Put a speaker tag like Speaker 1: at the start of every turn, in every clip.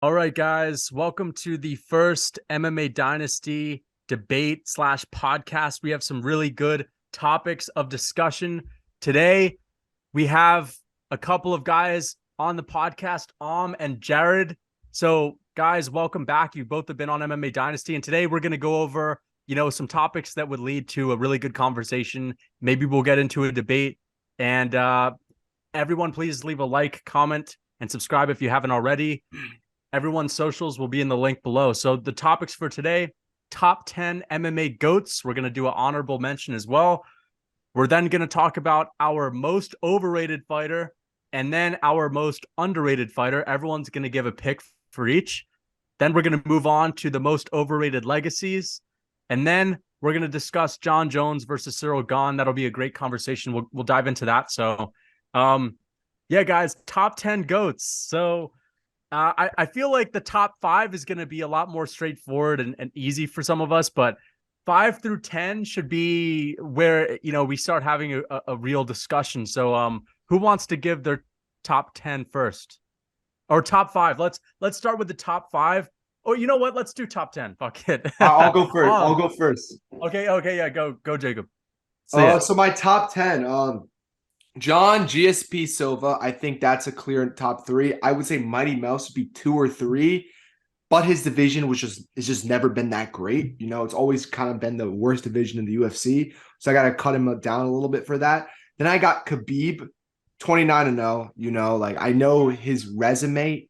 Speaker 1: All right, guys, welcome to the first MMA Dynasty Debate / podcast. We have some really good topics of discussion today. We have a couple of guys on the podcast, and Jared. So, guys, welcome back. You both have been on MMA Dynasty, and today we're going to go over, some topics that would lead to a really good conversation. Maybe we'll get into a debate. And everyone, please leave a like, comment, and subscribe if you haven't already. Everyone's socials will be in the link below. So the topics for today: top 10 MMA GOATs. We're going to do an honorable mention as well. We're then going to talk about our most overrated fighter and then our most underrated fighter. Everyone's going to give a pick for each. Then we're going to move on to the most overrated legacies. And then we're going to discuss Jon Jones versus Cyril Gane. That'll be a great conversation. We'll dive into that. So, yeah, guys, top 10 GOATs. So, I feel like the top 5 is going to be a lot more straightforward and easy for some of us, but 5 through 10 should be where, we start having a real discussion. So, who wants to give their top 10 first, or top 5? Let's start with the top 5. Or you know what? Let's do top 10. Fuck it.
Speaker 2: I'll go first. I'll go first.
Speaker 1: Okay. Yeah. Go, Jacob. Say
Speaker 2: Uh,
Speaker 1: it.
Speaker 2: so my top 10, John GSP Silva, I think that's a clear top 3. I would say Mighty Mouse would be 2 or 3, but his division has just never been that great. It's always kind of been the worst division in the UFC. So I got to cut him down a little bit for that. Then I got Khabib, 29-0. I know his resume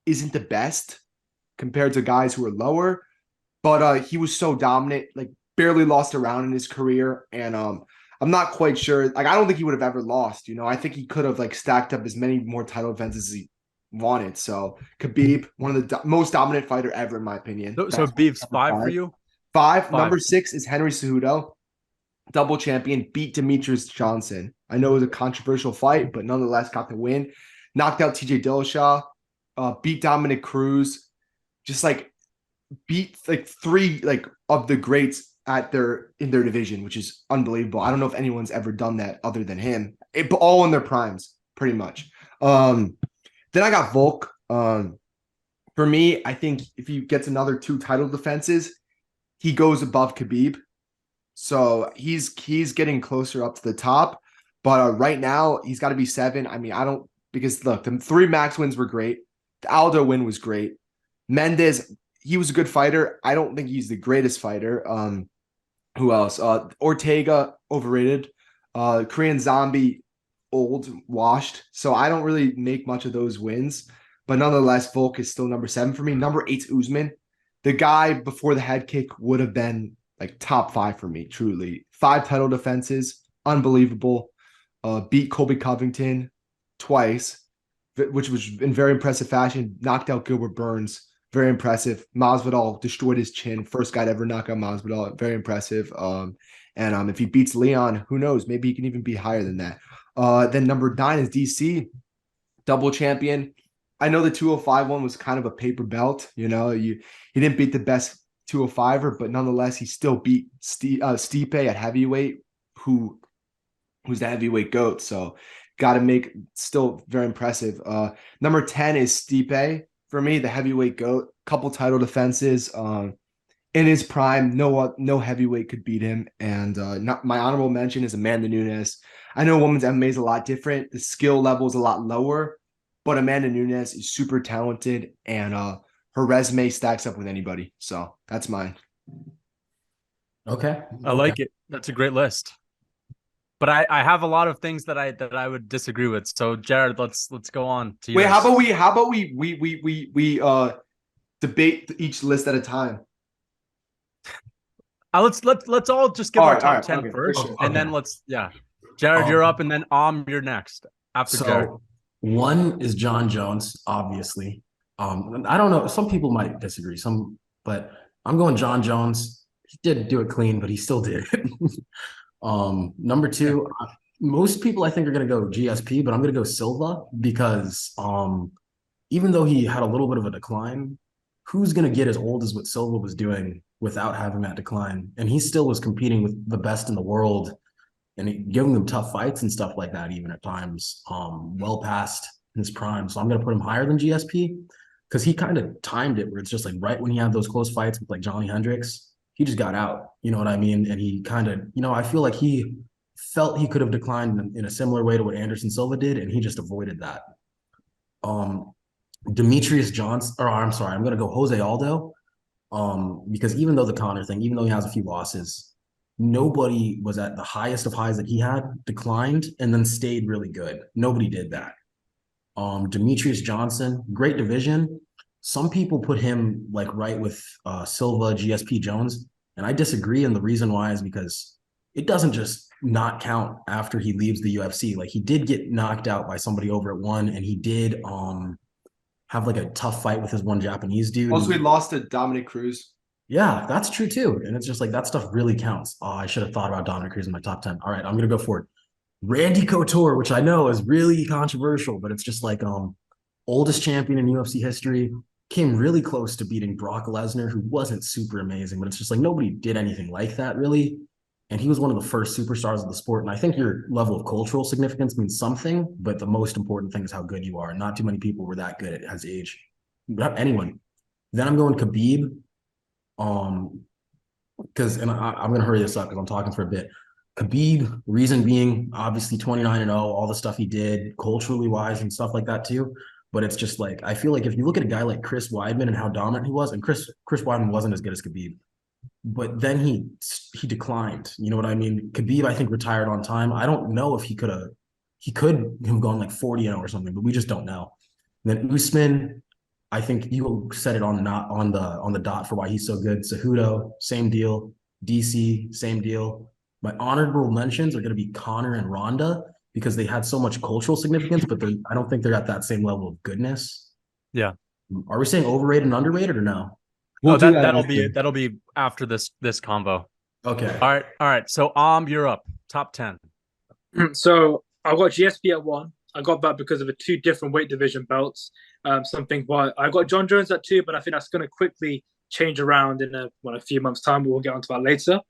Speaker 2: isn't the best compared to guys who are lower, but he was so dominant, like barely lost a round in his career. And I'm not quite sure. Like, I don't think he would have ever lost. I think he could have like stacked up as many more title defenses as he wanted. So Khabib, one of the most dominant fighter ever, in my opinion.
Speaker 1: So
Speaker 2: That's
Speaker 1: Beef's
Speaker 2: number
Speaker 1: 5 for
Speaker 2: five.
Speaker 1: you.
Speaker 2: Five.
Speaker 1: 5.
Speaker 2: Number 6 is Henry Cejudo, double champion, beat Demetrius Johnson. I know it was a controversial fight, but nonetheless got the win. Knocked out TJ Dillashaw, beat Dominic Cruz, just like beat like 3 like of the greats in their division, which is unbelievable. I don't know if anyone's ever done that other than him. All in their primes, pretty much. Then I got Volk. For me, I think if he gets another 2 title defenses, he goes above Khabib. So he's getting closer up to the top. But right now, he's got to be 7. I mean, I don't, because look, the 3 max wins were great. The Aldo win was great. Mendes, he was a good fighter. I don't think he's the greatest fighter. Who else? Ortega, overrated. Korean Zombie, old, washed. So I don't really make much of those wins. But nonetheless, Volk is still number 7 for me. Number 8's Usman. The guy before the head kick would have been like top 5 for me, truly. 5 title defenses, unbelievable. Beat Colby Covington twice, which was in very impressive fashion. Knocked out Gilbert Burns. Very impressive. Masvidal destroyed his chin. First guy to ever knock out Masvidal. Very impressive. And if he beats Leon, who knows? Maybe he can even be higher than that. Then number 9 is DC, double champion. I know the 205 one was kind of a paper belt. He didn't beat the best 205er, but nonetheless, he still beat Stipe at heavyweight, who's the heavyweight GOAT. So got to make, still very impressive. Number 10 is Stipe. For me, the heavyweight GOAT, couple title defenses. In his prime, no heavyweight could beat him. And my honorable mention is Amanda Nunes. I know women's MMA is a lot different. The skill level is a lot lower, but Amanda Nunes is super talented, and her resume stacks up with anybody. So that's mine.
Speaker 3: Okay.
Speaker 1: I like it. That's a great list. But I have a lot of things that I would disagree with. So Jared, let's go on to
Speaker 2: Wait,
Speaker 1: yours.
Speaker 2: how about we debate each list at a time?
Speaker 1: Let's all just give
Speaker 2: All
Speaker 1: our
Speaker 2: right,
Speaker 1: top
Speaker 2: okay,
Speaker 1: 10
Speaker 2: okay,
Speaker 1: first,
Speaker 3: Okay.
Speaker 1: and then Jared, you're up, and then you're next after Jared.
Speaker 3: So one is Jon Jones, obviously. I don't know. Some people might disagree. But I'm going Jon Jones. He did do it clean, but he still did it. Number 2, most people I think are going to go GSP, but I'm going to go Silva because even though he had a little bit of a decline, who's going to get as old as what Silva was doing without having that decline? And he still was competing with the best in the world and giving them tough fights and stuff like that, even at times, well past his prime. So I'm going to put him higher than GSP. because he kind of timed it where it's just like right when he had those close fights with like Johnny Hendricks, he just got out. You know what I mean? And he kind of, I feel like he felt he could have declined in a similar way to what Anderson Silva did, and he just avoided that. Demetrius Johnson, or I'm sorry, I'm gonna go Jose Aldo. Because even though the Connor thing, even though he has a few losses, nobody was at the highest of highs that he had, declined, and then stayed really good. Nobody did that. Demetrius Johnson, great division. Some people put him like right with Silva, GSP Jones, and I disagree. And the reason why is because it doesn't just not count after he leaves the UFC. Like he did get knocked out by somebody over at one, and he did have like a tough fight with his one Japanese dude.
Speaker 2: Also, he lost to Dominic Cruz.
Speaker 3: Yeah, that's true too. And it's just like that stuff really counts. Oh, I should have thought about Dominic Cruz in my top 10. All right, I'm gonna go for it. Randy Couture, which I know is really controversial, but it's just like oldest champion in UFC history, came really close to beating Brock Lesnar, who wasn't super amazing, but it's just like nobody did anything like that really. And he was one of the first superstars of the sport. And I think your level of cultural significance means something, but the most important thing is how good you are. And not too many people were that good at his age. Not anyone. Then I'm going Khabib. Because I'm gonna hurry this up because I'm talking for a bit. Khabib, reason being, obviously 29-0, all the stuff he did culturally wise and stuff like that too. But it's just like I feel like if you look at a guy like Chris Weidman and how dominant he was, and Chris Weidman wasn't as good as Khabib, but then he declined. You know what I mean? Khabib, I think, retired on time. I don't know if he could have gone like 40-0 or something, but we just don't know. And then Usman, I think you said it on the dot for why he's so good. Cejudo, same deal. DC, same deal. My honorable mentions are going to be Connor and Ronda because they had so much cultural significance, but I don't think they're at that same level of goodness.
Speaker 1: Yeah.
Speaker 3: Are we saying overrated and underrated or no?
Speaker 1: We'll that'll be after this convo.
Speaker 3: Okay.
Speaker 1: All right. So you're up. Top 10.
Speaker 4: So I got GSP at 1. I got that because of the 2 different weight division belts. Something why I got John Jones at 2, but I think that's going to quickly change around in a few months' time. We'll get onto that later.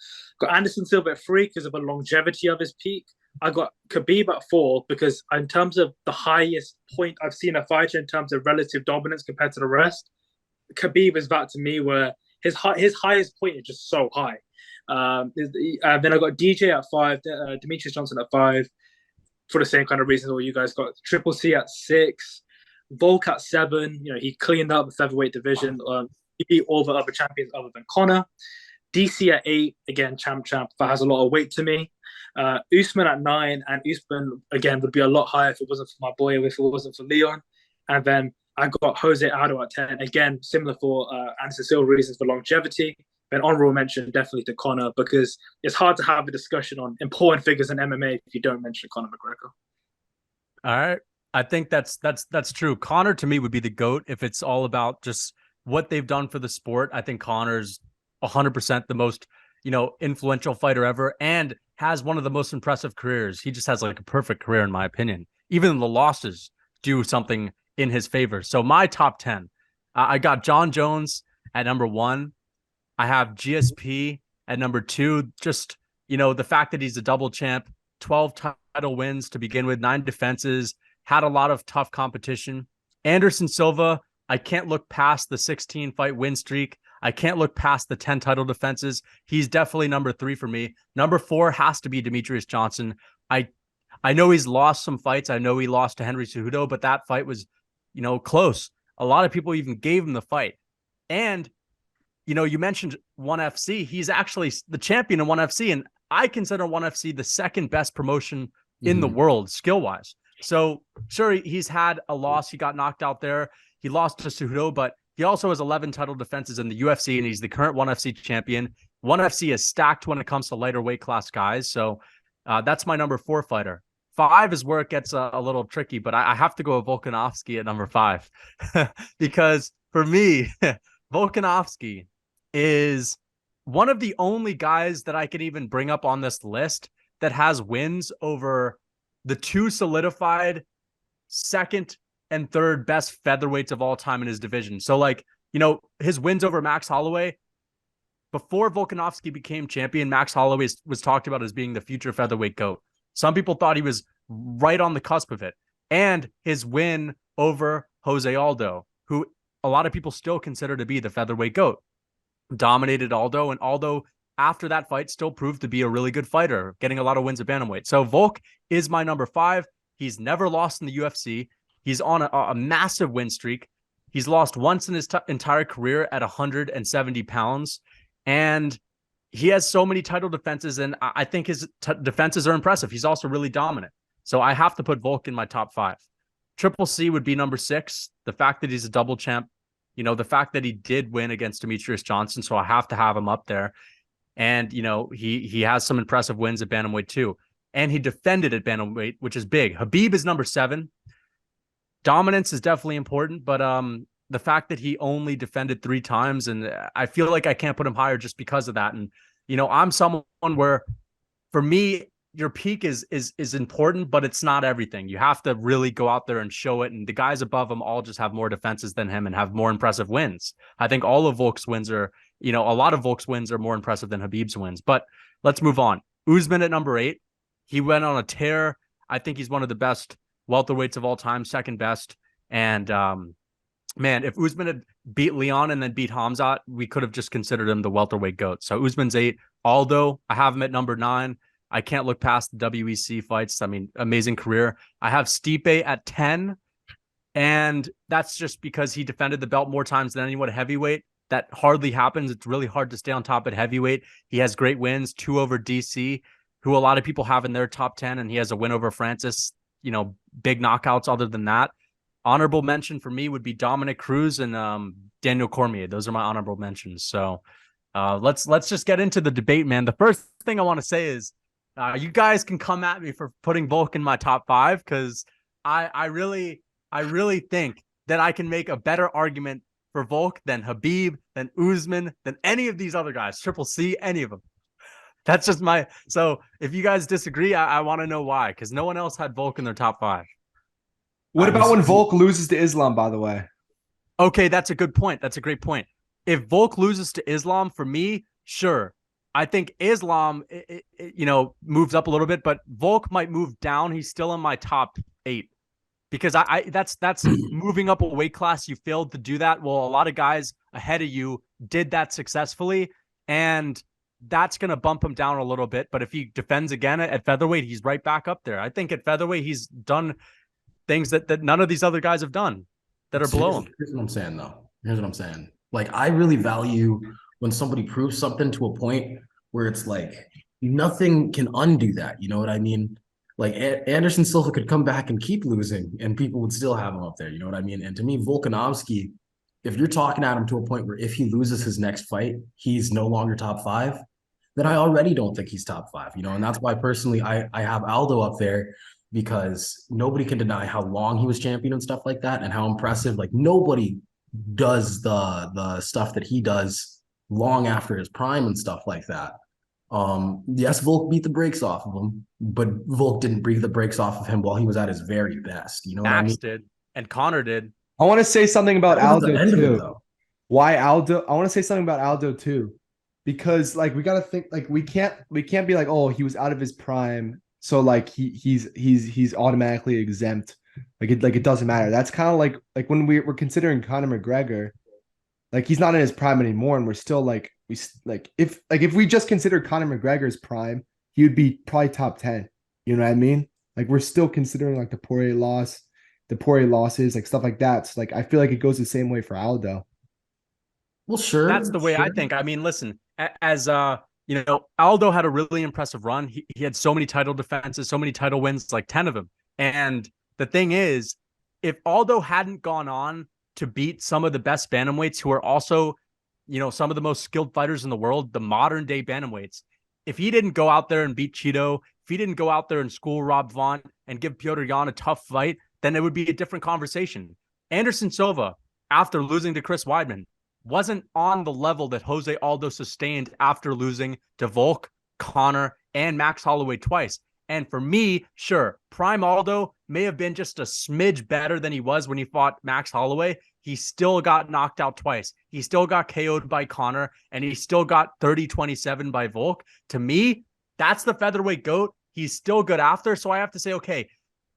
Speaker 4: Got Anderson Silva at 3 because of the longevity of his peak. I got Khabib at 4 because in terms of the highest point I've seen a fighter in terms of relative dominance compared to the rest, Khabib is that to me where his highest point is just so high. Then I got DJ at 5, Demetrius Johnson at 5 for the same kind of reasons all you guys got. Triple C at 6, Volk at 7. He cleaned up the featherweight division. He beat all the other champions other than Conor. DC at 8, again, champ. That has a lot of weight to me. Usman at 9, and Usman, again, would be a lot higher if it wasn't for my boy or if it wasn't for Leon. And then I got Jose Aldo at 10. Again, similar for Anderson Silva reasons for longevity. Then honorable mention definitely to Conor because it's hard to have a discussion on important figures in MMA if you don't mention Conor McGregor.
Speaker 1: All right. I think that's true. Conor to me would be the GOAT if it's all about just what they've done for the sport. I think Conor's 100% the most, influential fighter ever and has one of the most impressive careers. He just has like a perfect career in my opinion. Even the losses do something in his favor. So my top 10, I got John Jones at number 1. I have GSP at number 2. Just, the fact that he's a double champ, 12 title wins to begin with, 9 defenses, had a lot of tough competition. Anderson Silva, I can't look past the 16 fight win streak. I can't look past the 10 title defenses. He's definitely number 3 for me. Number 4 has to be Demetrius Johnson. I know he's lost some fights. I know he lost to Henry Cejudo, but that fight was, close. A lot of people even gave him the fight. And, you mentioned ONE FC. He's actually the champion in ONE FC. And I consider ONE FC the second best promotion in the world, skill-wise. So, sure, he's had a loss. He got knocked out there. He lost to Cejudo, but he also has 11 title defenses in the UFC, and he's the current ONE FC champion. ONE FC is stacked when it comes to lighter weight class guys. So that's my number 4 fighter. 5 is where it gets a little tricky, but I have to go with Volkanovski at number 5 because for me, Volkanovski is one of the only guys that I can even bring up on this list that has wins over the 2 solidified second and third best featherweights of all time in his division. So his wins over Max Holloway, before Volkanovski became champion, Max Holloway was talked about as being the future featherweight GOAT. Some people thought he was right on the cusp of it. And his win over Jose Aldo, who a lot of people still consider to be the featherweight GOAT. Dominated Aldo, and Aldo after that fight still proved to be a really good fighter, getting a lot of wins at bantamweight. So Volk is my number 5. He's never lost in the UFC. He's on a massive win streak. He's lost once in his entire career at 170 pounds. And he has so many title defenses, and I think his defenses are impressive. He's also really dominant. So I have to put Volk in my top 5. Triple C would be number 6. The fact that he's a double champ, you know, the fact that he did win against Demetrius Johnson, so I have to have him up there. And, you know, he has some impressive wins at bantamweight too. And he defended at bantamweight, which is big. Khabib is number 7. Dominance is definitely important, but the fact that he only defended 3 times, and I feel like I can't put him higher just because of that. And, you know, I'm someone where, for me, your peak is important, but it's not everything. You have to really go out there and show it. And the guys above him all just have more defenses than him and have more impressive wins. I think all of Volk's wins are, you know, a lot of Volk's wins are more impressive than Khabib's wins. But let's move on. Usman at number 8. He went on a tear. I think he's one of the best welterweights of all time, second best. And man, if Usman had beat Leon and then beat Hamzat, we could have just considered him the welterweight GOAT. So Usman's 8. Aldo, I have him at number 9. I can't look past the WEC fights. I mean, amazing career. I have Stipe at 10, and that's just because he defended the belt more times than anyone at heavyweight. That hardly happens. It's really hard to stay on top at heavyweight. He has great wins, 2 over DC, who a lot of people have in their top 10, and he has a win over Francis, you know, big knockouts other than that. Honorable mention for me would be Dominic Cruz and Daniel Cormier. Those are my honorable mentions. So let's just get into the debate, man. The first thing I want to say is, you guys can come at me for putting Volk in my top 5, because I really think that I can make a better argument for Volk than Khabib, than Usman, than any of these other guys, Triple C, any of them. That's just my. So if you guys disagree, I want to know why, because no one else had Volk in their top 5.
Speaker 2: What about when Volk loses to Islam, by the way?
Speaker 1: Okay, that's a good point. That's a great point. If Volk loses to Islam, for me, sure. I think Islam, you know, moves up a little bit, but Volk might move down. He's still in my top 8, because that's moving up a weight class. You failed to do that. Well, a lot of guys ahead of you did that successfully, and that's going to bump him down a little bit. But if he defends again at featherweight, he's right back up there. I think at featherweight, he's done things that none of these other guys have done that are below him.
Speaker 3: Here's what I'm saying, though. Here's what I'm saying. Like, I really value when somebody proves something to a point where it's like nothing can undo that. You know what I mean? Like, Anderson Silva could come back and keep losing, and people would still have him up there. You know what I mean? And to me, Volkanovski, if you're talking at him to a point where if he loses his next fight, he's no longer top 5, then I already don't think he's top 5. You know, and that's why personally I have Aldo up there, because nobody can deny how long he was champion and stuff like that, and how impressive. Like, nobody does the stuff that he does long after his prime and stuff like that. Yes, Volk beat the brakes off of him, but Volk didn't beat the brakes off of him while he was at his very best. You know what I mean?
Speaker 1: did, and Connor did.
Speaker 2: I want to say something about Aldo too.
Speaker 3: It,
Speaker 2: why Aldo? I want to say something about Aldo too, because like we got to think, like we can't be like, oh, he was out of his prime, so like he's automatically exempt. Like it doesn't matter. That's kind of like when we're considering Conor McGregor, like he's not in his prime anymore, and we're still like if we just consider Conor McGregor's prime, he would be probably top 10. You know what I mean? Like we're still considering like the Poirier losses, like stuff like that. So like I feel like it goes the same way for Aldo.
Speaker 3: Well, sure.
Speaker 1: That's the way I think. I mean, listen, as you know, Aldo had a really impressive run. He had so many title defenses, so many title wins, like 10 of them. And the thing is, if Aldo hadn't gone on to beat some of the best bantamweights who are also, you know, some of the most skilled fighters in the world, the modern day bantamweights, if he didn't go out there and beat Cheeto, if he didn't go out there and school Rob Vaughn and give Petr Yan a tough fight, then it would be a different conversation. Anderson Silva, after losing to Chris Weidman, wasn't on the level that Jose Aldo sustained after losing to Volk, Connor, and Max Holloway twice. And for me, sure, Prime Aldo may have been just a smidge better than he was when he fought Max Holloway. He still got knocked out twice. He still got KO'd by Connor, and he still got 30-27 by Volk. To me, that's the featherweight GOAT. He's still good after. So I have to say, okay,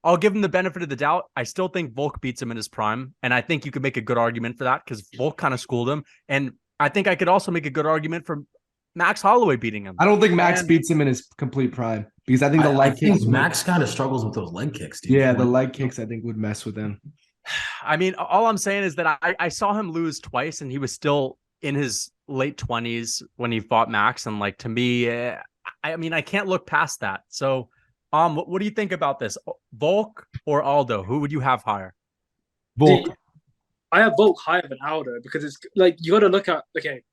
Speaker 1: I'll give him the benefit of the doubt. I still think Volk beats him in his prime, and I think you could make a good argument for that because Volk kind of schooled him. And I think I could also make a good argument for Max Holloway beating him.
Speaker 2: I don't think Max beats him in his complete prime because I think the leg kicks.
Speaker 3: Max kind of struggles with those leg kicks, dude.
Speaker 2: Yeah, the leg kicks I think would mess with him.
Speaker 1: I mean, all I'm saying is that I saw him lose twice, and he was still in his late 20s when he fought Max. And like to me, I mean, I can't look past that. So, what do you think about this? Volk or Aldo? Who would you have higher?
Speaker 2: Volk.
Speaker 4: I have Volk higher than Aldo because it's like you got to look at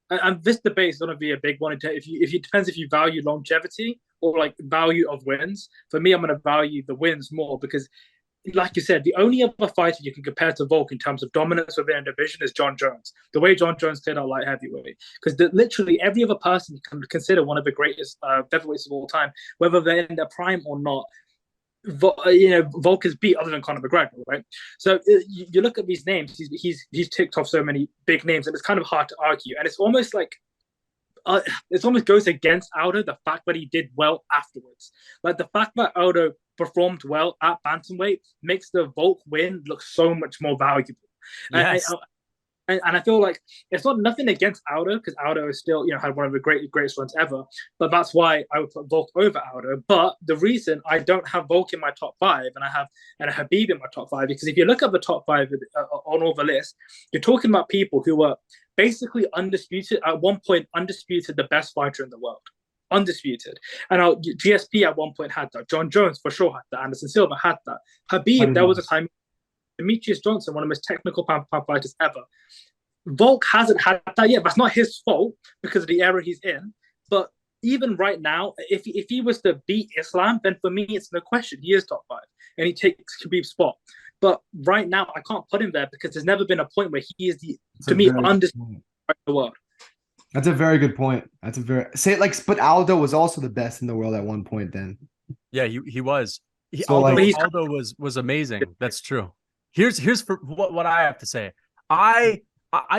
Speaker 4: and this debate is going to be a big one. If you depends if you value longevity or like value of wins. For me, I'm going to value the wins more because, like you said, the only other fighter you can compare to Volk in terms of dominance within a division is John Jones. The way John Jones cleared out light heavyweight, because literally every other person can consider one of the greatest featherweights of all time, whether they're in their prime or not. Volk is beat other than Conor McGregor, right? So you look at these names, he's ticked off so many big names, and it's kind of hard to argue. And it's almost like it almost goes against Aldo, the fact that he did well afterwards. Like the fact that Aldo performed well at bantamweight makes the Volk win look so much more valuable.
Speaker 1: Yes.
Speaker 4: And I feel like it's not nothing against Aldo because Aldo is still, had one of the greatest runs ever. But that's why I would put Volk over Aldo. But the reason I don't have Volk in my top 5 and I have Khabib in my top 5 because if you look at the top 5 on all the lists, you're talking about people who were basically undisputed at one point, undisputed the best fighter in the world. Undisputed. And GSP at one point had that. John Jones for sure had that. Anderson Silva had that. Khabib, there was a time. Demetrius Johnson, one of the most technical pound fighters ever. Volk hasn't had that yet. That's not his fault because of the era he's in. But even right now, if he was to beat Islam, then for me, it's no question. He is top 5 and he takes Khabib's spot. But right now, I can't put him there because there's never been a point where he is undisputed in the world.
Speaker 2: That's a very good point. But Aldo was also the best in the world at one point then.
Speaker 1: Yeah, he was.
Speaker 2: Aldo
Speaker 1: was amazing. That's true. Here's for what I have to say. I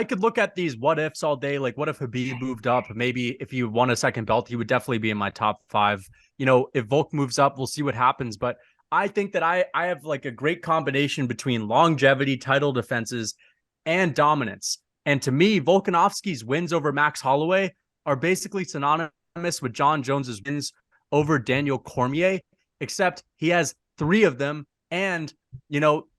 Speaker 1: could look at these what ifs all day. Like, what if Khabib moved up? Maybe if he won a second belt, he would definitely be in my top 5. If Volk moves up, we'll see what happens. But I think that I have like a great combination between longevity, title defenses, and dominance. And to me, Volkanovski's wins over Max Holloway are basically synonymous with John Jones's wins over Daniel Cormier, except he has 3 of them. And,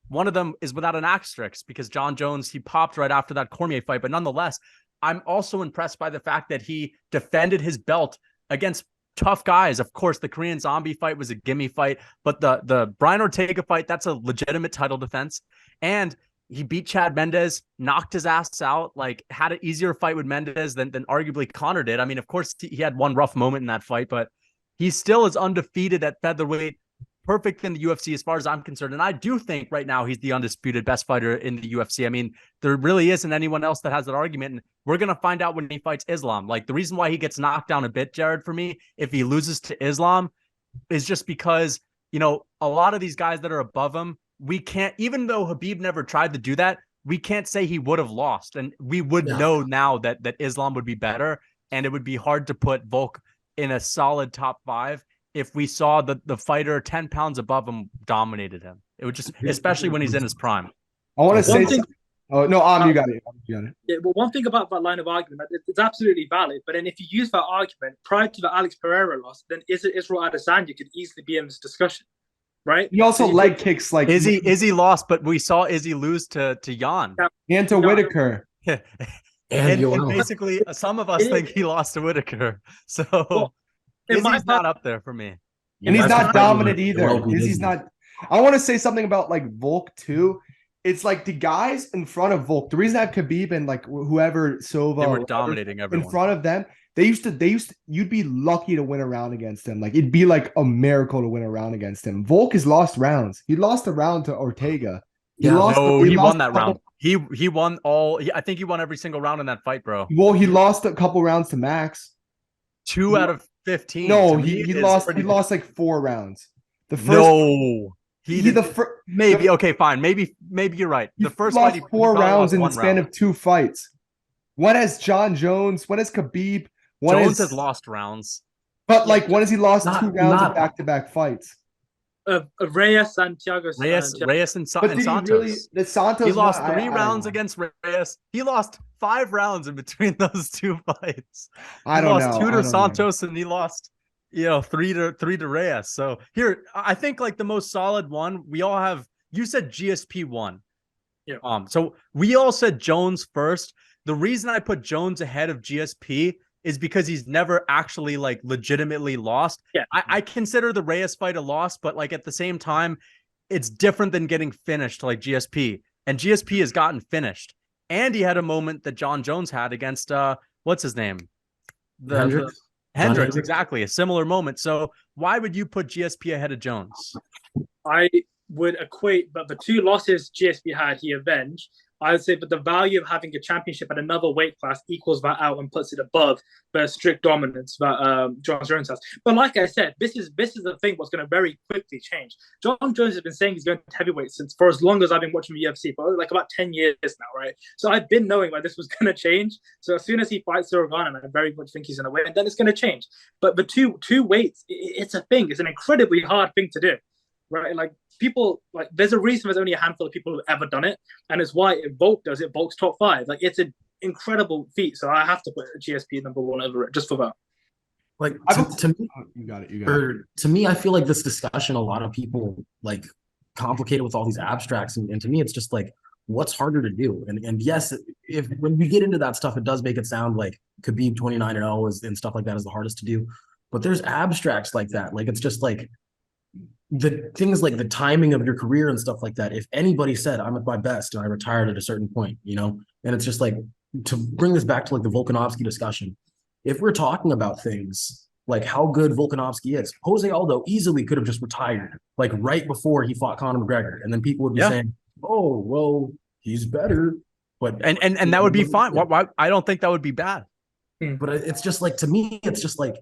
Speaker 1: one of them is without an asterisk because John Jones, he popped right after that Cormier fight. But nonetheless, I'm also impressed by the fact that he defended his belt against tough guys. Of course, the Korean Zombie fight was a gimme fight, but the Brian Ortega fight, that's a legitimate title defense. And he beat Chad Mendes, knocked his ass out, like had an easier fight with Mendes than arguably Conor did. I mean, of course, he had one rough moment in that fight, but he still is undefeated at featherweight. Perfect in the UFC as far as I'm concerned. And I do think right now he's the undisputed best fighter in the UFC. I mean, there really isn't anyone else that has that argument. And we're going to find out when he fights Islam. Like the reason why he gets knocked down a bit, Jared, for me, if he loses to Islam is just because, a lot of these guys that are above him, we can't, even though Khabib never tried to do that, we can't say he would have lost. And we would know now that Islam would be better. And it would be hard to put Volk in a solid top 5 if we saw the fighter 10 pounds above him dominated him. It would just, especially when he's in his prime.
Speaker 2: I want to say something. Oh, no, you got it.
Speaker 4: Yeah, well, one thing about that line of argument, it's absolutely valid. But then if you use that argument prior to the Alex Pereira loss, then Israel Adesanya could easily be in this discussion, right?
Speaker 2: He also leg kicks like
Speaker 1: Izzy lost, but we saw Izzy lose to Jan.
Speaker 2: And to Whitaker.
Speaker 1: and basically, some of us think he lost to Whitaker. So Izzy's not up there for me.
Speaker 2: And he's not dominant either. Izzy's not. I want to say something about like Volk too. It's like the guys in front of Volk. The reason I have Khabib and like whoever Silva,
Speaker 1: they were dominating everyone
Speaker 2: in front of them. They used to. You'd be lucky to win a round against them. Like it'd be like a miracle to win a round against him. Volk has lost rounds. He lost a round to Ortega.
Speaker 1: He won that round. He won all. I think he won every single round in that fight, bro.
Speaker 2: Well, he lost a couple rounds to Max.
Speaker 1: 2 out of 15.
Speaker 2: No, he lost. He lost like 4 rounds. The first.
Speaker 1: No, maybe okay, fine. Maybe you're right. The first
Speaker 2: lost
Speaker 1: fight,
Speaker 2: 4 rounds in the span of 2 fights. One has John Jones. One has Khabib.
Speaker 1: Jones has lost rounds.
Speaker 2: But like, when has he lost 2 rounds in back-to-back fights?
Speaker 4: Reyes and Thiago.
Speaker 1: Reyes and
Speaker 2: But did
Speaker 1: Santos.
Speaker 2: he really? The Santos
Speaker 1: He lost
Speaker 2: one,
Speaker 1: 3
Speaker 2: I don't
Speaker 1: rounds
Speaker 2: know.
Speaker 1: against Reyes. He lost 5 rounds in between those 2 fights.
Speaker 2: I
Speaker 1: He
Speaker 2: don't
Speaker 1: lost
Speaker 2: know.
Speaker 1: 2
Speaker 2: I
Speaker 1: to
Speaker 2: don't know.
Speaker 1: Santos and he lost 3 to Reyes. So here, I think like the most solid one, we all have, you said GSP 1.
Speaker 4: Yeah.
Speaker 1: So we all said Jones first. The reason I put Jones ahead of GSP is because he's never actually like legitimately lost.
Speaker 4: Yeah.
Speaker 1: I consider the Reyes fight a loss, but like at the same time, it's different than getting finished like GSP. And GSP has gotten finished. And he had a moment that John Jones had against what's his name?
Speaker 3: Hendricks.
Speaker 1: Hendricks, exactly. A similar moment. So why would you put GSP ahead of Jones?
Speaker 4: I would equate, but the 2 losses GSP had, he avenged. I would say, but the value of having a championship at another weight class equals that out and puts it above the strict dominance that John Jones has. But like I said, this is the thing what's going to very quickly change. John Jones has been saying he's going to heavyweight since for as long as I've been watching the UFC, for like about 10 years now, right? So I've been knowing that this was going to change. So as soon as he fights Sorogan, I very much think he's going to win, and then it's going to change. But the two weights, it's a thing. It's an incredibly hard thing to do, right? Like people, like there's a reason there's only a handful of people who've ever done it, and it's why Volk does it. Volk's top 5. Like it's an incredible feat. So I have to put GSP number 1 over it just for that.
Speaker 3: Like to me,
Speaker 2: you got it.
Speaker 3: To me, I feel like this discussion, a lot of people like complicate it with all these abstracts, and to me, it's just like, what's harder to do? And yes, if when we get into that stuff, it does make it sound like Khabib 29-0 and stuff like that is the hardest to do. But there's abstracts like that. Like it's just like the things like the timing of your career and stuff like that. If anybody said I'm at my best and I retired at a certain point, and it's just like, to bring this back to like the Volkanovski discussion, if we're talking about things like how good Volkanovski is, Jose Aldo easily could have just retired like right before he fought Conor McGregor, and then people would be saying, oh well, he's better, but
Speaker 1: and that would be fine. Why I don't think that would be bad.
Speaker 3: But it's just like, to me, it's just like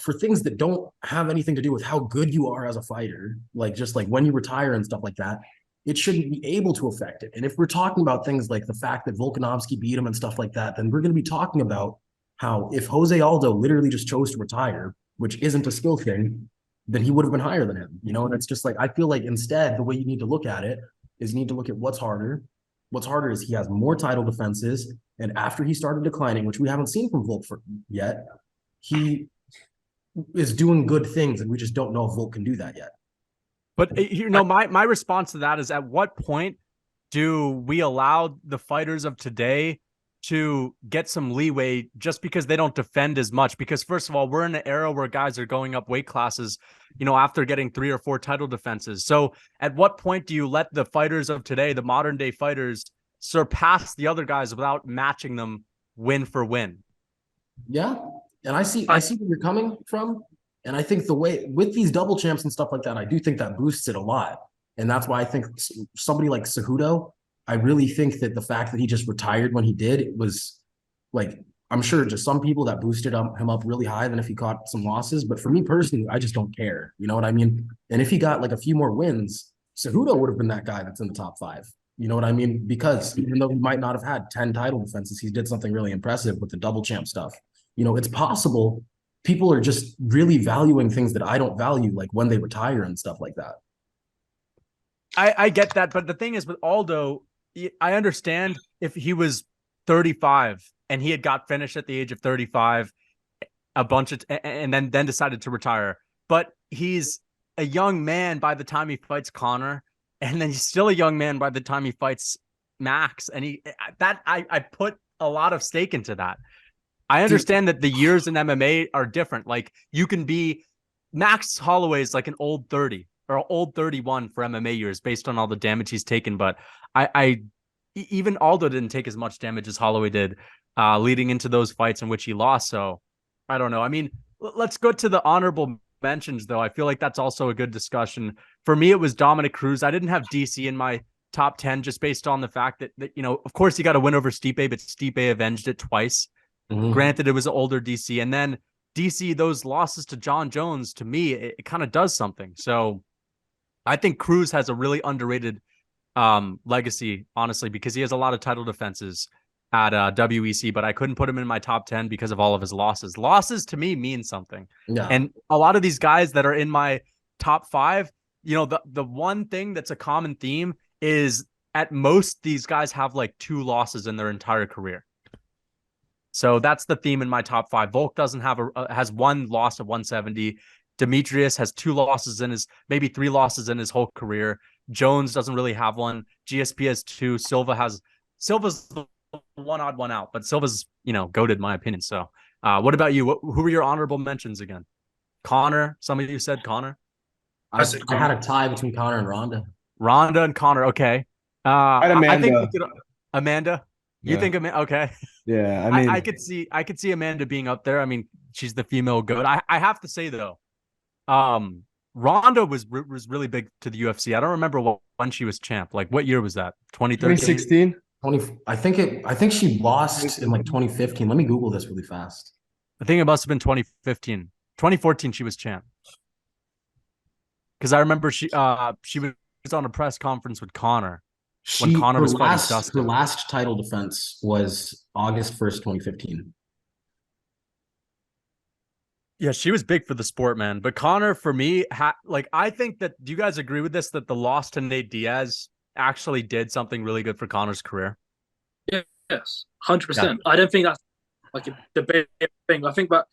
Speaker 3: for things that don't have anything to do with how good you are as a fighter, like just like when you retire and stuff like that, it shouldn't be able to affect it. And if we're talking about things like the fact that Volkanovski beat him and stuff like that, then we're going to be talking about how if Jose Aldo literally just chose to retire, which isn't a skill thing, then he would have been higher than him, And it's just like, I feel like instead, the way you need to look at it is you need to look at what's harder. What's harder is he has more title defenses. And after he started declining, which we haven't seen from Volk yet, he is doing good things, and we just don't know if Volk can do that yet.
Speaker 1: But my response to that is, at what point do we allow the fighters of today to get some leeway just because they don't defend as much? Because first of all, we're in an era where guys are going up weight classes, after getting 3 or 4 title defenses. So at what point do you let the fighters of today, the modern day fighters, surpass the other guys without matching them win for win?
Speaker 3: Yeah. And I see where you're coming from. And I think the way with these double champs and stuff like that, I do think that boosts it a lot. And that's why I think somebody like Cejudo, I really think that the fact that he just retired when he did, it was like, I'm sure just some people that boosted him up really high than if he caught some losses. But for me personally, I just don't care. You know what I mean? And if he got like a few more wins, Cejudo would have been that guy that's in the top 5. You know what I mean? Because even though he might not have had 10 title defenses, he did something really impressive with the double champ stuff. It's possible people are just really valuing things that I don't value, like when they retire and stuff like that.
Speaker 1: I get that. But the thing is with Aldo, I understand if he was 35 and he had got finished at the age of 35, and then decided to retire. But he's a young man by the time he fights Conor. And then he's still a young man by the time he fights Max. And I put a lot of stake into that. I understand that the years in MMA are different. Like you can be Max Holloway's like an old 30 or old 31 for MMA years based on all the damage he's taken. But even Aldo didn't take as much damage as Holloway did leading into those fights in which he lost. So I don't know. I mean, let's go to the honorable mentions, though. I feel like that's also a good discussion. For me, it was Dominic Cruz. I didn't have DC in my top 10 just based on the fact that of course, he got a win over Stipe, but Stipe avenged it twice. Mm-hmm. Granted, it was an older DC. And then DC, those losses to John Jones, to me, it kind of does something. So I think Cruz has a really underrated legacy, honestly, because he has a lot of title defenses at WEC, but I couldn't put him in my top 10 because of all of his losses. Losses to me mean something. Yeah. And a lot of these guys that are in my top 5, the one thing that's a common theme is at most these guys have like 2 losses in their entire career. So that's the theme in my top 5. Volk doesn't have has 1 loss of 170. Demetrius has 2 losses in maybe 3 losses in his whole career. Jones doesn't really have one. GSP has 2. Silva's the one odd one out, but Silva's, goated in my opinion. So what about you? Who were your honorable mentions again? Connor. Some of you said Connor.
Speaker 3: I had a tie between Connor and Ronda.
Speaker 1: Ronda and Connor. Okay. I think Amanda. You think Amanda? Okay.
Speaker 2: Yeah, I mean,
Speaker 1: I could see Amanda being up there. I mean, she's the female goat. I have to say though, Ronda was really big to the UFC. I don't remember when she was champ. Like, what year was that? 2013?
Speaker 2: 2016.
Speaker 3: I think she lost in like 2015. Let me Google this really fast.
Speaker 1: I think it must have been 2015. 2014 she was champ. Because I remember she was on a press conference with Connor when Connor was fighting Dustin.
Speaker 3: Her last title defense was August 1st, 2015.
Speaker 1: Yeah, she was big for the sport, man. But Connor, for me, I think that, do you guys agree with this, that the loss to Nate Diaz actually did something really good for Connor's career?
Speaker 4: Yes, 100%. I don't think that's like a debate thing. I think that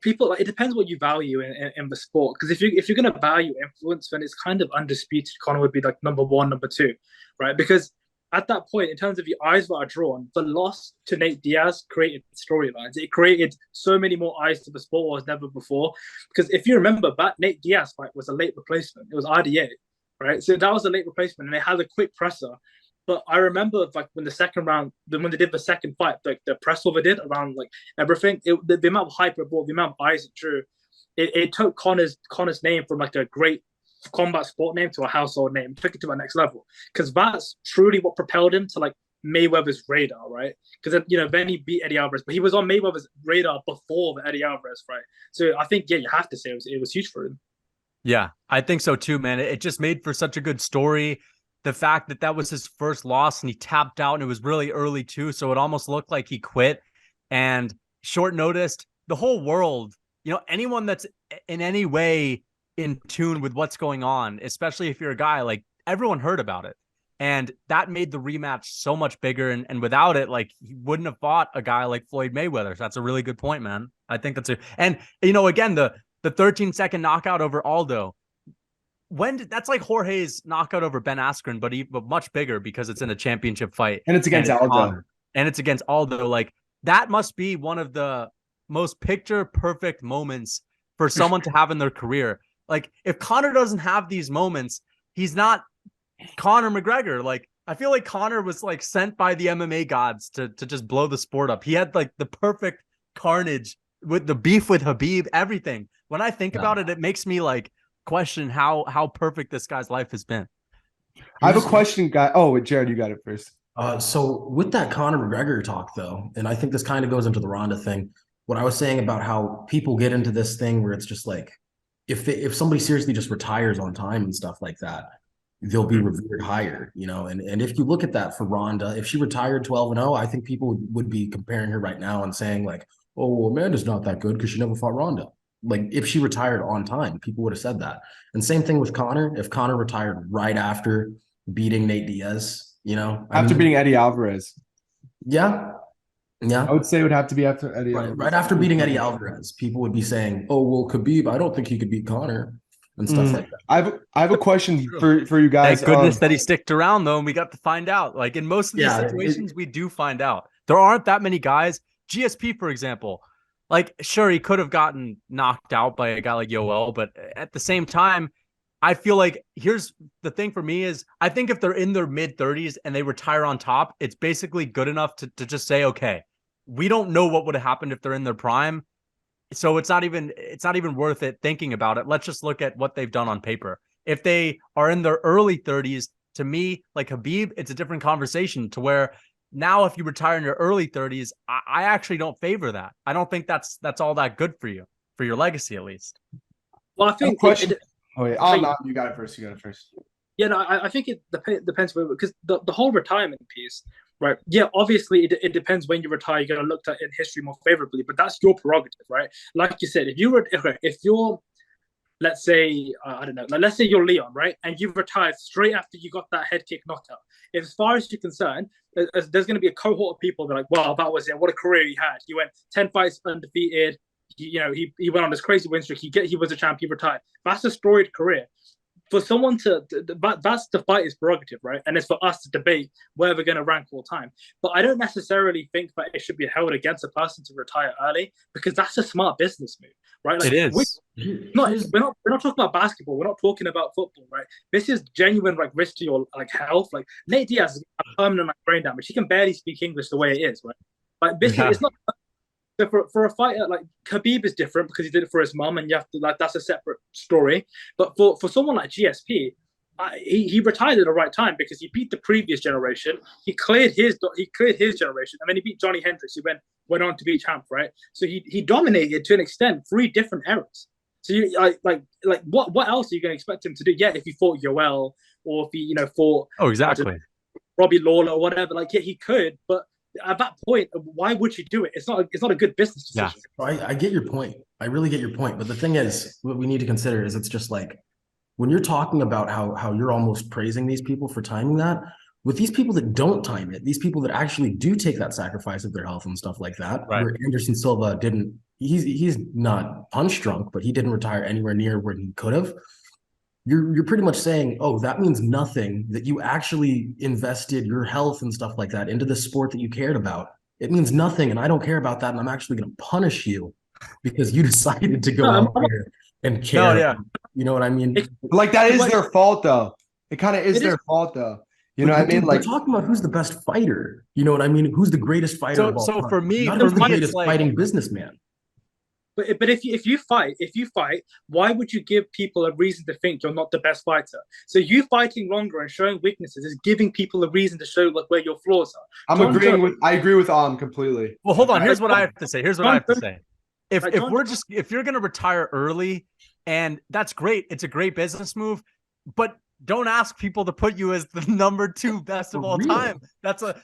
Speaker 4: people, it depends what you value in the sport. Because if you're going to value influence, then it's kind of undisputed. Conor would be like number 1, number 2, right? Because at that point, in terms of the eyes that are drawn, the loss to Nate Diaz created storylines. It created so many more eyes to the sport as never before. Because if you remember, that Nate Diaz fight was a late replacement. It was RDA, right? So that was a late replacement, and they had a quick presser. But I remember like when the second round, when they did the second fight, like the press over did around like everything, the amount of hype it brought, the amount of eyes it drew, it took Conor's name from like a great combat sport name to a household name, took it to the next level, because that's truly what propelled him to like Mayweather's radar, right? Because then he beat Eddie Alvarez, but he was on Mayweather's radar before the Eddie Alvarez fight. So I think you have to say it was huge for him.
Speaker 1: Yeah, I think so too, man. It just made for such a good story. The fact that was his first loss and he tapped out, and it was really early too, so it almost looked like he quit. And short noticed, the whole world, anyone that's in any way in tune with what's going on, especially if you're a guy, like everyone heard about it. And that made the rematch so much bigger. And without it, like he wouldn't have fought a guy like Floyd Mayweather. So that's a really good point, man. I think and again, the 13-second knockout over Aldo. That's like Jorge's knockout over Ben Askren, but much bigger because it's in a championship fight.
Speaker 2: And it's against Aldo.
Speaker 1: And it's against Aldo. Like that must be one of the most picture perfect moments for someone to have in their career. Like if Conor doesn't have these moments, he's not Conor McGregor. Like I feel like Conor was like sent by the MMA gods to just blow the sport up. He had like the perfect carnage with the beef with Khabib, everything. When I think about it, it makes me like question how perfect this guy's life has been.
Speaker 2: I have a question, guy. Oh, Jared, you got it first.
Speaker 3: So with that Conor McGregor talk though, and I think this kind of goes into the Ronda thing, what I was saying about how people get into this thing where it's just like, if somebody seriously just retires on time and stuff like that, they'll be revered higher, and if you look at that for Ronda, if she retired 12-0, I think people would be comparing her right now and saying like, oh, well, Amanda's not that good because she never fought Ronda. Like if she retired on time, people would have said that. And same thing with Conor. If Conor retired right after beating Nate Diaz,
Speaker 2: after beating Eddie Alvarez.
Speaker 3: Yeah.
Speaker 2: I would say it would have to be after Eddie Alvarez.
Speaker 3: Right after beating Eddie Alvarez, people would be saying, oh, well, Khabib, I don't think he could beat Conor and stuff like that.
Speaker 2: I have a question for you guys.
Speaker 1: Thank goodness that he sticked around though, and we got to find out. Like in most of these situations, we do find out. There aren't that many guys. GSP, for example, like sure he could have gotten knocked out by a guy like Yoel, but at the same time, I feel like here's the thing for me is I think if they're in their mid-30s and they retire on top, it's basically good enough to just say, okay, we don't know what would have happened if they're in their prime. So it's not even worth it thinking about it. Let's just look at what they've done on paper. If they are in their early 30s, to me, like Khabib, it's a different conversation to where now if you retire in your early 30s, I actually don't favor that. I don't think that's all that good for you, for your legacy at least.
Speaker 4: Well, I think
Speaker 2: you got it first.
Speaker 4: Yeah, no, I think it depends because the whole retirement piece, right? Yeah, obviously it depends when you retire. You're gonna look at in history more favorably, but that's your prerogative, right? Like you said, if you're let's say I don't know, like, let's say you're Leon, right, and you've retired straight after you got that head kick knockout. As far as you're concerned, there's going to be a cohort of people that are like, wow, that was it. What a career he had. He went 10 fights undefeated. He went on this crazy win streak. He was a champ. He retired. That's a storied career. For someone that's the fighter's prerogative, right? And it's for us to debate where we're going to rank all time. But I don't necessarily think that it should be held against a person to retire early, because that's a smart business move, right?
Speaker 1: Like, it is.
Speaker 4: We're not talking about basketball. We're not talking about football, right? This is genuine like risk to your like health. Like Nate Diaz has a permanent like, brain damage. He can barely speak English the way it is, right? Like this, it's not. So for a fighter like Khabib is different because he did it for his mom, and you have to like that's a separate story. But for someone like GSP, he retired at the right time because he beat the previous generation. He cleared his generation, and then he beat Johnny Hendricks, who went on to beat champ, right? So he dominated to an extent 3 different eras. So you like what else are you going to expect him to do? Yeah, if he fought Yoel or if he fought
Speaker 1: exactly
Speaker 4: Robbie Lawler or whatever, like yeah, he could, but at that point, why would you do it? It's not a good business decision.
Speaker 3: Yeah. I get your point. I really get your point. But the thing is, what we need to consider is it's just like when you're talking about how you're almost praising these people for timing that, with these people that don't time it, these people that actually do take that sacrifice of their health and stuff like that,
Speaker 1: right.
Speaker 3: Where Anderson Silva didn't, he's not punch drunk, but he didn't retire anywhere near where he could have. You're pretty much saying, oh, that means nothing, that you actually invested your health and stuff like that into the sport that you cared about. It means nothing, and I don't care about that, and I'm actually going to punish you because you decided to go out there and care.
Speaker 1: No, yeah.
Speaker 3: You know what I mean?
Speaker 2: Like that is their fault, though. It kind of is their fault, though. You know what I mean?
Speaker 3: Like, we're talking about who's the best fighter. You know what I mean? Who's the greatest fighter of all time?
Speaker 1: So for me,
Speaker 3: not who's the greatest fighting businessman.
Speaker 4: But if you fight, why would you give people a reason to think you're not the best fighter? So you fighting longer and showing weaknesses is giving people a reason to show like where your flaws are.
Speaker 2: I agree with completely.
Speaker 1: Well, hold on. Here's what I have to say. If you're gonna retire early, and that's great, it's a great business move, but don't ask people to put you as the number 2 best of all time.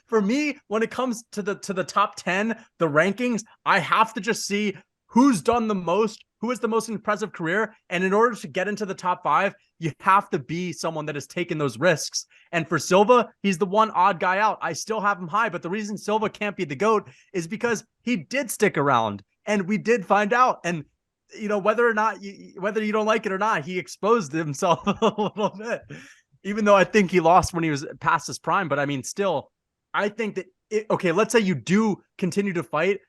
Speaker 1: For me, when it comes to the top 10, the rankings, I have to just see who's done the most, who has the most impressive career. And in order to get into the top 5, you have to be someone that has taken those risks. And for Silva, he's the one odd guy out. I still have him high, but the reason Silva can't be the GOAT is because he did stick around, and we did find out. And whether you don't like it or not, he exposed himself a little bit, even though I think he lost when he was past his prime. But I mean, still, I think that let's say you do continue to fight.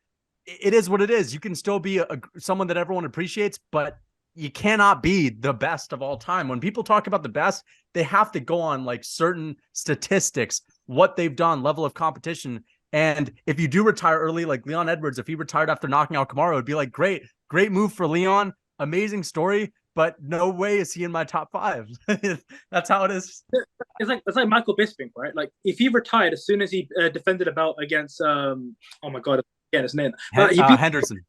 Speaker 1: It is what it is. You can still be someone that everyone appreciates, but you cannot be the best of all time. When people talk about the best, they have to go on like certain statistics, what they've done, level of competition. And if you do retire early, like Leon Edwards, if he retired after knocking out Kamaru, it'd be like, great move for Leon. Amazing story, but no way is he in my top 5. That's how it is.
Speaker 4: It's like Michael Bisping, right? Like if he retired as soon as he defended a belt against, oh my God, his name.
Speaker 1: Henderson.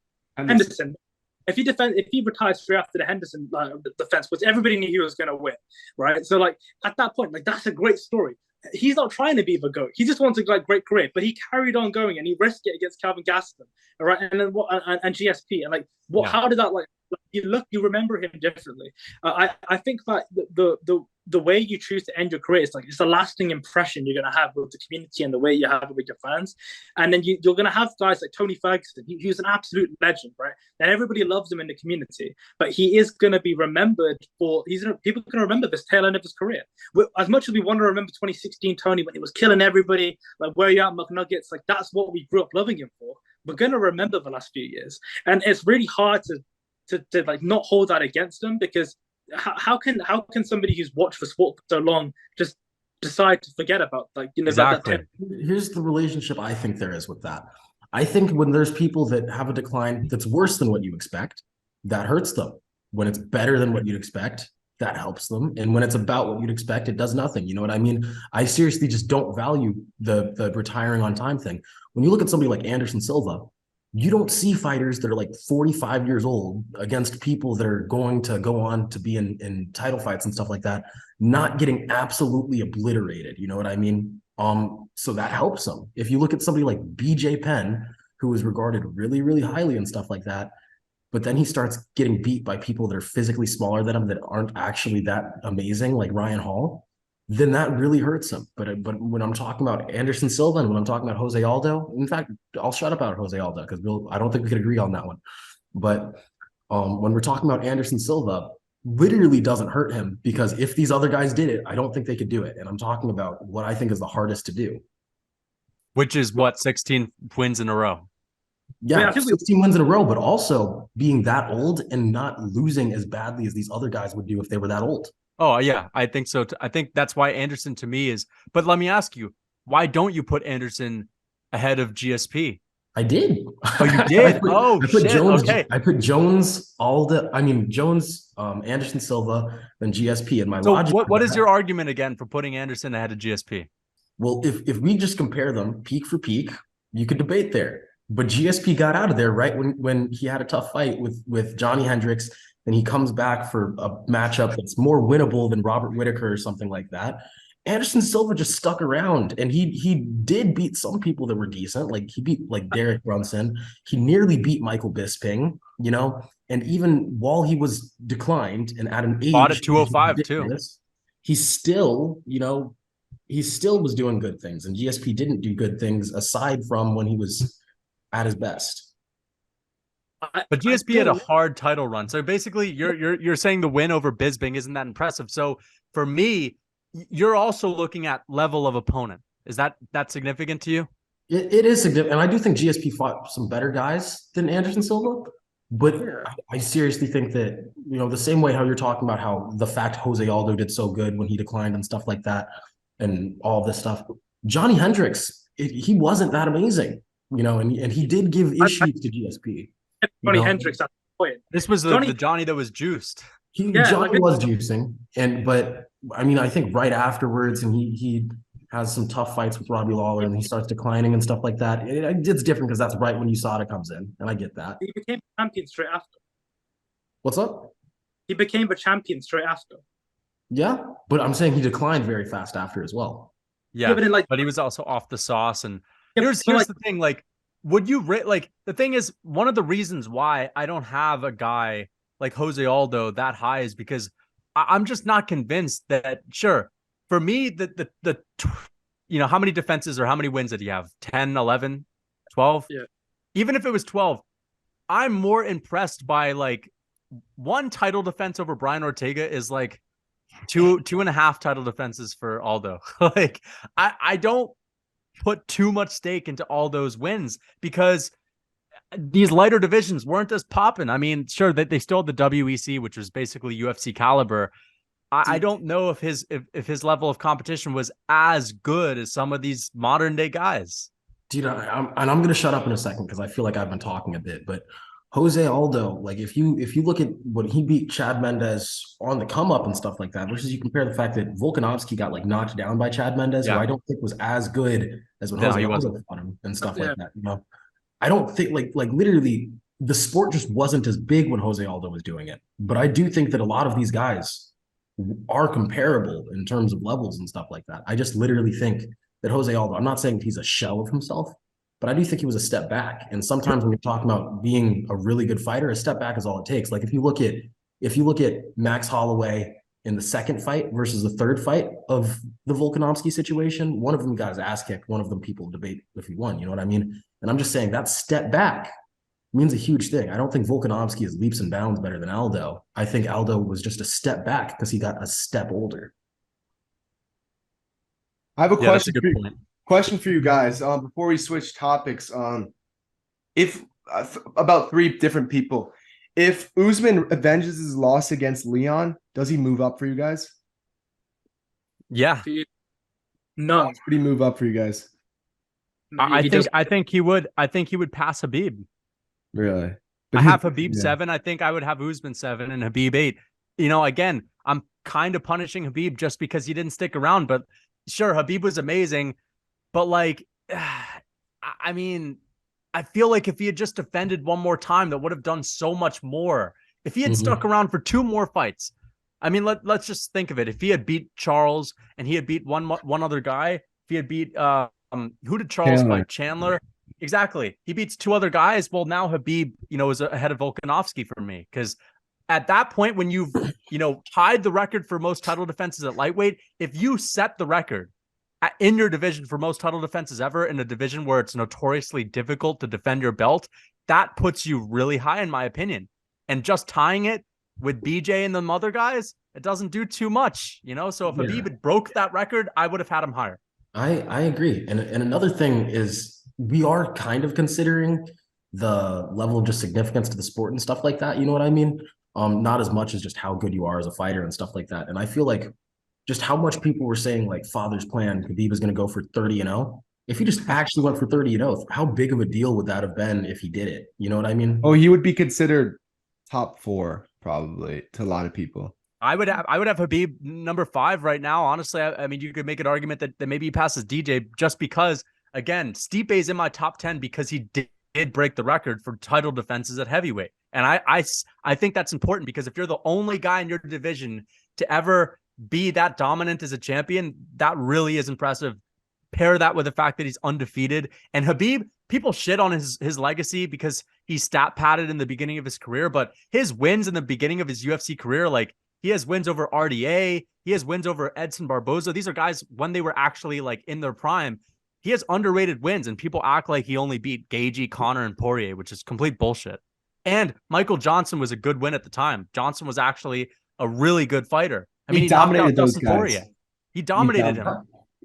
Speaker 4: If he retired straight after the Henderson defense, which everybody knew he was going to win, right? So like at that point, like that's a great story. He's not trying to be the GOAT. He just wants a great career, but he carried on going and he risked it against Calvin Gaston, all right? And then and GSP, and like what? Yeah. How did that like? You remember him differently. I think that the way you choose to end your career is like it's a lasting impression you're going to have with the community and the way you have it with your fans. And then you're going to have guys like Tony Ferguson. He's an absolute legend, right? And everybody loves him in the community, but he is going to be remembered for people are going to remember this tail end of his career. As much as we want to remember 2016 Tony when he was killing everybody, like where you at McNuggets, like that's what we grew up loving him for. We're going to remember the last few years, and it's really hard to like not hold that against them, because how can somebody who's watched the sport for so long just decide to forget about
Speaker 1: exactly.
Speaker 3: Here's the relationship I think there is with that. I think when there's people that have a decline that's worse than what you expect, that hurts them. When it's better than what you'd expect, that helps them. And when it's about what you'd expect, it does nothing. You know what I mean? I seriously just don't value the retiring on time thing. When you look at somebody like Anderson Silva, you don't see fighters that are like 45 years old against people that are going to go on to be in title fights and stuff like that, not getting absolutely obliterated. You know what I mean? So that helps them. If you look at somebody like BJ Penn, who is regarded really, really highly and stuff like that, but then he starts getting beat by people that are physically smaller than him that aren't actually that amazing, like Ryan Hall, then that really hurts him. But when I'm talking about Anderson Silva and when I'm talking about Jose Aldo, in fact, I'll shut up about Jose Aldo because I don't think we could agree on that one. But when we're talking about Anderson Silva, literally doesn't hurt him because if these other guys did it, I don't think they could do it. And I'm talking about what I think is the hardest to do.
Speaker 1: Which is what, 16 wins in a row?
Speaker 3: Yeah, 16 wins in a row, but also being that old and not losing as badly as these other guys would do if they were that old.
Speaker 1: Oh, yeah, I think so. I think that's why Anderson to me is, but let me ask you, why don't you put Anderson ahead of GSP?
Speaker 3: I did.
Speaker 1: Oh, you did? I put
Speaker 3: Jones,
Speaker 1: okay.
Speaker 3: I put Jones, Anderson Silva, then GSP. And my logic.
Speaker 1: What is your argument again for putting Anderson ahead of GSP?
Speaker 3: Well, if we just compare them peak for peak, you could debate there. But GSP got out of there right when he had a tough fight with Johnny Hendricks. Then he comes back for a matchup that's more winnable than Robert Whitaker or something like that. Anderson Silva just stuck around, and he did beat some people that were decent. Like he beat like Derek Brunson. He nearly beat Michael Bisping, you know. And even while he was declined and at an age,
Speaker 1: fought at 205 too.
Speaker 3: He still, he still was doing good things. And GSP didn't do good things aside from when he was at his best.
Speaker 1: But GSP had a hard title run. So basically you're saying the win over Bisping isn't that impressive. So for me, you're also looking at level of opponent. Is that significant to you?
Speaker 3: It is significant. And I do think GSP fought some better guys than Anderson Silva. But I seriously think that, the same way how you're talking about how the fact Jose Aldo did so good when he declined and stuff like that and all this stuff, Johnny Hendricks, he wasn't that amazing, and he did give issues to GSP.
Speaker 4: Johnny Hendricks at the point.
Speaker 1: This was the Johnny that was juiced.
Speaker 3: Johnny was juicing, but I think right afterwards, and he has some tough fights with Robbie Lawler, and he starts declining and stuff like that. It's different because that's right when USADA comes in, and I get that.
Speaker 4: He became champion straight after.
Speaker 3: What's up?
Speaker 4: He became a champion straight after.
Speaker 3: Yeah, but I'm saying he declined very fast after as well.
Speaker 1: Yeah, but he was also off the sauce. And here's the thing, would you the thing is, one of the reasons why I don't have a guy like Jose Aldo that high is because I'm just not convinced that, sure, for me, the how many defenses or how many wins did he have? 10, 11, 12?
Speaker 4: Yeah.
Speaker 1: Even if it was 12, I'm more impressed by one title defense over Brian Ortega is two and a half title defenses for Aldo. I don't put too much stake into all those wins because these lighter divisions weren't as popping. I mean, sure, that they still had the WEC, which was basically UFC caliber. I don't know if his level of competition was as good as some of these modern day guys.
Speaker 3: Dude, I'm going to shut up in a second because I feel like I've been talking a bit, but Jose Aldo, if you look at when he beat Chad Mendes on the come up and stuff like that, versus you compare the fact that Volkanovski got knocked down by Chad Mendes, who I don't think was as good as when Jose Aldo fought him and stuff like that. I don't think literally the sport just wasn't as big when Jose Aldo was doing it. But I do think that a lot of these guys are comparable in terms of levels and stuff like that. I just literally think that Jose Aldo, I'm not saying he's a shell of himself, but I do think he was a step back. And sometimes when you're talking about being a really good fighter, a step back is all it takes. If you look at Max Holloway in the second fight versus the third fight of the Volkanovski situation, one of them got his ass kicked. One of them people debate if he won. You know what I mean? And I'm just saying that step back means a huge thing. I don't think Volkanovski is leaps and bounds better than Aldo. I think Aldo was just a step back because he got a step older.
Speaker 2: I have a question.
Speaker 1: That's a good point.
Speaker 2: Question for you guys. Before we switch topics, if about three different people, if Usman avenges his loss against Leon, does he move up for you guys?
Speaker 1: Yeah.
Speaker 4: No.
Speaker 2: Would he move up for you guys?
Speaker 1: I think he would. I think he would pass Habib.
Speaker 2: Really?
Speaker 1: I have Habib 7. I think I would have Usman 7 and Habib 8. Again, I'm kind of punishing Habib just because he didn't stick around. But sure, Habib was amazing. But I feel like if he had just defended one more time, that would have done so much more. If he had stuck around for 2 more fights, let's just think of it. If he had beat Charles and he had beat one other guy, if he had beat who did Charles fight? Chandler. Exactly. He beats two other guys. Well, now Habib, is ahead of Volkanovski for me because at that point, when you've, tied the record for most title defenses at lightweight, if you set the record in your division for most title defenses ever in a division where it's notoriously difficult to defend your belt, that puts you really high, in my opinion. And just tying it with BJ and the other guys, it doesn't do too much, So if Habib had broke that record, I would have had him higher.
Speaker 3: I agree. And another thing is we are kind of considering the level of just significance to the sport and stuff like that. You know what I mean? Not as much as just how good you are as a fighter and stuff like that. And I feel like just how much people were saying like father's plan, Khabib is going to go for 30-0. If he just actually went for 30-0, how big of a deal would that have been if he did it? You know what I mean?
Speaker 2: Oh, he would be considered top 4 probably to a lot of people.
Speaker 1: I would have Habib number 5 right now. Honestly, I mean, you could make an argument that maybe he passes DJ just because, again, Stipe is in my top 10 because he did break the record for title defenses at heavyweight. And I think that's important because if you're the only guy in your division to ever be that dominant as a champion, that really is impressive. Pair that with the fact that he's undefeated. And Habib, people shit on his legacy because he stat padded in the beginning of his career, but his wins in the beginning of his UFC career, like he has wins over RDA, he has wins over Edson Barboza. These are guys when they were actually like in their prime. He has underrated wins, and people act like he only beat Gagey, Connor, and Poirier, which is complete bullshit. And Michael Johnson was a good win at the time. Johnson was actually a really good fighter. I mean, he
Speaker 2: dominated those guys.
Speaker 1: Poirier. He dominated him.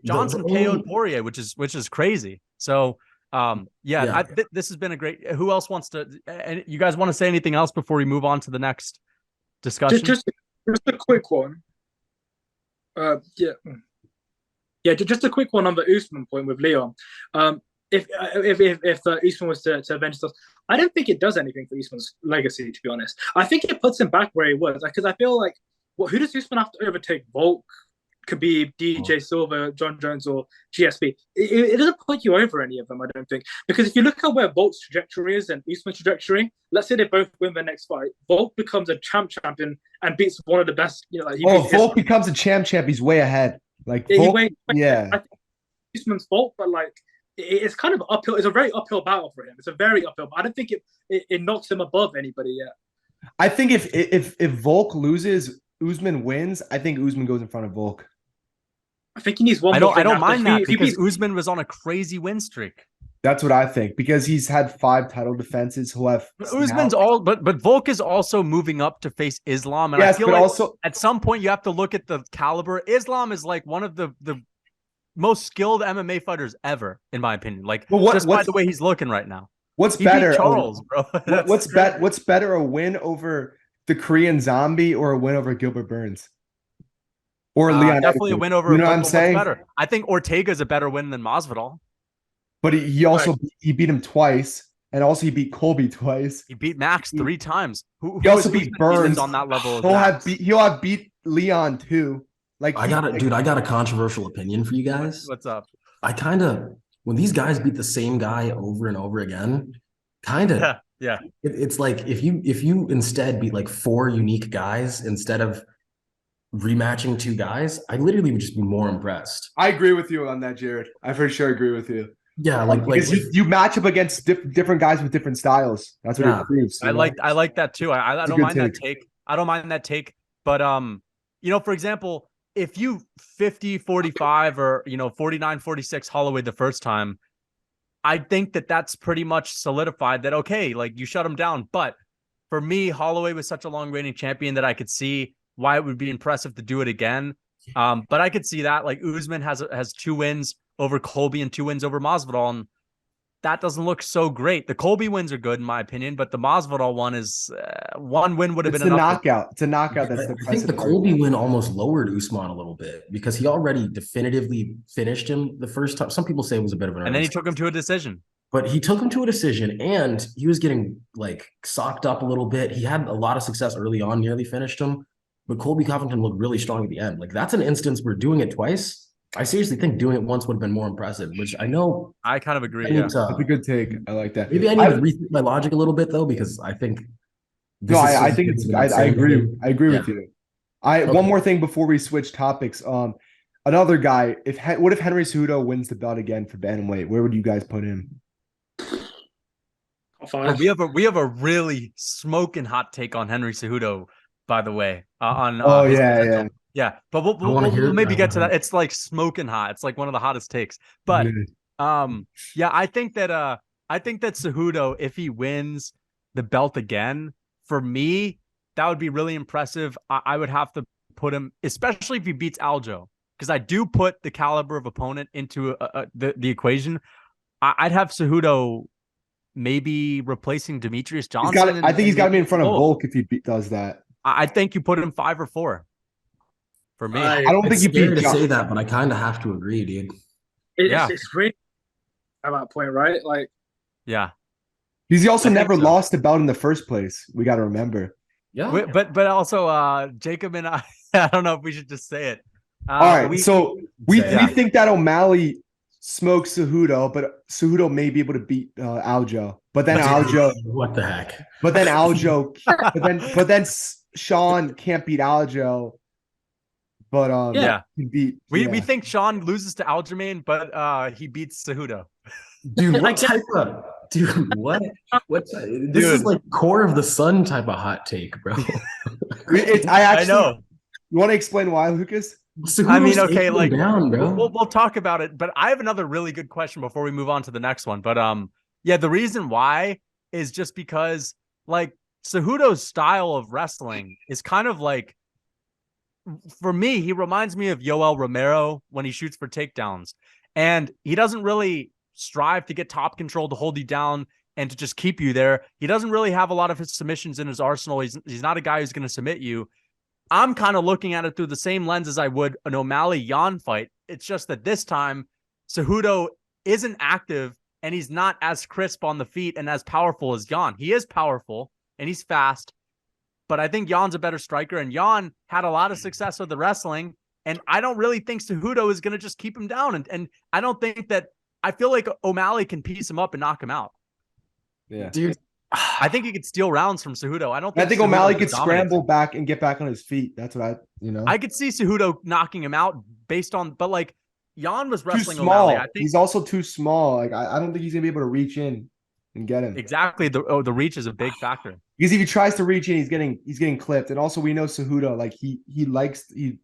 Speaker 1: Johnson KO'd Poirier, which is crazy. So, this has been a great. Who else wants to? And you guys want to say anything else before we move on to the next discussion?
Speaker 4: Just a quick one. Just a quick one on the Usman point with Leon. If Usman was to avenge stuff, I don't think it does anything for Usman's legacy. To be honest, I think it puts him back where he was. Because I feel like, who does Usman have to overtake? Volk, Khabib, DJ Silva, John Jones, or GSP? It doesn't put you over any of them, I don't think. Because if you look at where Volk's trajectory is and Usman's trajectory, let's say they both win their next fight, Volk becomes a champion and beats one of the best.
Speaker 2: Volk becomes a champ. He's way ahead. Like Volk, I think
Speaker 4: Usman's fault, but like it's kind of uphill. It's a very uphill battle for him. It's a very uphill. I don't think it knocks him above anybody yet.
Speaker 2: I think if Volk loses, Usman wins. I think Usman goes in front of Volk.
Speaker 4: I think he needs one.
Speaker 1: I don't mind that because Usman was on a crazy win streak.
Speaker 2: That's what I think because he's had 5 title defenses. He'll have
Speaker 1: Usman's but Volk is also moving up to face Islam, and I feel like also at some point you have to look at the caliber. Islam is like one of the most skilled MMA fighters ever, in my opinion. Like just by the way he's looking right now.
Speaker 2: What's better,
Speaker 1: Charles, bro?
Speaker 2: What's better, a win over the Korean Zombie or a win over Gilbert Burns? Or Leon?
Speaker 1: Definitely a win over.
Speaker 2: You know what I'm saying?
Speaker 1: Better. I think Ortega's a better win than Masvidal.
Speaker 2: But he also he beat him twice, and also he beat Colby twice.
Speaker 1: He beat Max 3 times.
Speaker 2: He also beat Burns
Speaker 1: on that level.
Speaker 2: He'll have beat Leon too. Like
Speaker 3: I got a controversial opinion for you guys.
Speaker 1: What's up?
Speaker 3: When these guys beat the same guy over and over again,
Speaker 1: yeah.
Speaker 3: It's like if you instead beat like 4 unique guys instead of rematching 2 guys, I literally would just be more impressed.
Speaker 2: I agree with you on that, Jared. I for sure agree with you.
Speaker 3: Yeah,
Speaker 2: because you match up against different guys with different styles. That's what it proves.
Speaker 1: I like that too. I don't mind that take. I don't mind that take. But for example, if you 50-45 or 49-46 Holloway the first time, I think that's pretty much solidified that okay, like you shut him down. But for me, Holloway was such a long reigning champion that I could see why it would be impressive to do it again. But I could see that like Usman has 2 wins over Colby and 2 wins over Masvidal, and that doesn't look so great. The Colby wins are good in my opinion, but the Masvidal one is 1 win would have been enough.
Speaker 2: It's a knockout.
Speaker 3: I think the Colby win almost lowered Usman a little bit because he already definitively finished him the first time. Some people say it was a bit of an
Speaker 1: and then he took him to a decision.
Speaker 3: But he took him to a decision, and he was getting like socked up a little bit. He had a lot of success early on, nearly finished him. But Colby Covington looked really strong at the end. Like that's an instance where doing it twice, I seriously think doing it once would have been more impressive, which I know.
Speaker 1: I kind of agree.
Speaker 2: That's a good take. I like that.
Speaker 3: Maybe I need to rethink my logic a little bit though, because I think.
Speaker 2: I agree. I agree with you. One more thing before we switch topics. Another guy. What if Henry Cejudo wins the belt again for bantamweight? Where would you guys put him?
Speaker 1: But we have a really smoking hot take on Henry Cejudo, by the way. On
Speaker 2: Oh
Speaker 1: his
Speaker 2: yeah,
Speaker 1: potential.
Speaker 2: yeah.
Speaker 1: Yeah, but we'll maybe get to that. It's like smoking hot. It's like one of the hottest takes. But yeah, I think that Cejudo, if he wins the belt again, for me, that would be really impressive. I would have to put him, especially if he beats Aljo, because I do put the caliber of opponent into the equation. I'd have Cejudo maybe replacing Demetrius Johnson.
Speaker 2: I think he's got to be in front of
Speaker 1: Volk.
Speaker 2: Volk if he does that.
Speaker 1: I think you put him 5 or 4 for me.
Speaker 2: I don't think
Speaker 3: it's
Speaker 2: you
Speaker 3: scary
Speaker 2: beat
Speaker 3: to say that, but I kind of have to agree, dude.
Speaker 4: It's really at that point, right? Like,
Speaker 1: yeah.
Speaker 2: He's also never lost a belt in the first place. We got to remember.
Speaker 3: Yeah.
Speaker 1: But also Jacob and I don't know if we should just say it.
Speaker 2: All right. We think that O'Malley smokes Cejudo, but Cejudo may be able to beat Aljo. But then Aljo,
Speaker 3: what the heck?
Speaker 2: But then Aljo, but then Sean can't beat Aljo. But
Speaker 1: we think Sean loses to Aljamain, but he beats Cejudo.
Speaker 3: Dude, what type of what? This is like core of the sun type of hot take, bro.
Speaker 2: I know. You want to explain why, Lucas?
Speaker 1: I mean, okay, like
Speaker 3: down, bro.
Speaker 1: We'll talk about it, but I have another really good question before we move on to the next one. But yeah, the reason why is just because like Cejudo's style of wrestling is kind of like, for me, he reminds me of Yoel Romero when he shoots for takedowns, and he doesn't really strive to get top control to hold you down and to just keep you there. He doesn't really have a lot of his submissions in his arsenal. He's not a guy who's going to submit you. I'm kind of looking at it through the same lens as I would an O'Malley-Yan fight. It's just that this time, Cejudo isn't active and he's not as crisp on the feet and as powerful as Yan. He is powerful and he's fast, but I think Yan's a better striker, and Yan had a lot of success with the wrestling, and I don't really think Cejudo is going to just keep him down. And I don't think that, I feel like O'Malley can piece him up and knock him out.
Speaker 2: Yeah.
Speaker 1: Dude, I think he could steal rounds from Cejudo.
Speaker 2: I think O'Malley could scramble back and get back on his feet. That's what
Speaker 1: I could see Cejudo knocking him out based on, but like Yan was wrestling
Speaker 2: too small.
Speaker 1: O'Malley. I think
Speaker 2: he's also too small. Like I don't think he's gonna be able to reach in and get him.
Speaker 1: Exactly. The reach is a big factor.
Speaker 2: Because if he tries to reach in, he's getting clipped. And also we know Cejudo, like he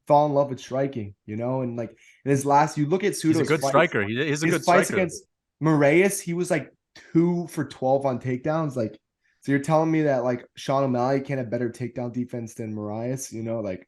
Speaker 2: fell in love with striking, and like in his last, you look at Cejudo's
Speaker 1: he's a good striker. He's a good
Speaker 2: fights
Speaker 1: striker.
Speaker 2: Against Moraes, he was like 2 for 12 on takedowns. Like, so you're telling me that like Sean O'Malley can't have better takedown defense than Moraes? Like,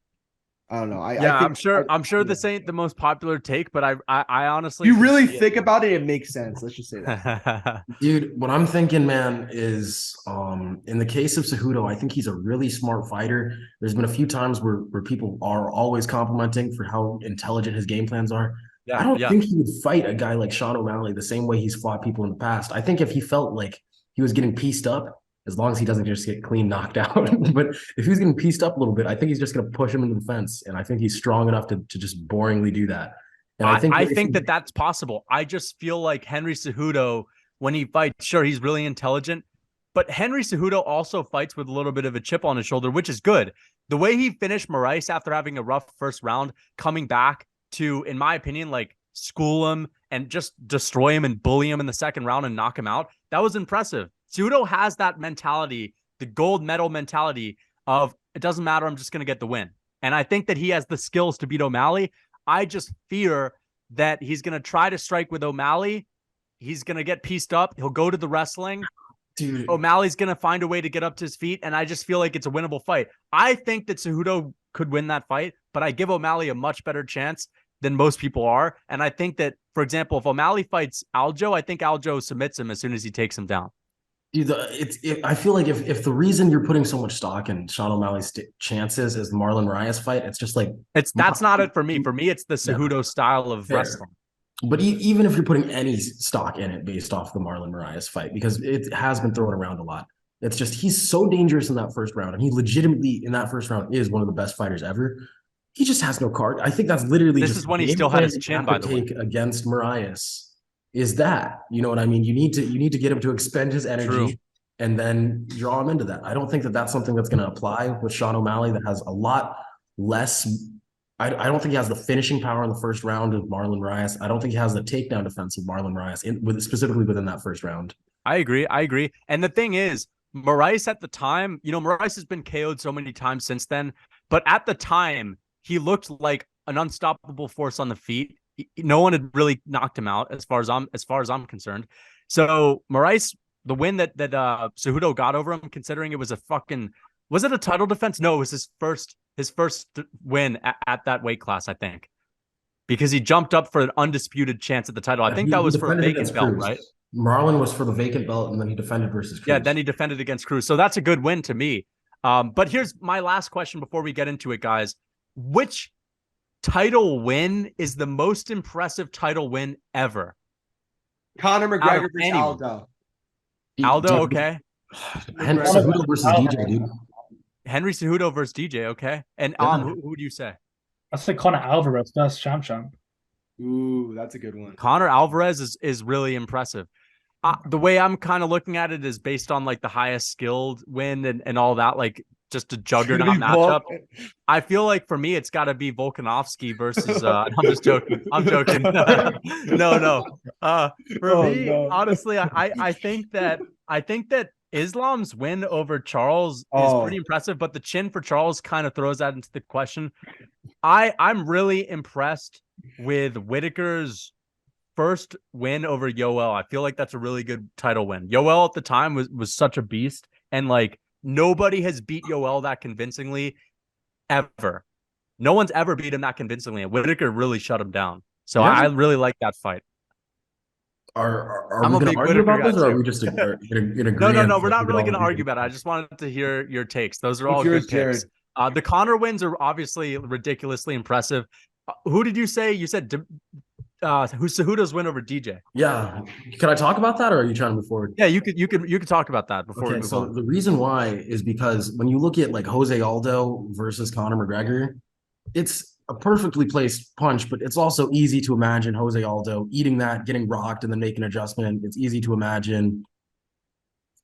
Speaker 2: I don't know.
Speaker 1: I'm sure this ain't the most popular take, but I honestly,
Speaker 2: you really think about it makes sense. Let's just say that.
Speaker 3: Dude, what I'm thinking, man, is in the case of Cejudo, I think he's a really smart fighter. There's been a few times where people are always complimenting for how intelligent his game plans are. I don't think he would fight a guy like Sean O'Malley the same way he's fought people in the past. I think if he felt like he was getting pieced up, as long as he doesn't just get clean knocked out. But if he's getting pieced up a little bit, I think he's just going to push him into the fence. And I think he's strong enough to just boringly do that. And I think
Speaker 1: that's possible. I just feel like Henry Cejudo, when he fights, sure, he's really intelligent, but Henry Cejudo also fights with a little bit of a chip on his shoulder, which is good. The way he finished Moraes after having a rough first round, coming back to, in my opinion, like school him and just destroy him and bully him in the second round and knock him out, that was impressive. Cejudo has that mentality, the gold medal mentality of, it doesn't matter, I'm just going to get the win. And I think that he has the skills to beat O'Malley. I just fear that he's going to try to strike with O'Malley. He's going to get pieced up. He'll go to the wrestling.
Speaker 3: Dude.
Speaker 1: O'Malley's going to find a way to get up to his feet, and I just feel like it's a winnable fight. I think that Cejudo could win that fight, but I give O'Malley a much better chance than most people are. And I think that, for example, if O'Malley fights Aljo, I think Aljo submits him as soon as he takes him down.
Speaker 3: Dude, I feel like if the reason you're putting so much stock in Sean O'Malley's chances is the Marlon Reyes fight, it's just like
Speaker 1: that's not it for me. For me, it's the Cejudo style of wrestling.
Speaker 3: But even if you're putting any stock in it based off the Marlon Reyes fight, because it has been thrown around a lot, it's just he's so dangerous in that first round, and he legitimately in that first round is one of the best fighters ever. He just has no card. I think that's literally
Speaker 1: this is when he still had his chin. By the way,
Speaker 3: against Moraes. Is that, you know what I mean? You need to get him to expend his energy and then draw him into that. I don't think that that's something that's going to apply with Sean O'Malley that has a lot less. I don't think he has the finishing power in the first round of Marlon Reyes. I don't think he has the takedown defense of Marlon Reyes specifically within that first round.
Speaker 1: I agree. And the thing is, Moraes at the time, Moraes has been KO'd so many times since then, but at the time, he looked like an unstoppable force on the feet. No one had really knocked him out as far as I'm concerned. So Moraes, the win that Cejudo got over him, considering it was was it a title defense? No, it was his first win at that weight class, I think, because he jumped up for an undisputed chance at the title. I think that was for a vacant belt, right?
Speaker 3: Marlon was for the vacant belt, and then he defended versus Cruz.
Speaker 1: Yeah, then he defended against Cruz. So that's a good win to me. But here's my last question before we get into it, guys. Which title win is the most impressive title win ever?
Speaker 2: Conor McGregor versus Aldo.
Speaker 1: Aldo, okay.
Speaker 3: Henry Cejudo versus DJ, dude.
Speaker 1: Henry Cejudo versus DJ, okay. And who do you say?
Speaker 4: I say Conor Alvarez versus Champ.
Speaker 2: Ooh, that's a good one.
Speaker 1: Conor Alvarez is really impressive. The way I'm kind of looking at it is based on like the highest skilled win and all that, like just a juggernaut matchup. I feel like for me, it's got to be Volkanovski versus. I'm just joking. I'm joking. No. Honestly, I think that Islam's win over Charles is pretty impressive, but the chin for Charles kind of throws that into the question. I'm really impressed with Whitaker's first win over Yoel. I feel like that's a really good title win. Yoel at the time was such a beast, and like nobody has beat Yoel that convincingly ever. No one's ever beat him that convincingly, and Whitaker really shut him down. So I really like that fight.
Speaker 3: Are we going to argue about this, or are we just in agreement?
Speaker 1: No, we're not really going to argue about it. I just wanted to hear your takes. Those are all good picks. The Conor wins are obviously ridiculously impressive. Who did you say? You said who's Cejudo's win over DJ?
Speaker 3: Yeah, can I talk about that, or are you trying to move forward?
Speaker 1: Yeah, you could talk about that before we move on.
Speaker 3: The reason why is because when you look at like Jose Aldo versus Conor McGregor, it's a perfectly placed punch, but it's also easy to imagine Jose Aldo eating that, getting rocked, and then making an adjustment. It's easy to imagine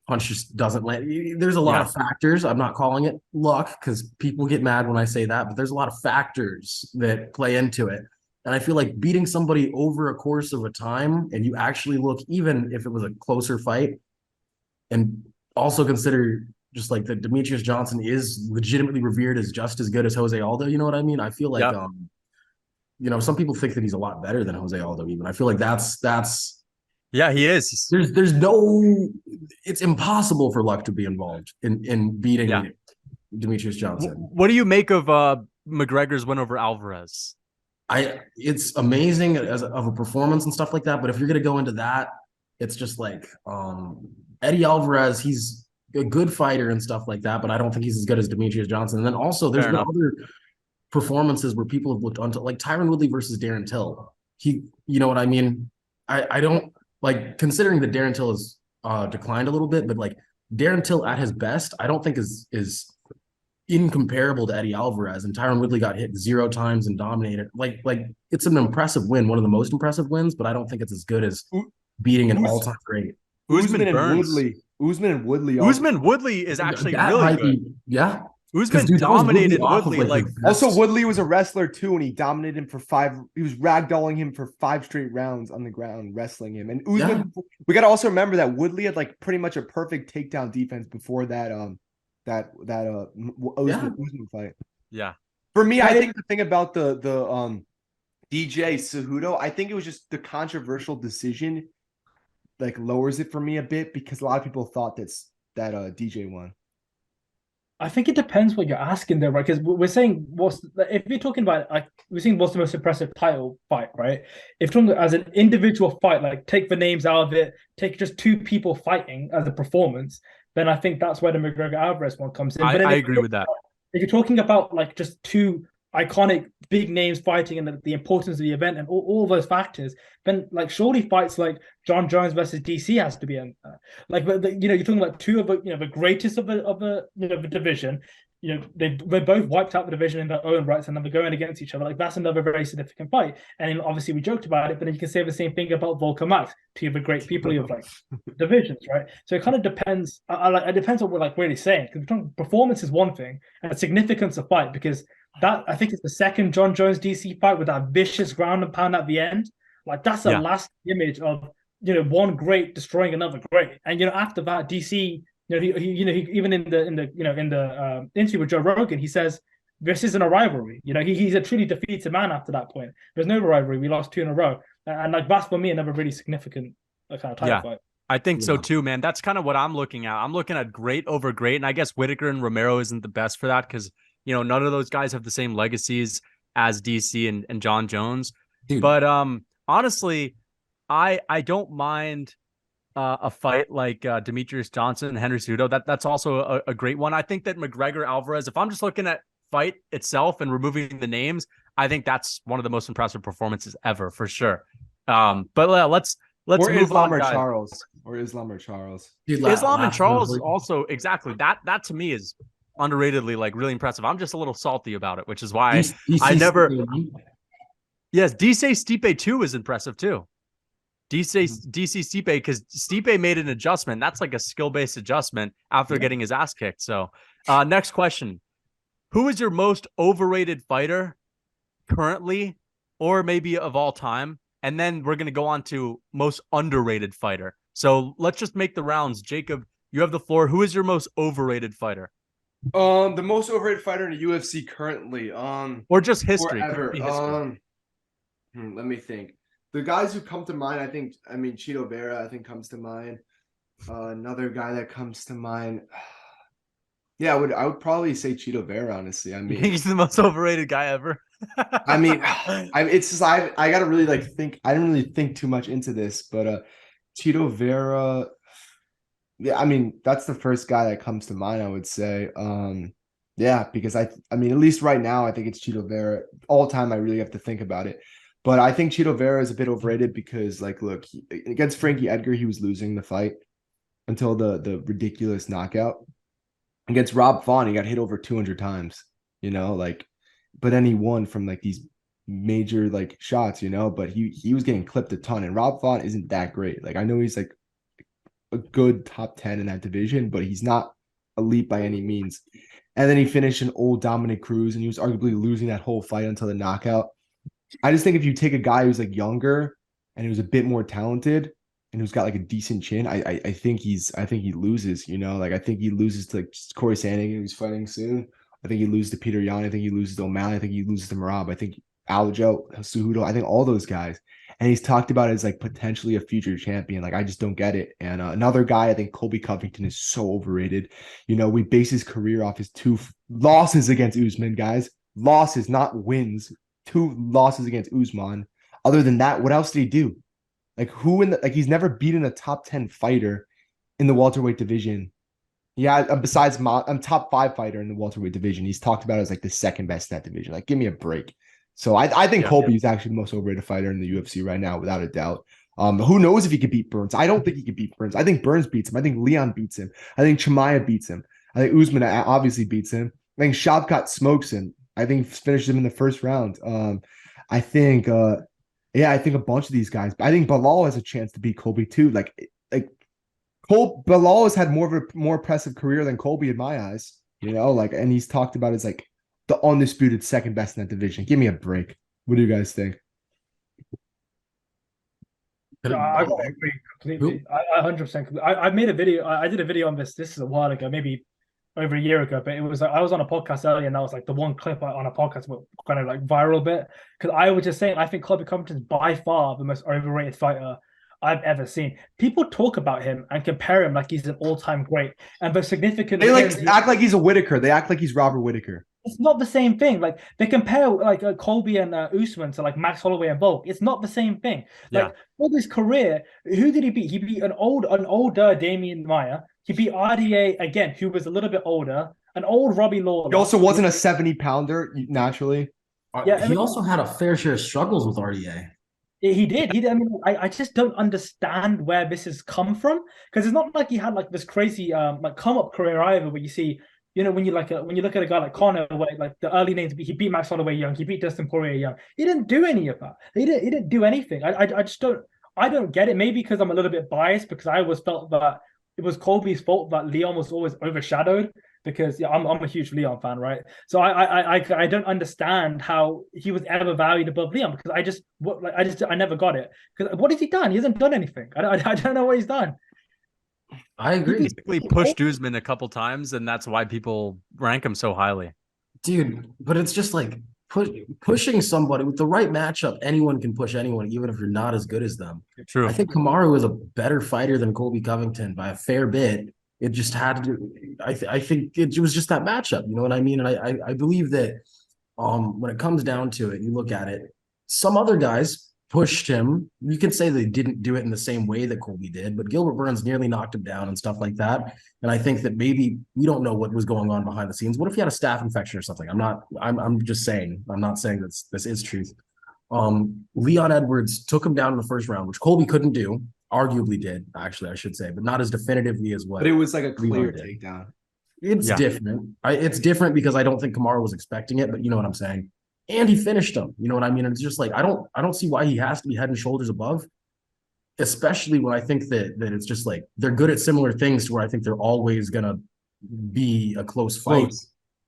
Speaker 3: punch just doesn't land. There's a lot of factors. I'm not calling it luck because people get mad when I say that, but there's a lot of factors that play into it. And I feel like beating somebody over a course of a time, and you actually look, even if it was a closer fight, and also consider just like that Demetrius Johnson is legitimately revered as just as good as Jose Aldo. You know what I mean? I feel like, some people think that he's a lot better than Jose Aldo even. I feel like that's
Speaker 1: yeah, he is.
Speaker 3: It's impossible for luck to be involved in beating Demetrius Johnson.
Speaker 1: What do you make of McGregor's win over Alvarez?
Speaker 3: It's amazing of a performance and stuff like that. But if you're going to go into that, it's just like Eddie Alvarez, he's a good fighter and stuff like that, but I don't think he's as good as Demetrius Johnson. And then also there's been other performances where people have looked onto, like Tyron Woodley versus Darren Till. You know what I mean? I don't like, considering that Darren Till has declined a little bit, but like Darren Till at his best, I don't think is incomparable to Eddie Alvarez. And Tyron Woodley got hit 0 times and dominated. Like it's an impressive win, one of the most impressive wins, but I don't think it's as good as beating an all-time great.
Speaker 2: Usman and Woodley
Speaker 1: is actually really good. Usman
Speaker 3: dude,
Speaker 1: dominated Woodley.
Speaker 2: Also, Woodley was a wrestler too, and he dominated him for 5. He was ragdolling him for 5 straight rounds on the ground, wrestling him. And Usman, we got to also remember that Woodley had like pretty much a perfect takedown defense before that Usman fight.
Speaker 1: Yeah.
Speaker 2: For me, I think the thing about the DJ Cejudo, I think it was just the controversial decision, like lowers it for me a bit because a lot of people thought that DJ won.
Speaker 4: I think it depends what you're asking there, right? Because we're saying if you're talking about we're saying what's the most impressive title fight, right? If you're talking as an individual fight, like take the names out of it, take just 2 people fighting as a performance, then I think that's where the McGregor Alvarez one comes in.
Speaker 1: I agree with that.
Speaker 4: If you're talking about like just 2 iconic big names fighting and the importance of the event and all those factors, then like surely fights like John Jones versus DC has to be in there. Like, you're talking about 2 of the greatest of the division. They both wiped out the division in their own rights, and then they're going against each other. Like, that's another very significant fight. And then obviously we joked about it, but then you can say the same thing about Volker Max, 2 of the great people of like divisions, right? So it kind of depends. It depends on what we're like really saying. Because performance is one thing, and significance of fight, because that I think it's the second John Jones DC fight with that vicious ground and pound at the end. Like, that's the last image of one great destroying another great, and after that, DC, he even in the interview with Joe Rogan, he says this isn't a rivalry. He's a truly defeated man after that point. There's no rivalry. We lost 2 in a row, and like that's for me another really significant kind of title fight.
Speaker 1: I think so too, man. That's kind of what I'm looking at. I'm looking at great over great, and I guess Whitaker and Romero isn't the best for that because none of those guys have the same legacies as DC and John Jones. Dude. But honestly, I don't mind a fight like Demetrius Johnson and Henry Cejudo. That's also a great one. I think that McGregor Alvarez, if I'm just looking at fight itself and removing the names, I think that's one of the most impressive performances ever for sure. But let's or move
Speaker 2: Islam
Speaker 1: on,
Speaker 2: or
Speaker 1: guys.
Speaker 2: Charles. Or Islam or Charles.
Speaker 1: Dude, Islam and Charles also exactly that to me is underratedly like really impressive. I'm just a little salty about it, which is why I never. Yes, DC Stipe too is impressive too. DC Stipe, because Stipe made an adjustment. That's like a skill-based adjustment after getting his ass kicked. So, next question: who is your most overrated fighter currently, or maybe of all time? And then we're gonna go on to most underrated fighter. So let's just make the rounds. Jacob, you have the floor. Who is your most overrated fighter?
Speaker 2: The most overrated fighter in the UFC currently.
Speaker 1: Or just history.
Speaker 2: Forever. Let me think. The guys who come to mind, Chito Vera, I think comes to mind. Another guy that comes to mind. Yeah, I would probably say Chito Vera, honestly.
Speaker 1: He's the most overrated guy ever.
Speaker 2: It's just I gotta really think. I didn't really think too much into this, but Chito Vera, yeah, that's the first guy that comes to mind, I would say. Yeah, because at least right now, I think it's Chito Vera. All time, I really have to think about it. But I think Chito Vera is a bit overrated because, look, against Frankie Edgar, he was losing the fight until the ridiculous knockout. Against Rob Font, he got hit over 200 times, but then he won from these major shots, but he was getting clipped a ton. And Rob Font isn't that great. I know he's a good top 10 in that division, but he's not elite by any means. And then he finished an old Dominic Cruz, and he was arguably losing that whole fight until the knockout. I just think if you take a guy who's younger and who's a bit more talented and who's got a decent chin, I think he loses, I think he loses to Corey Sandhagen, who's fighting soon. I think he loses to Peter Yan. I think he loses to O'Malley. I think he loses to Merab. I think Aljo, Cejudo, I think all those guys. And he's talked about it as potentially a future champion. I just don't get it. And another guy, I think Colby Covington is so overrated. We base his career off his 2 losses against Usman, guys. Losses, not wins. 2 losses against Usman. Other than that, what else did he do? He's never beaten a top 10 fighter in the welterweight division. Yeah, besides I'm top 5 fighter in the welterweight division. He's talked about it as the second best in that division. Give me a break. So I think Colby is actually the most overrated fighter in the UFC right now, without a doubt. Who knows if he could beat Burns? I don't think he could beat Burns. I think Burns beats him. I think Leon beats him. I think Chimaev beats him. I think Usman obviously beats him. I think Shavkat smokes him. I think he finishes him in the first round. I think a bunch of these guys. I think Bilal has a chance to beat Colby too. Bilal has had more impressive career than Colby in my eyes. And he's talked about as the undisputed second best in that division. Give me a break. What do you guys think?
Speaker 4: I agree completely. I 100%. I made a video. I did a video on this. This is a while ago, maybe over a year ago. But it was I was on a podcast earlier, and that was the one clip on a podcast that kind of viral bit. Because I was just saying, I think Colby Covington is by far the most overrated fighter I've ever seen. People talk about him and compare him like he's an all-time great. And the significant
Speaker 2: they act like he's a Whitaker. They act like he's Robert Whitaker.
Speaker 4: It's not the same thing. They compare Colby and Usman to Max Holloway and Volk. It's not the same thing. Colby's career, who did he beat? He beat an older Damian Maia. He beat RDA again, who was a little bit older. An old Robbie Lawler.
Speaker 2: He also wasn't a 70-pounder naturally.
Speaker 3: Yeah, he also had a fair share of struggles with RDA.
Speaker 4: He did. I just don't understand where this has come from, because it's not like he had this crazy come up career either, where you see. When you look at a guy like Conor, where the early names, he beat Max Holloway young, he beat Dustin Poirier young. He didn't do any of that. He didn't do anything. I just don't get it. Maybe because I'm a little bit biased, because I always felt that it was Colby's fault that Leon was always overshadowed because I'm a huge Leon fan, right? So I don't understand how he was ever valued above Leon because I never got it. Because what has he done? He hasn't done anything. I don't know what he's done.
Speaker 3: I
Speaker 1: He
Speaker 3: agree,
Speaker 1: basically pushed Usman a couple times, and that's why people rank him so highly.
Speaker 3: dude. But it's just like pushing somebody with the right matchup. Anyone can push anyone, even if you're not as good as them.
Speaker 1: True.
Speaker 3: I think Kamaru is a better fighter than Colby Covington by a fair bit. It just had to. I think it was just that matchup. You know what I mean? And I believe that when it comes down to it, you look at it. Some other guys pushed him. You can say they didn't do it in the same way that Colby did, but Gilbert Burns nearly knocked him down and stuff like that. And I think that maybe we don't know what was going on behind the scenes. What if he had a staph infection or something? I'm just saying. I'm not saying that this is truth. Leon Edwards took him down in the first round, which Colby couldn't do. Arguably did, actually, I should say, but not as definitively as what.
Speaker 2: But it was like a clear
Speaker 3: Leon did.
Speaker 2: takedown.
Speaker 3: It's different. It's different because I don't think Kamaru was expecting it, but you know what I'm saying. And he finished him. You know what I mean? And it's just like I don't see why he has to be head and shoulders above, especially when I think that it's just like they're good at similar things to where I think they're always gonna be a close fight.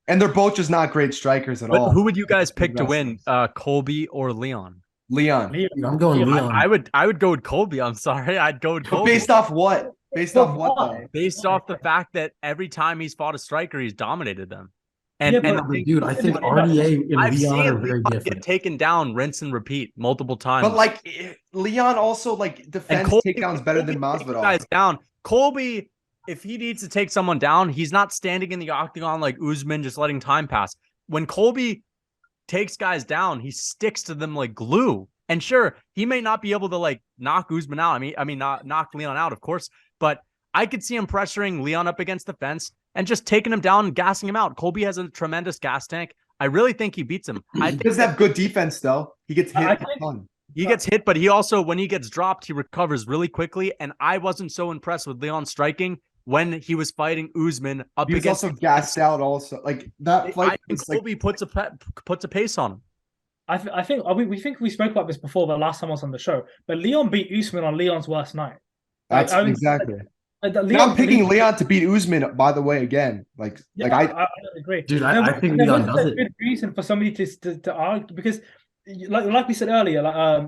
Speaker 2: And they're both just not great strikers at all.
Speaker 1: Who would you guys pick to win, Colby or Leon?
Speaker 2: Leon.
Speaker 3: I'm going Leon.
Speaker 1: I would go with Colby. I'm sorry. I'd go with Colby.
Speaker 2: Based off what? Based off what though?
Speaker 1: Based off the fact that every time he's fought a striker, he's dominated them. And,
Speaker 4: Yeah,
Speaker 1: and
Speaker 4: but-
Speaker 1: I think,
Speaker 3: Dude, I think RDA and
Speaker 1: I've
Speaker 3: Leon
Speaker 1: seen
Speaker 3: are very
Speaker 1: Leon
Speaker 3: different.
Speaker 1: get taken down, rinse and repeat multiple times.
Speaker 2: But like Leon also like defends takedowns better than Masvidal.
Speaker 1: Guys down. Colby, if he needs to take someone down, he's not standing in the octagon like Usman, just letting time pass. When Colby takes guys down, he sticks to them like glue. And sure, he may not be able to like knock Usman out. I mean, not knock Leon out, of course, but I could see him pressuring Leon up against the fence and just taking him down and gassing him out. Colby has a tremendous gas tank. I really think he beats him.
Speaker 2: He doesn't have good defense though. He gets hit a ton.
Speaker 1: He gets hit, but he also, when he gets dropped, he recovers really quickly. And I wasn't so impressed with Leon's striking when he was fighting Usman up
Speaker 2: He was
Speaker 1: against.
Speaker 2: also gassed out. Also, like that fight.
Speaker 1: I think
Speaker 2: was like,
Speaker 1: Colby puts a pace on him.
Speaker 4: I think we spoke about this before the last time I was on the show, but Leon beat Usman on Leon's worst night.
Speaker 2: that's exactly. Now I'm picking Leon to beat Usman. By the way, again,
Speaker 4: I agree,
Speaker 3: dude. I think Leon does it.
Speaker 4: Good reason for somebody to argue because, like we said earlier,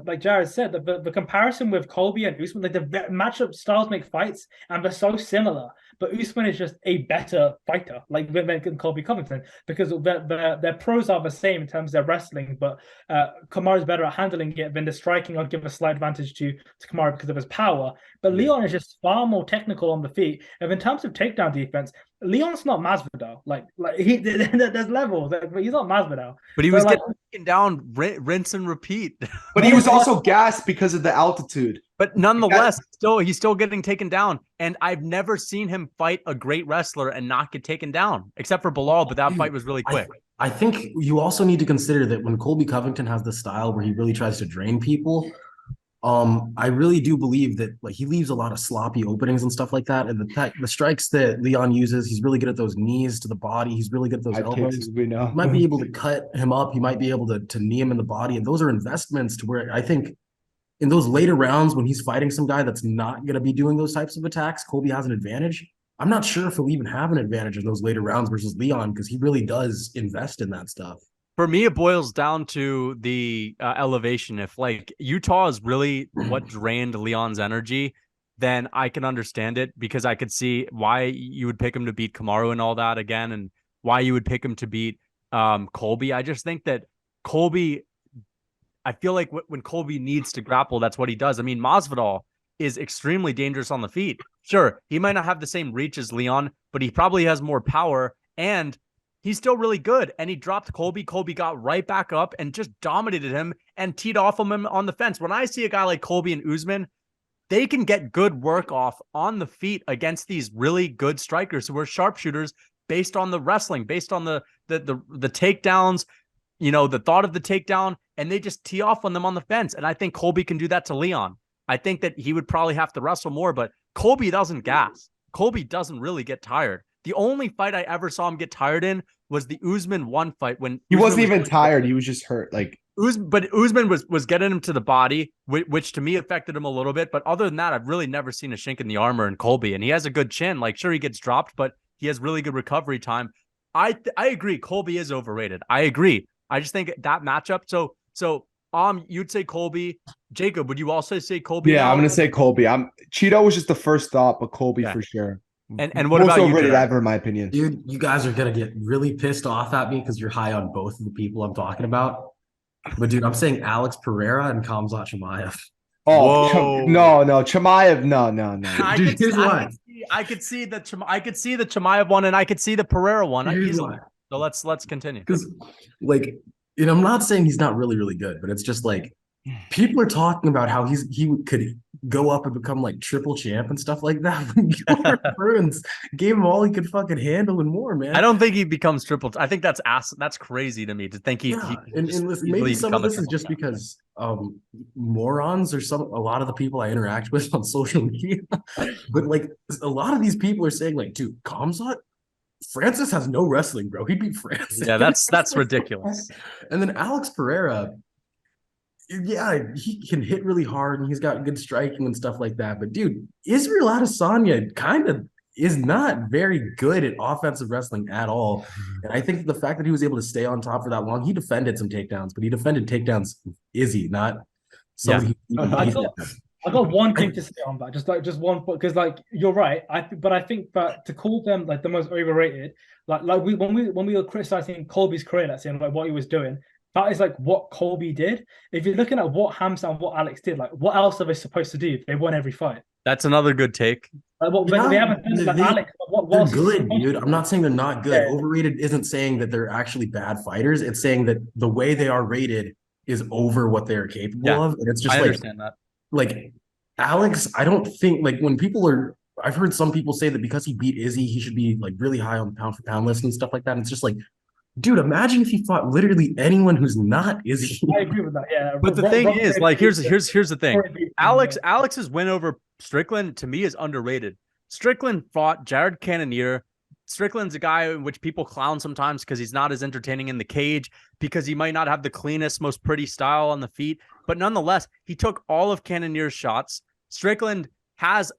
Speaker 4: like Jared said, the comparison with Colby and Usman, like the matchup styles make fights, and they're so similar. But Usman is just a better fighter, like than Colby Covington, because their pros are the same in terms of their wrestling. But Kamaru's better at handling it than the striking. I'll give a slight advantage to Kamaru because of his power. But Leon is just far more technical on the feet. And in terms of takedown defense, Leon's not Masvidal. Like there's levels, but he's not Masvidal.
Speaker 1: But he was getting taken down, rinse and repeat.
Speaker 2: But he was also gassed because of the altitude.
Speaker 1: But nonetheless, he's still getting taken down. And I've never seen him fight a great wrestler and not get taken down, except for Bilal, but that fight was really quick.
Speaker 3: I think you also need to consider that when Colby Covington has the style where he really tries to drain people, I really do believe that like he leaves a lot of sloppy openings and stuff like that. And the strikes that Leon uses, he's really good at those knees to the body. He's really good at those elbows.
Speaker 2: We know.
Speaker 3: He might be able to cut him up. He might be able to knee him in the body. And those are investments to where I think in those later rounds when he's fighting some guy that's not going to be doing those types of attacks, Colby has an advantage. I'm not sure if he'll even have an advantage in those later rounds versus Leon because he really does invest in that stuff.
Speaker 1: For me, it boils down to the elevation. If like Utah is really what drained Leon's energy, then I can understand it because I could see why you would pick him to beat Kamaru and all that again, and why you would pick him to beat Colby. I just think that Colby, I feel like when Colby needs to grapple, that's what he does. I mean, Masvidal is extremely dangerous on the feet. Sure, he might not have the same reach as Leon, but he probably has more power and he's still really good. And he dropped Colby. Colby got right back up and just dominated him and teed off him on the fence. When I see a guy like Colby and Usman, they can get good work off on the feet against these really good strikers who are sharpshooters based on the wrestling, based on the takedowns, you know, the thought of the takedown, and they just tee off on them on the fence. And I think Colby can do that to Leon. I think that he would probably have to wrestle more, but Colby doesn't gas. Colby doesn't really get tired. The only fight I ever saw him get tired in was the Usman 1 fight when
Speaker 2: he wasn't even tired. He was just hurt. Like
Speaker 1: but Usman was getting him to the body, which to me affected him a little bit. But other than that, I've really never seen a chink in the armor in Colby, and he has a good chin. Like, sure, he gets dropped, but he has really good recovery time. I agree. Colby is overrated. I agree. I just think that matchup. So you'd say Colby. Jacob, would you also say Colby?
Speaker 2: Yeah, I'm gonna say Colby. Cheeto was just the first thought, but Colby
Speaker 1: Yeah.
Speaker 2: for sure.
Speaker 1: And what
Speaker 2: Most
Speaker 1: about you,
Speaker 2: overrated
Speaker 1: Jared?
Speaker 2: ever, in my opinion.
Speaker 3: Dude, you guys are gonna get really pissed off at me because you're high on both of the people I'm talking about. But dude, I'm saying Alex Pereira and Khamzat Chimaev.
Speaker 2: Oh no, Chimaev, no.
Speaker 3: Dude, here's why.
Speaker 1: I could see the Chimaev one, and I could see the Pereira one.
Speaker 3: Here's why.
Speaker 1: So let's continue.
Speaker 3: Because, like, and I'm not saying he's not really, really good, but it's just like people are talking about how he could go up and become like triple champ and stuff like that. Gilbert Burns gave him all he could fucking handle and more, man.
Speaker 1: I don't think he becomes triple. I think that's crazy to me to think he.
Speaker 3: Yeah, and listen, maybe some of this is just because morons or a lot of the people I interact with on social media, but like a lot of these people are saying like, dude, Khamzat, Francis has no wrestling, bro. He beat Francis.
Speaker 1: Yeah, that's ridiculous.
Speaker 3: And then Alex Pereira, yeah, he can hit really hard and he's got good striking and stuff like that. But dude, Israel Adesanya kind of is not very good at offensive wrestling at all. And I think the fact that he was able to stay on top for that long, he defended some takedowns, but he defended takedowns Izzy, not somebody.
Speaker 4: I got one thing to say on that, just one, because like you're right. I think that to call them like the most overrated, like when we were criticizing Colby's career, that's like what he was doing. That is like what Colby did. If you're looking at what Hamza and what Alex did, like what else are they supposed to do if they won every fight?
Speaker 1: That's another good take.
Speaker 4: Like, they haven't done like Alex.
Speaker 3: They're good, dude. I'm not saying they're not good. Yeah. Overrated isn't saying that they're actually bad fighters. It's saying that the way they are rated is over what they're capable of. And it's just
Speaker 1: I understand that.
Speaker 3: Like Alex, I don't think like when people are. I've heard some people say that because he beat Izzy, he should be like really high on the pound for pound list and stuff like that. And it's just like, dude, imagine if he fought literally anyone who's not Izzy.
Speaker 4: I agree with that. Yeah,
Speaker 1: but the thing is, like, here's the thing. Alex's win over Strickland to me is underrated. Strickland fought Jared Cannonier. Strickland's a guy in which people clown sometimes because he's not as entertaining in the cage, because he might not have the cleanest, most pretty style on the feet. But nonetheless, he took all of Cannonier's shots. Strickland has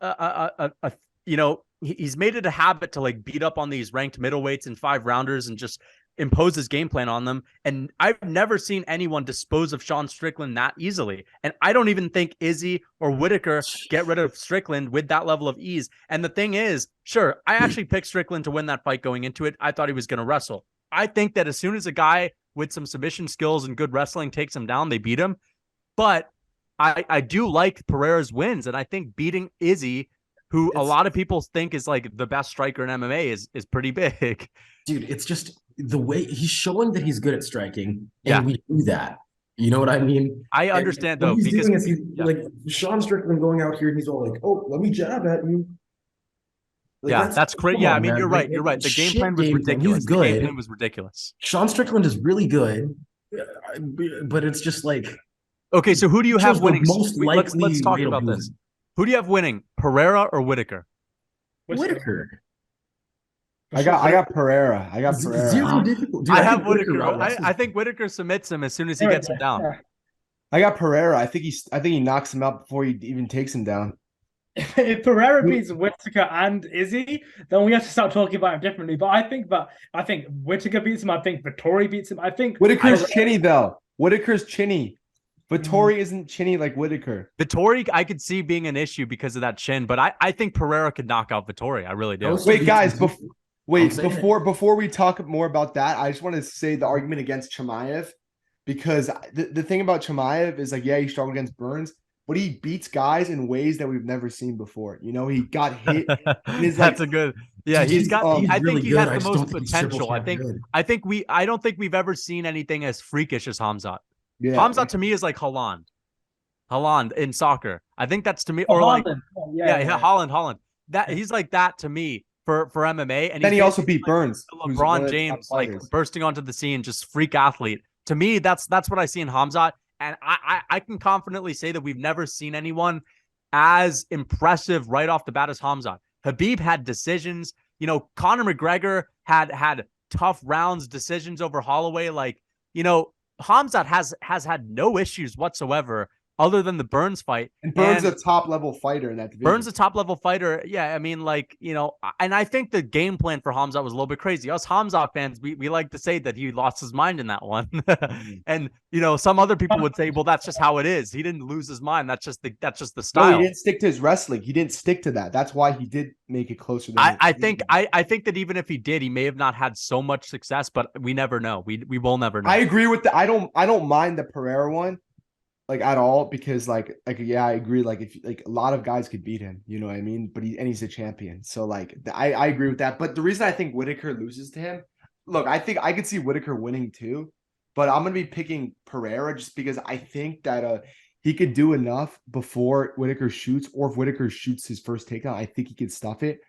Speaker 1: he's made it a habit to like beat up on these ranked middleweights and 5-rounders and just impose his game plan on them. And I've never seen anyone dispose of Sean Strickland that easily. And I don't even think Izzy or Whitaker get rid of Strickland with that level of ease. And the thing is, sure, I actually picked Strickland to win that fight going into it. I thought he was going to wrestle. I think that as soon as a guy with some submission skills and good wrestling takes him down, they beat him. But I do like Pereira's wins. And I think beating Izzy, who a lot of people think is like the best striker in MMA, is pretty big.
Speaker 3: Dude, it's just the way he's showing that he's good at striking, and we do that. You know what I mean?
Speaker 1: I understand though,
Speaker 3: because he's like Sean Strickland going out here and he's all like, "Oh, let me jab at you."
Speaker 1: Like, that's crazy. Yeah, I mean, you're right. You're right. The game plan was ridiculous.
Speaker 3: He's good.
Speaker 1: The game plan was ridiculous.
Speaker 3: Sean Strickland is really good, but it's just like,
Speaker 1: okay. So who do you have winning?
Speaker 3: Let's
Speaker 1: talk about this. Who do you have winning, Pereira or Whitaker?
Speaker 3: Whitaker.
Speaker 2: I got Pereira. I got Pereira.
Speaker 3: Dude,
Speaker 1: I have Whitaker. I think Whitaker submits him as soon as he gets him down.
Speaker 2: I got Pereira. I think he knocks him out before he even takes him down.
Speaker 4: If Pereira beats Whitaker and Izzy, then we have to start talking about him differently. But I think Whitaker beats him. I think Vettori beats him. I think
Speaker 2: Whitaker's chinny though. Whitaker's chinny. Vettori isn't chinny like Whitaker.
Speaker 1: Vettori, I could see being an issue because of that chin, but I think Pereira could knock out Vettori. I really do.
Speaker 2: Wait, guys, before we talk more about that, I just want to say the argument against Chimaev, because the thing about Chimaev is like, yeah, he struggled against Burns, but he beats guys in ways that we've never seen before. You know, he got hit.
Speaker 1: That's a good. Yeah, I think he has the most potential. I don't think we've ever seen anything as freakish as Khamzat. Yeah. Khamzat to me is like Haaland in soccer. I think that's to me, or Holland. Holland. That he's like that to me for MMA. And
Speaker 2: then he also beat Burns,
Speaker 1: LeBron James, like bursting onto the scene, just freak athlete. To me, that's what I see in Khamzat, and I can confidently say that we've never seen anyone as impressive right off the bat as Khamzat. Khabib had decisions. You know, Conor McGregor had tough rounds, decisions over Holloway. Like, you know, Khamzat has had no issues whatsoever other than the Burns fight.
Speaker 2: And Burns a top level fighter in that division.
Speaker 1: Burns a top level fighter. Yeah, I mean, like, you know, and I think the game plan for Hamzat was a little bit crazy. Us Hamzat fans, we like to say that he lost his mind in that one. And, you know, some other people would say, well, that's just how it is. He didn't lose his mind. That's just the style.
Speaker 2: No, he didn't stick to his wrestling. He didn't stick to that. That's why he did make it closer. Than
Speaker 1: I think that even if he did, he may have not had so much success, but we never know. We will never know.
Speaker 2: I agree with I don't mind the Pereira one, like, at all, because like yeah, I agree. Like, if like a lot of guys could beat him, you know what I mean? But he's a champion, so like I agree with that. But the reason I think Whitaker loses to him, look, I think I could see Whitaker winning too, but I'm gonna be picking Pereira just because I think that he could do enough before Whitaker shoots, or if Whitaker shoots his first takedown, I think he could stuff it,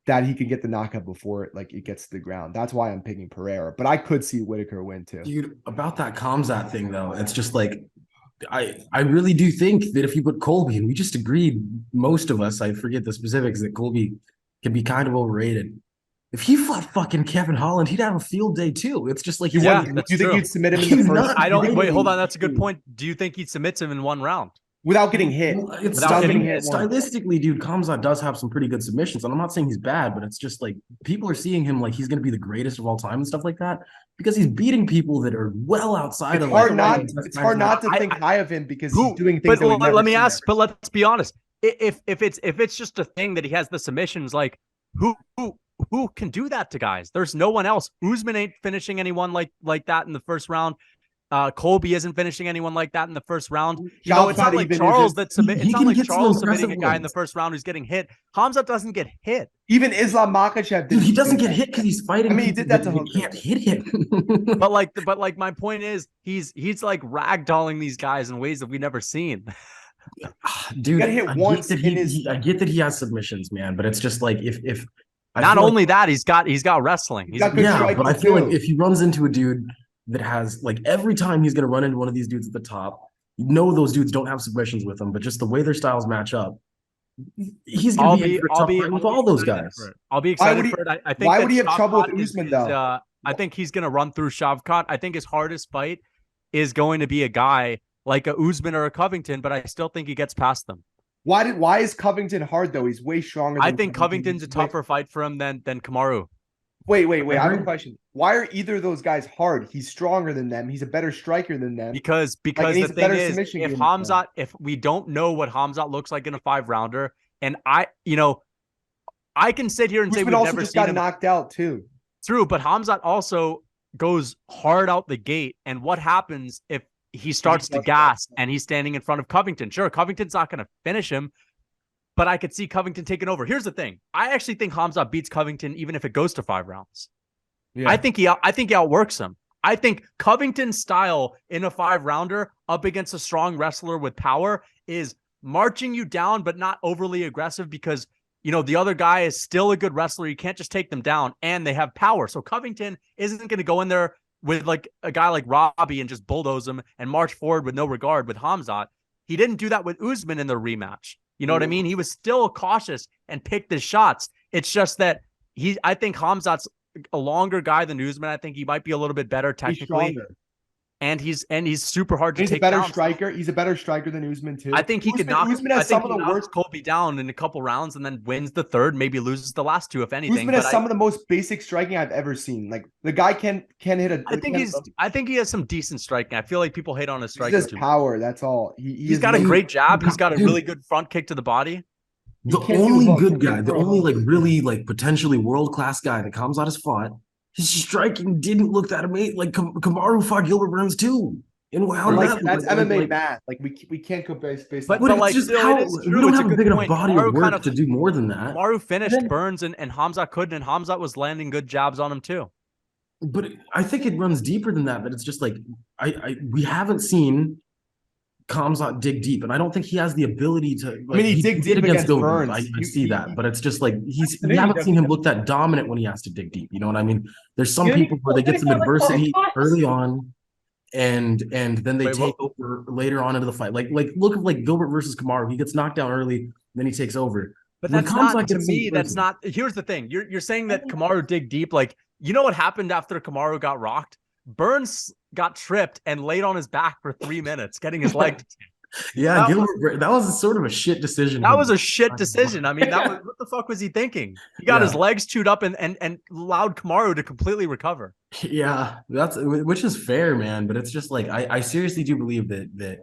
Speaker 2: that he can get the knockout before it gets to the ground. That's why I'm picking Pereira, but I could see Whitaker win too.
Speaker 3: Dude, about that Khamzat thing though, it's just like I really do think that if you put Colby, and we just agreed, most of us, I forget the specifics, that Colby can be kind of overrated. If he fought fucking Kevin Holland, he'd have a field day too. It's just like,
Speaker 2: Do you think you'd submit him in the first?
Speaker 1: I don't wait. Hold on, that's a good point. Do you think he submits him in one round
Speaker 2: without getting hit?
Speaker 3: It's
Speaker 2: without getting hit.
Speaker 3: Stylistically, dude, Khamzat does have some pretty good submissions, and I'm not saying he's bad, but it's just like people are seeing him like he's going to be the greatest of all time and stuff like that, because he's beating people that are well outside of.
Speaker 2: It's hard not to think high of him because he's doing things.
Speaker 1: But let me ask. But let's be honest. If it's just a thing that he has the submissions, like who can do that to guys? There's no one else. Usman ain't finishing anyone like that in the first round. Colby isn't finishing anyone like that in the first round. You know, it's not like Charles that submit. It's not like Charles submitting a guy in the first round who's getting hit. Hamzat doesn't get hit.
Speaker 2: Even Islam Makhachev,
Speaker 3: dude, he doesn't get hit because he's fighting.
Speaker 2: I mean, he did that to him.
Speaker 3: He can't hit him.
Speaker 1: but like my point is, he's like ragdolling these guys in ways that we've never seen.
Speaker 3: Dude,
Speaker 2: got hit once in his.
Speaker 3: I get that he has submissions, man, but it's just like if
Speaker 1: not only that, he's got wrestling.
Speaker 3: Yeah, but I feel like if he runs into a dude that has, like, every time he's going to run into one of these dudes at the top, you know those dudes don't have submissions with them, but just the way their styles match up, he's going to be in for a tough fight with all those guys.
Speaker 1: I'll be excited for it. I think
Speaker 2: why would he have trouble with Usman, though?
Speaker 1: I think he's going to run through Shavkat. I think his hardest fight is going to be a guy like a Usman or a Covington, but I still think he gets past them.
Speaker 2: Why is Covington hard, though? He's way stronger.
Speaker 1: I think Covington's a tougher fight for him than Kamaru.
Speaker 2: Wait. I have a question. Why are either of those guys hard? He's stronger than them. He's a better striker than them.
Speaker 1: Because the thing is, if we don't know what Hamzat looks like in a 5-rounder, and I can sit here and say we've never seen him.
Speaker 2: Knocked out too.
Speaker 1: True, but Hamzat also goes hard out the gate. And what happens if he starts to gas and he's standing in front of Covington? Sure, Covington's not going to finish him, but I could see Covington taking over. Here's the thing. I actually think Hamzat beats Covington even if it goes to 5 rounds. Yeah. I think he outworks him. I think Covington's style in a 5-rounder up against a strong wrestler with power is marching you down, but not overly aggressive, because, you know, the other guy is still a good wrestler. You can't just take them down, and they have power. So Covington isn't going to go in there with like a guy like Robbie and just bulldoze him and march forward with no regard with Hamzat. He didn't do that with Usman in the rematch. You know what I mean? He was still cautious and picked his shots. It's just that I think Hamzat's a longer guy than Usman. I think he might be a little bit better technically. And he's super hard to take down.
Speaker 2: He's a better striker than Usman too.
Speaker 1: I think he could knock Colby down in a couple rounds and then wins the third, maybe loses the last 2 if anything.
Speaker 2: Usman has some of the most basic striking I've ever seen. Like, the guy can hit a.
Speaker 1: I think he has some decent striking. I feel like people hate on his striking.
Speaker 2: He has power. That's all.
Speaker 1: He's got a great jab. He's got a really good front kick to the body.
Speaker 3: The only good guy, the only like really like potentially world-class guy that Khamzat has fought, his striking didn't look that amazing. Like Kamaru fought Gilbert Burns too.
Speaker 2: That's MMA math. Like, we can't go based
Speaker 3: but like, it's just how we don't have a big enough body of work to do more than that.
Speaker 1: Kamaru finished Burns and Hamzat couldn't, and Hamzat was landing good jabs on him too.
Speaker 3: But I think it runs deeper than that. But it's just like we haven't seen Khamzat dig deep, and I don't think he has the ability to. Like,
Speaker 2: I mean, he dig deep against Burns.
Speaker 3: I see that, but it's just like we haven't seen him look that dominant when he has to dig deep. You know what I mean? There's some people where they get some adversity early on, and then they take over later on into the fight. Like look at like Gilbert versus Kamaru. He gets knocked down early, then he takes over.
Speaker 1: But that's not, to me, that's not. Here's the thing. You're saying that Kamaru dig deep. Like, you know what happened after Kamaru got rocked? Burns got tripped and laid on his back for 3 minutes, getting his leg.
Speaker 3: Yeah,
Speaker 1: That
Speaker 3: Gilbert, that was sort of a shit decision.
Speaker 1: That was a shit decision. I mean, what the fuck was he thinking? He got his legs chewed up and allowed Kamaru to completely recover.
Speaker 3: Yeah, which is fair, man. But it's just like I seriously do believe that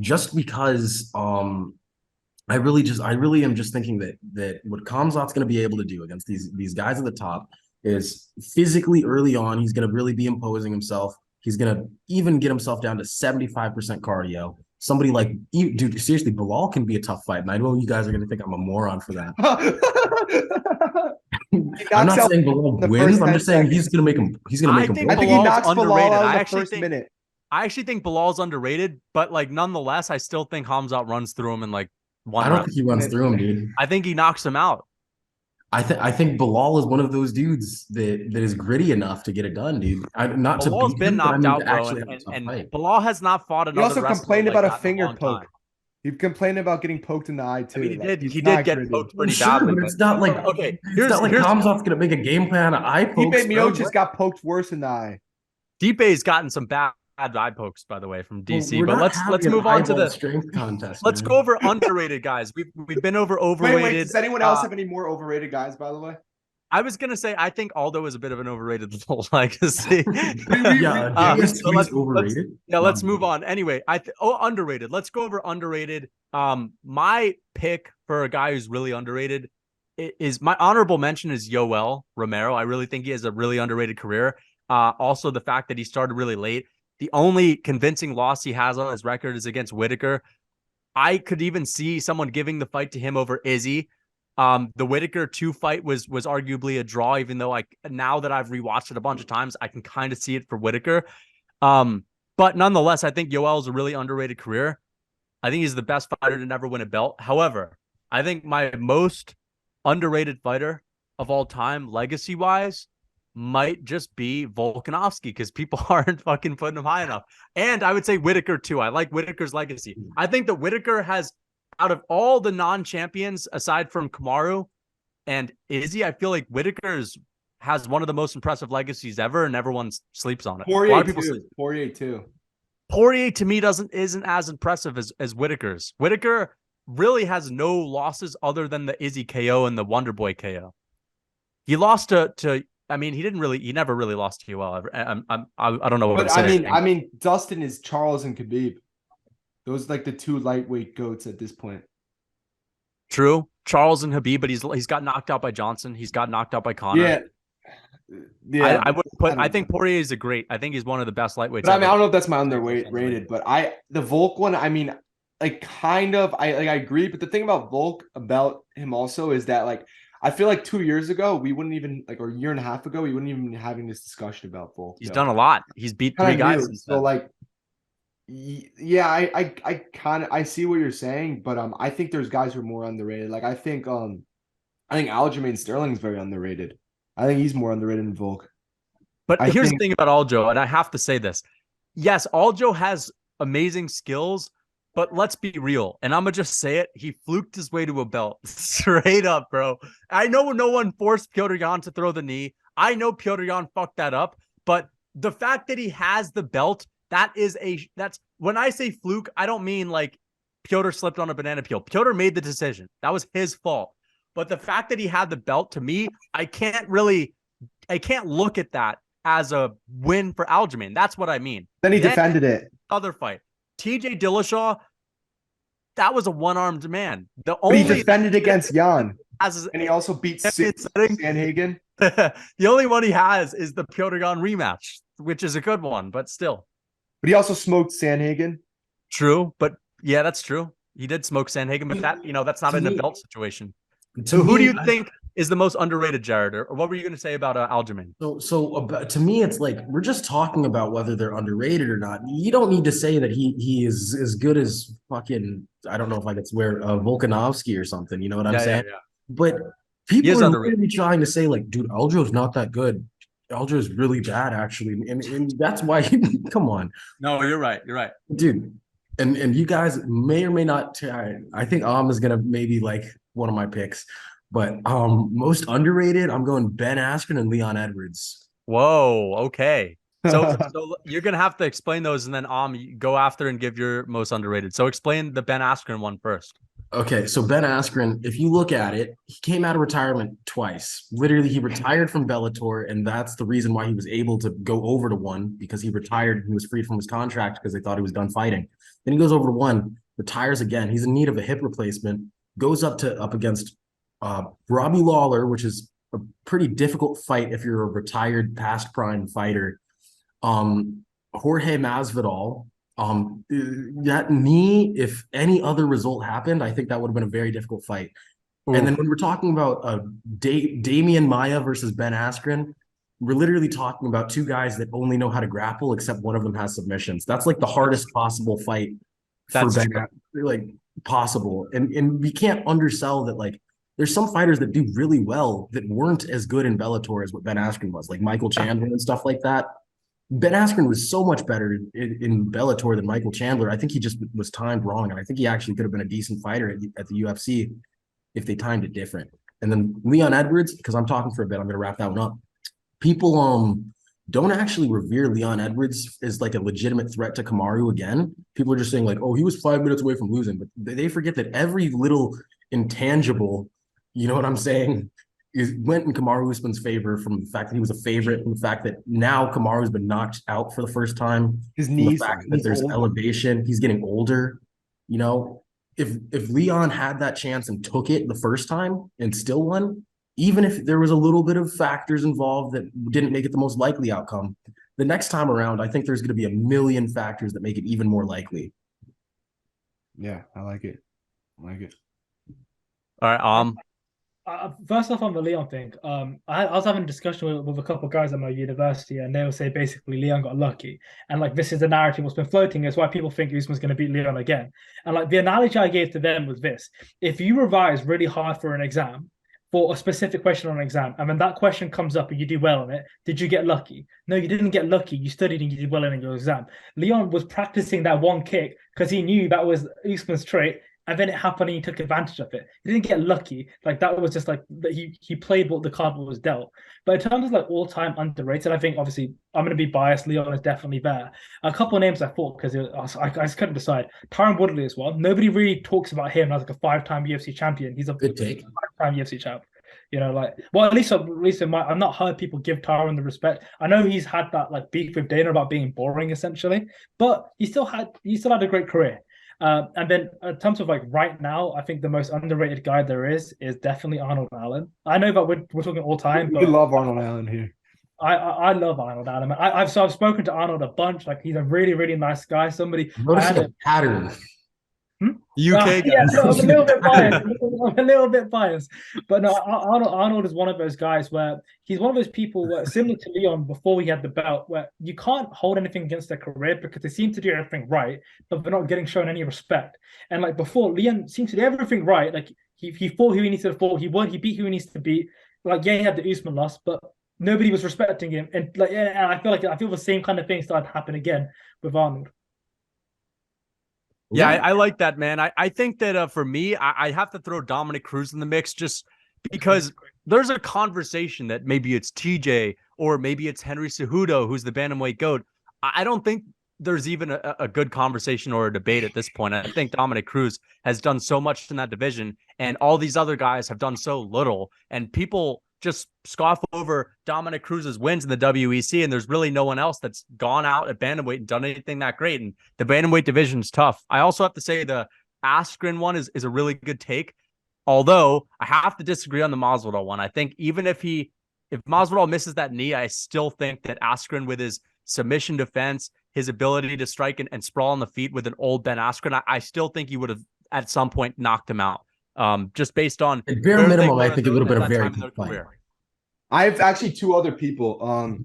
Speaker 3: just because I really am just thinking that what Kamzat's going to be able to do against these guys at the top is physically early on, he's going to really be imposing himself. He's going to even get himself down to 75% cardio. Somebody like, dude, seriously, Bilal can be a tough fight. And I know you guys are going to think I'm a moron for that. I'm not saying Bilal wins. I'm just saying he's going to make him. He's going to make him.
Speaker 2: I think he knocks Bilal out in the first minute.
Speaker 1: I actually think Bilal's underrated, but like nonetheless, I still think Khamzat runs through him in like one
Speaker 3: round. I don't think he runs through him, dude.
Speaker 1: I think he knocks him out.
Speaker 3: I think Bilal is one of those dudes that is gritty enough to get it done, dude.
Speaker 1: Bilal's been knocked out, bro, and Bilal has not fought another.
Speaker 2: He also complained about a finger poke. He complained about getting poked in the eye too.
Speaker 1: I mean, he did get poked pretty badly.
Speaker 3: But it's not like it's not like Khamzat's gonna make a game plan on eye pokes.
Speaker 2: Stipe Miocic got poked worse in the eye.
Speaker 1: Stipe's gotten some bad eye pokes, by the way, from DC. But let's move on to the
Speaker 3: strength contest.
Speaker 1: Let's go over underrated guys. We've been over overrated.
Speaker 2: Wait, does anyone else have any more overrated guys, by the way?
Speaker 1: I was gonna say I think Aldo is a bit of an overrated little legacy. Let's move on. Anyway, underrated. Let's go over underrated. My pick for a guy who's really underrated is my honorable mention is Yoel Romero. I really think he has a really underrated career. Also, the fact that he started really late. The only convincing loss he has on his record is against Whitaker. I could even see someone giving the fight to him over Izzy. The Whitaker 2 fight was arguably a draw, even though now that I've rewatched it a bunch of times, I can kind of see it for Whitaker. But nonetheless, I think Yoel is a really underrated career. I think he's the best fighter to never win a belt. However, I think my most underrated fighter of all time, legacy-wise, might just be Volkanovski because people aren't fucking putting him high enough. And I would say Whitaker too. I like Whitaker's legacy. I think that Whitaker has, out of all the non-champions, aside from Kamaru and Izzy, I feel like Whitaker has one of the most impressive legacies ever, and everyone sleeps on it.
Speaker 2: Poirier too.
Speaker 1: Poirier to me isn't as impressive as Whitaker's. Whitaker really has no losses other than the Izzy KO and the Wonderboy KO. He lost to I mean, he never really lost to Yoel ever. I don't know what
Speaker 2: but I mean, Dustin is Charles and Khabib. Those are like the 2 lightweight goats at this point.
Speaker 1: True, Charles and Khabib, but he's got knocked out by Johnson. He's got knocked out by Conor.
Speaker 2: Yeah.
Speaker 1: I think Poirier is I think he's one of the best lightweights.
Speaker 2: But I mean, I don't know if that's my underrated, but the Volk one, I mean, like kind of, I agree. But the thing about Volk about him also is that like I feel like 2 years ago we wouldn't even or a year and a half ago we wouldn't even be having this discussion about Volk.
Speaker 1: He's done a lot. He's beat 3 guys.
Speaker 2: So like. Yeah, I see what you're saying, but I think there's guys who are more underrated. Like I think Aljamain Sterling is very underrated. I think he's more underrated than Volk.
Speaker 1: But here's the thing about Aljo, and I have to say this. Yes, Aljo has amazing skills, but let's be real. And I'm gonna just say it. He fluked his way to a belt. Straight up, bro. I know no one forced Petr Yan to throw the knee. I know Petr Yan fucked that up, but the fact that he has the belt, that's when I say fluke, I don't mean like Petr slipped on a banana peel. Petr made the decision. That was his fault. But the fact that he had the belt, to me, I can't look at that as a win for Aljamain. That's what I mean.
Speaker 2: Then he defended it.
Speaker 1: Other fight. TJ Dillashaw, that was a one-armed man.
Speaker 2: He defended against Yan. And he also beat Sandhagen.
Speaker 1: The only one he has is the Petr Yan rematch, which is a good one, but still.
Speaker 2: But he also smoked Sandhagen.
Speaker 1: True, but yeah, that's true. He did smoke Sandhagen, but that's not in a belt situation. So who do you think is the most underrated, Jared? Or what were you going to say about Aljamain?
Speaker 3: To me, it's like we're just talking about whether they're underrated or not. You don't need to say that he is as good as fucking, I don't know if I could swear, Volkanovski or something. You know what I'm saying? Yeah. But people are really trying to say like, dude, Aljo's not that good. Aljo is really bad, actually, and that's why. Come on.
Speaker 1: No, you're right. You're right,
Speaker 3: dude. And you guys may or may not. I think is gonna maybe like one of my picks, but most underrated. I'm going Ben Askren and Leon Edwards.
Speaker 1: Whoa. Okay. So you're gonna have to explain those, and then go after and give your most underrated. So explain the Ben Askren one first.
Speaker 3: Okay, so Ben Askren, if you look at it, he came out of retirement twice. Literally, he retired from Bellator, and that's the reason why he was able to go over to one, because he retired and he was freed from his contract because they thought he was done fighting. Then he goes over to one, retires again. He's in need of a hip replacement, goes up against Robbie Lawler, which is a pretty difficult fight if you're a retired past prime fighter. Jorge Masvidal. That knee, if any other result happened, I think that would have been a very difficult fight. Ooh. And then when we're talking about Damian Maia versus Ben Askren, we're literally talking about two guys that only know how to grapple, except one of them has submissions. That's like the hardest possible fight for Ben, like possible. And we can't undersell that. Like, there's some fighters that do really well that weren't as good in Bellator as what Ben Askren was, like Michael Chandler and stuff like that. Ben Askren was so much better in Bellator than Michael Chandler. I think he just was timed wrong, and I think he actually could have been a decent fighter at the UFC if they timed it different. And then Leon Edwards, because I'm talking for a bit, I'm going to wrap that one up. People don't actually revere Leon Edwards as like a legitimate threat to Kamaru again. People are just saying like, oh, he was 5 minutes away from losing, but they forget that every little intangible, you know what I'm saying, went in Kamaru Usman's favor, from the fact that he was a favorite, from the fact that now Kamaru's been knocked out for the first time,
Speaker 2: his knees,
Speaker 3: the fact that there's elevation, he's getting older. You know, if Leon had that chance and took it the first time and still won, even if there was a little bit of factors involved that didn't make it the most likely outcome, the next time around, I think there's going to be a million factors that make it even more likely.
Speaker 2: Yeah, I like it.
Speaker 1: All right,
Speaker 5: first off, on the Leon thing, I was having a discussion with a couple of guys at my university, and they will say basically Leon got lucky, and like this is the narrative what's been floating is why people think Usman's going to beat Leon again. And like the analogy I gave to them was this: if you revise really hard for an exam, for a specific question on an exam, and when that question comes up and you do well on it, did you get lucky? No, you didn't get lucky. You studied and you did well in your exam. Leon was practicing that one kick because he knew that was Usman's trait. And then it happened and he took advantage of it. He didn't get lucky. Like that was just like he played what the card was dealt. But in terms of like all-time underrated, I think obviously I'm going to be biased. Leon is definitely there. A couple of names I thought because I just couldn't decide. Tyron Woodley as well. Nobody really talks about him as like a 5-time UFC champion. He's a
Speaker 3: good take.
Speaker 5: 5-time UFC champ. You know, like, well, at least I've not heard people give Tyron the respect. I know he's had that like beef with Dana about being boring essentially, but he still had a great career. And then in terms of like right now, I think the most underrated guy there is definitely Arnold Allen. I know that we're talking all time, but
Speaker 2: we love Arnold Allen here.
Speaker 5: I love Arnold Allen. I've spoken to Arnold a bunch. Like he's a really, really nice guy. Somebody
Speaker 3: notice a pattern.
Speaker 1: UK guy.
Speaker 5: Yeah, I'm a little bit biased. I'm a little bit biased. But no, Arnold is one of those guys where he's one of those people where, similar to Leon before he had the belt, where you can't hold anything against their career because they seem to do everything right, but they're not getting shown any respect. And like before, Leon seems to do everything right. Like he fought who he needs to fight. He won. He beat who he needs to beat. Like yeah, he had the Usman loss, but nobody was respecting him. And like yeah, I feel the same kind of thing started to happen again with Arnold.
Speaker 1: Yeah, I like that, man. I think that for me, I have to throw Dominic Cruz in the mix just because there's a conversation that maybe it's TJ or maybe it's Henry Cejudo, who's the bantamweight GOAT. I don't think there's even a good conversation or a debate at this point. I think Dominic Cruz has done so much in that division, and all these other guys have done so little, and people just scoff over Dominic Cruz's wins in the WEC, and there's really no one else that's gone out at bantamweight and done anything that great. And the bantamweight division is tough. I also have to say the Askren one is a really good take, although I have to disagree on the Masvidal one. I think even if Masvidal misses that knee, I still think that Askren, with his submission defense, his ability to strike and sprawl on the feet with an old Ben Askren, I still think he would have at some point knocked him out. Just based on
Speaker 3: at bare minimum, I think it would have been a very good fight.
Speaker 2: I have actually two other people.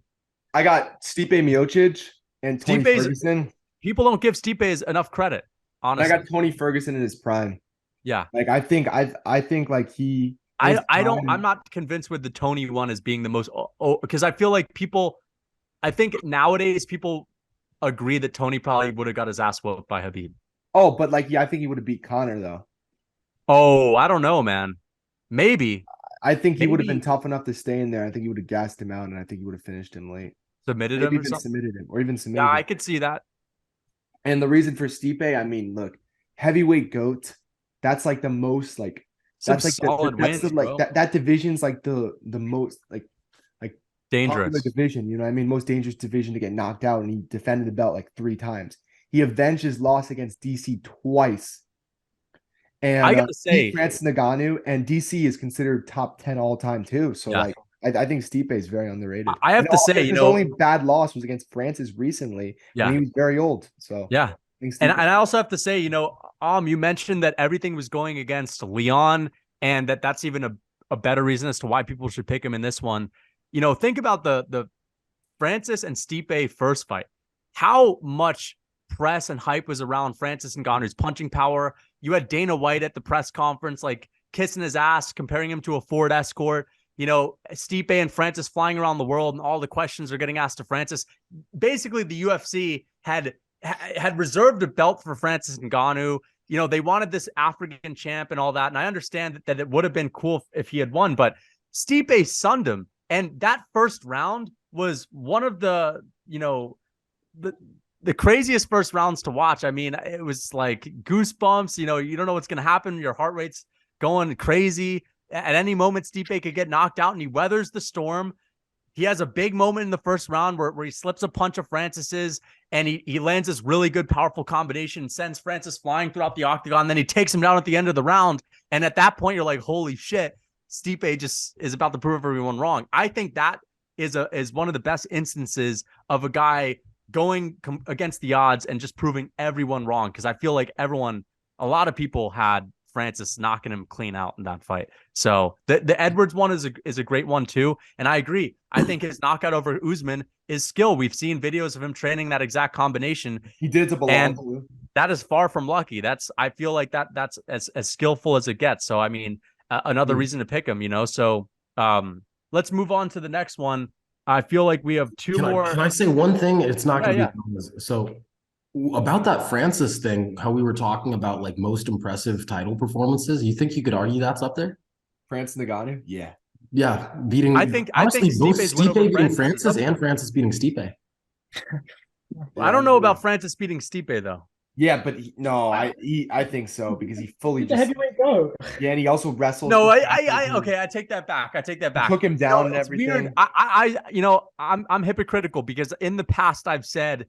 Speaker 2: I got Stipe Miocic and Tony Ferguson.
Speaker 1: People don't give Stipe enough credit, honestly.
Speaker 2: I got Tony Ferguson in his prime.
Speaker 1: Yeah,
Speaker 2: like I think like he.
Speaker 1: I'm not convinced with the Tony one as being the most because I feel like I think nowadays people agree that Tony probably would have got his ass whooped by Khabib.
Speaker 2: Oh, but like yeah, I think he would have beat Conor though.
Speaker 1: Oh, I don't know, man. Maybe.
Speaker 2: I think he would have been tough enough to stay in there. I think he would have gassed him out, and I think he would have finished him late.
Speaker 1: Submitted
Speaker 2: Maybe
Speaker 1: him or
Speaker 2: even
Speaker 1: something.
Speaker 2: submitted him, or even
Speaker 1: Yeah,
Speaker 2: submitted
Speaker 1: I
Speaker 2: him.
Speaker 1: could see that.
Speaker 2: And the reason for Stipe, I mean, look, heavyweight GOAT, that's like the most like
Speaker 1: Some
Speaker 2: that's like
Speaker 1: solid
Speaker 2: that's the
Speaker 1: wins,
Speaker 2: like
Speaker 1: bro.
Speaker 2: that division's like the most like popular
Speaker 1: Dangerous.
Speaker 2: division, you know what I mean? Most dangerous division to get knocked out, and he defended the belt like 3 times. He avenged his loss against DC twice
Speaker 1: I
Speaker 2: and
Speaker 1: gotta
Speaker 2: beat
Speaker 1: say,
Speaker 2: Francis Ngannou, and DC is considered top 10 all time too. So
Speaker 1: yeah,
Speaker 2: like I think Stipe is very underrated.
Speaker 1: I have
Speaker 2: And
Speaker 1: to say,
Speaker 2: his only bad loss was against Francis recently when
Speaker 1: yeah,
Speaker 2: he was very old. So
Speaker 1: yeah.
Speaker 2: I think
Speaker 1: And
Speaker 2: Stipe.
Speaker 1: I also have to say, you mentioned that everything was going against Leon, and that's even a better reason as to why people should pick him in this one. Think about the Francis and Stipe first fight. How much press and hype was around Francis Ngannou's punching power? You had Dana White at the press conference, like kissing his ass, comparing him to a Ford Escort. Stipe and Francis flying around the world, and all the questions are getting asked to Francis. Basically, the UFC had reserved a belt for Francis Ngannou. They wanted this African champ and all that, and I understand that it would have been cool if he had won, but Stipe sunned him, and that first round was one of the the craziest first rounds to watch. I mean, it was like goosebumps. You don't know what's going to happen. Your heart rate's going crazy. At any moment, Stipe could get knocked out, and he weathers the storm. He has a big moment in the first round where he slips a punch of Francis's, and he lands this really good, powerful combination, sends Francis flying throughout the octagon. Then he takes him down at the end of the round. And at that point, you're like, holy shit, Stipe just is about to prove everyone wrong. I think that is one of the best instances of a guy going against the odds and just proving everyone wrong. Because I feel like a lot of people had Francis knocking him clean out in that fight. So the Edwards one is a great one too. And I agree. I think his knockout over Usman is skill. We've seen videos of him training that exact combination.
Speaker 2: He did it to Belal
Speaker 1: And
Speaker 2: too.
Speaker 1: that is far from lucky. I feel like that's as skillful as it gets. So I mean, another reason to pick him. So let's move on to the next one. I feel like we have two more.
Speaker 3: Can I say one thing? It's not going to
Speaker 1: Yeah.
Speaker 3: be so about that Francis thing. How we were talking about like most impressive title performances. You think you could argue that's up there?
Speaker 2: Francis Ngannou? Yeah.
Speaker 3: Yeah, beating.
Speaker 1: I think
Speaker 3: both
Speaker 1: Stipe's win
Speaker 3: Stipe
Speaker 1: over
Speaker 3: beating
Speaker 1: Francis
Speaker 3: Francis and Francis beating Stipe.
Speaker 1: I don't know about Francis beating Stipe though.
Speaker 2: Yeah, but I think so because he fully
Speaker 5: He's a
Speaker 2: just
Speaker 5: heavyweight GOAT.
Speaker 2: yeah, and he also wrestled.
Speaker 1: No, okay, I take that back.
Speaker 2: Took him down and
Speaker 1: it's
Speaker 2: everything.
Speaker 1: weird. I'm hypocritical because in the past I've said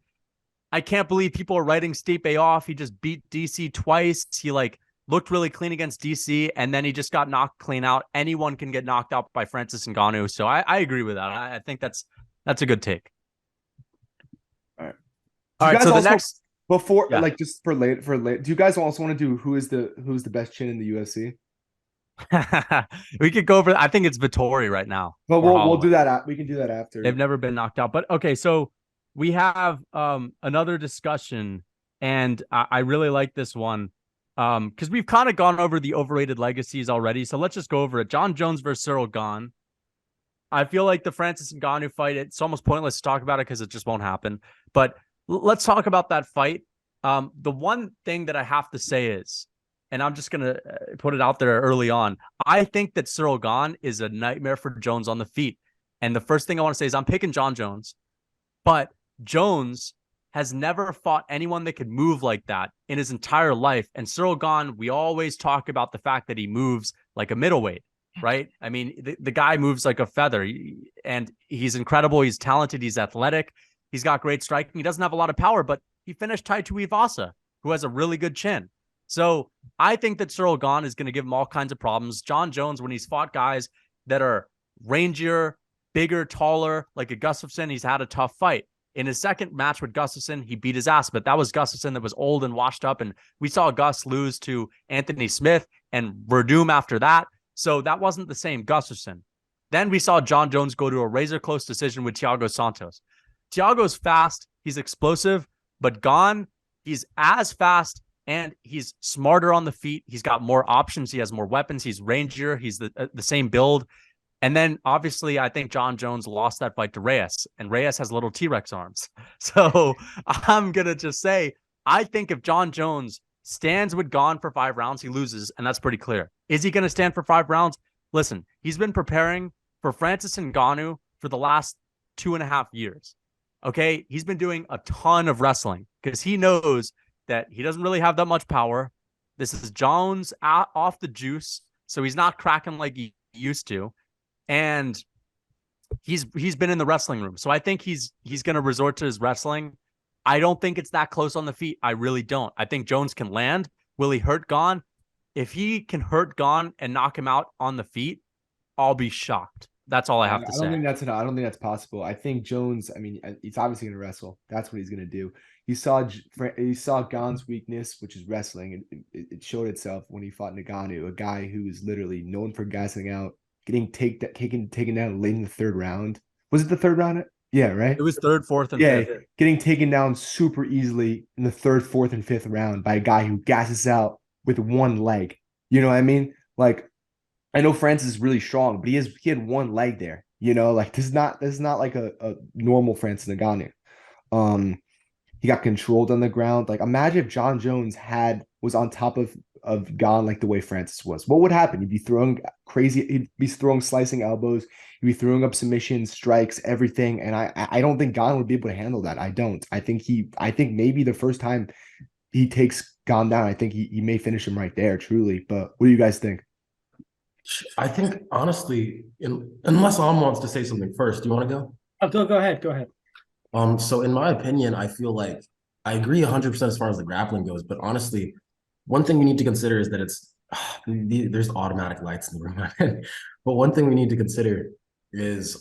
Speaker 1: I can't believe people are writing Stipe off. He just beat DC twice. He looked really clean against DC, and then he just got knocked clean out. Anyone can get knocked out by Francis Ngannou. So I agree with that. I think that's a good take.
Speaker 2: All right.
Speaker 1: All right. So the next
Speaker 2: before
Speaker 1: yeah.
Speaker 2: just for late, do you guys also want to do who's the best chin in the UFC?
Speaker 1: We could go over. I think it's Vittori right now.
Speaker 2: But we'll do that. We can do that after.
Speaker 1: They've never been knocked out. But okay, so we have another discussion, and I really like this one because we've kind of gone over the overrated legacies already. So let's just go over it. John Jones versus Cyril Gane. I feel like the Francis Ngannou fight, it's almost pointless to talk about it because it just won't happen. But let's talk about that fight. The one thing that I have to say is, and I'm just going to put it out there early on, I think that Cyril Gane is a nightmare for Jones on the feet. And the first thing I want to say is I'm picking John Jones, but Jones has never fought anyone that could move like that in his entire life. And Cyril Gane, we always talk about the fact that he moves like a middleweight, right? I mean, the guy moves like a feather, and he's incredible. He's talented. He's athletic. He's got great striking. He doesn't have a lot of power, but he finished Tai Tuivasa, who has a really good chin. So I think that Cyril Gane is going to give him all kinds of problems. John Jones, when he's fought guys that are rangier, bigger, taller, like a Gustafsson, he's had a tough fight. In his second match with Gustafsson, he beat his ass, but that was Gustafsson that was old and washed up. And we saw Gus lose to Anthony Smith and Verdum after that. So that wasn't the same Gustafsson. Then we saw John Jones go to a razor close decision with Thiago Santos. Thiago's fast. He's explosive, but Gane, he's as fast and he's smarter on the feet. He's got more options. He has more weapons. He's rangier. He's the same build. And then obviously I think John Jones lost that fight to Reyes, and Reyes has little T-Rex arms. So I'm going to just say, I think if John Jones stands with Gane for 5 rounds, he loses. And that's pretty clear. Is he going to stand for 5 rounds? Listen, he's been preparing for Francis Ngannou for the last 2.5 years. Okay. He's been doing a ton of wrestling because he knows that he doesn't really have that much power. This is Jones off the juice. So he's not cracking like he used to. And he's been in the wrestling room. So I think he's going to resort to his wrestling. I don't think it's that close on the feet. I really don't. I think Jones can land. Will he hurt Gane? If he can hurt Gane and knock him out on the feet, I'll be shocked. That's all I have to say.
Speaker 2: I don't think that's possible. I think Jones, I mean, he's obviously going to wrestle. That's what he's going to do. He saw Gane's weakness, which is wrestling, and it showed itself when he fought Nagano, a guy who is literally known for gassing out, getting taken down late in the third round. Was it the third round? Yeah, right.
Speaker 1: It was third, fourth, and fifth.
Speaker 2: Getting taken down super easily in the third, fourth, and fifth round by a guy who gasses out with one leg. You know what I mean? Like, I know Francis is really strong, but he had one leg there. You know, like this is not like a normal Francis Ngannou. He got controlled on the ground. Like, imagine if John Jones was on top of Gane like the way Francis was. What would happen? He'd be throwing slicing elbows, he'd be throwing up submissions, strikes, everything. And I don't think Gane would be able to handle that. I don't. I think maybe the first time he takes Gane down, I think he may finish him right there, truly. But what do you guys think?
Speaker 3: I think, honestly, unless Am wants to say something first, do you want to go?
Speaker 5: Go ahead. Go ahead.
Speaker 3: So in my opinion, I feel like I agree 100% as far as the grappling goes, but honestly, one thing we need to consider is that there's automatic lights in the room. But one thing we need to consider is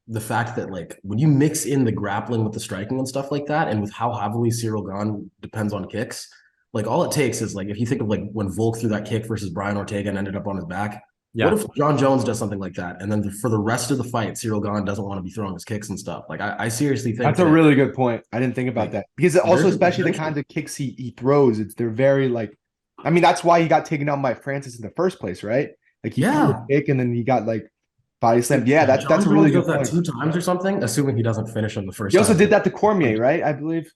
Speaker 3: the fact that, like, when you mix in the grappling with the striking and stuff like that, and with how heavily Ciryl Gane depends on kicks, like, all it takes is, like, if you think of, like, when Volk threw that kick versus Brian Ortega and ended up on his back. Yeah. What if John Jones does something like that, and then for the rest of the fight, Ciryl Gane doesn't want to be throwing his kicks and stuff? Like, I seriously think
Speaker 2: that's a really good point. I didn't think about that, because also, especially the kinds of kicks he throws, they're very, like, I mean, that's why he got taken down by Francis in the first place, right? Like, he threw a kick and then he got, like, body slammed. Yeah, that's a really good point.
Speaker 3: 2 times or something, assuming he doesn't finish on the first.
Speaker 2: He also did that to Cormier, right? I believe.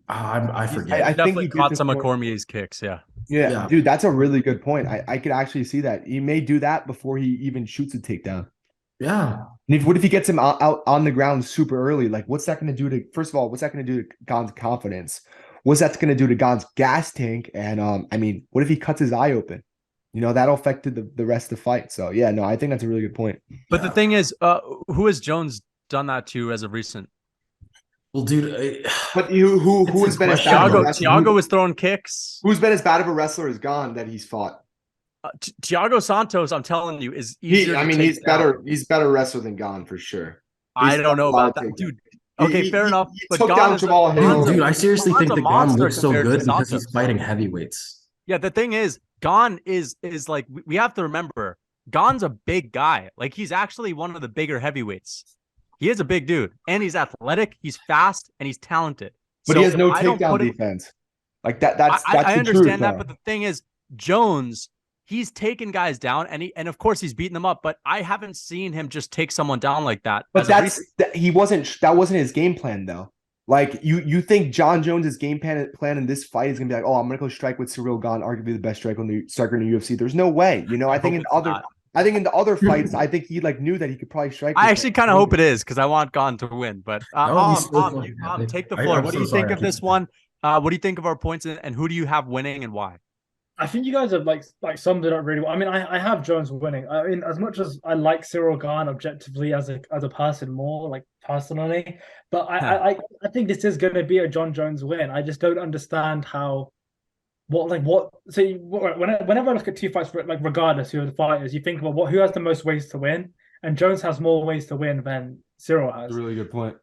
Speaker 3: I forget.
Speaker 1: I think he caught some of Cormier's kicks.
Speaker 2: Yeah, dude, that's a really good point. I could actually see that. He may do that before he even shoots a takedown.
Speaker 3: Yeah.
Speaker 2: And what if he gets him out on the ground super early? Like, what's that going to do to? First of all, what's that going to do to Gane's confidence? What's that going to do to Gane's gas tank? And I mean, what if he cuts his eye open? You know, that'll affect the rest of the fight. So yeah, no, I think that's a really good point.
Speaker 1: But the thing is, who has Jones done that to as of recent?
Speaker 3: Well, dude,
Speaker 2: but who has been as bad?
Speaker 1: Thiago was throwing kicks.
Speaker 2: Who's been as bad of a wrestler as Gane that he's fought?
Speaker 1: Thiago Santos, I'm telling you, is easier.
Speaker 2: He's better. He's better wrestler than Gane for sure.
Speaker 1: I don't know about that, dude. Okay, fair enough.
Speaker 2: But Gane Jamal Hill.
Speaker 3: Dude, I seriously think that Gane looks so good because he's fighting heavyweights.
Speaker 1: Yeah, the thing is, Gane is like, we have to remember, Gane's a big guy. Like, he's actually one of the bigger heavyweights. He is a big dude, and he's athletic, he's fast, and he's talented.
Speaker 2: But he has no takedown defense. Like that's
Speaker 1: I
Speaker 2: the
Speaker 1: understand
Speaker 2: truth,
Speaker 1: that, but the thing is, Jones, he's taken guys down, and of course he's beating them up, but I haven't seen him just take someone down like that.
Speaker 2: But that wasn't his game plan, though. Like, you think John Jones's game plan in this fight is gonna be like, oh, I'm gonna go strike with Ciryl Gane, arguably the best striker in the UFC. There's no way. You know, I think in the other fights, I think he knew that he could probably strike.
Speaker 1: I actually kind of hope it is, because I want Gane to win. But take the floor. What do you think of this one? What do you think of our points, and who do you have winning and why?
Speaker 5: I think you guys have like summed it up really well. I mean, I have Jones winning. I mean, as much as I like Ciryl Gane objectively as a person more, like, personally, but I think this is going to be a John Jones win. I just don't understand how. Whenever I look at 2 fights, like, regardless who are the fighters, you think about who has the most ways to win, and Jones has more ways to win than Ciryl has.
Speaker 2: That's a really good point.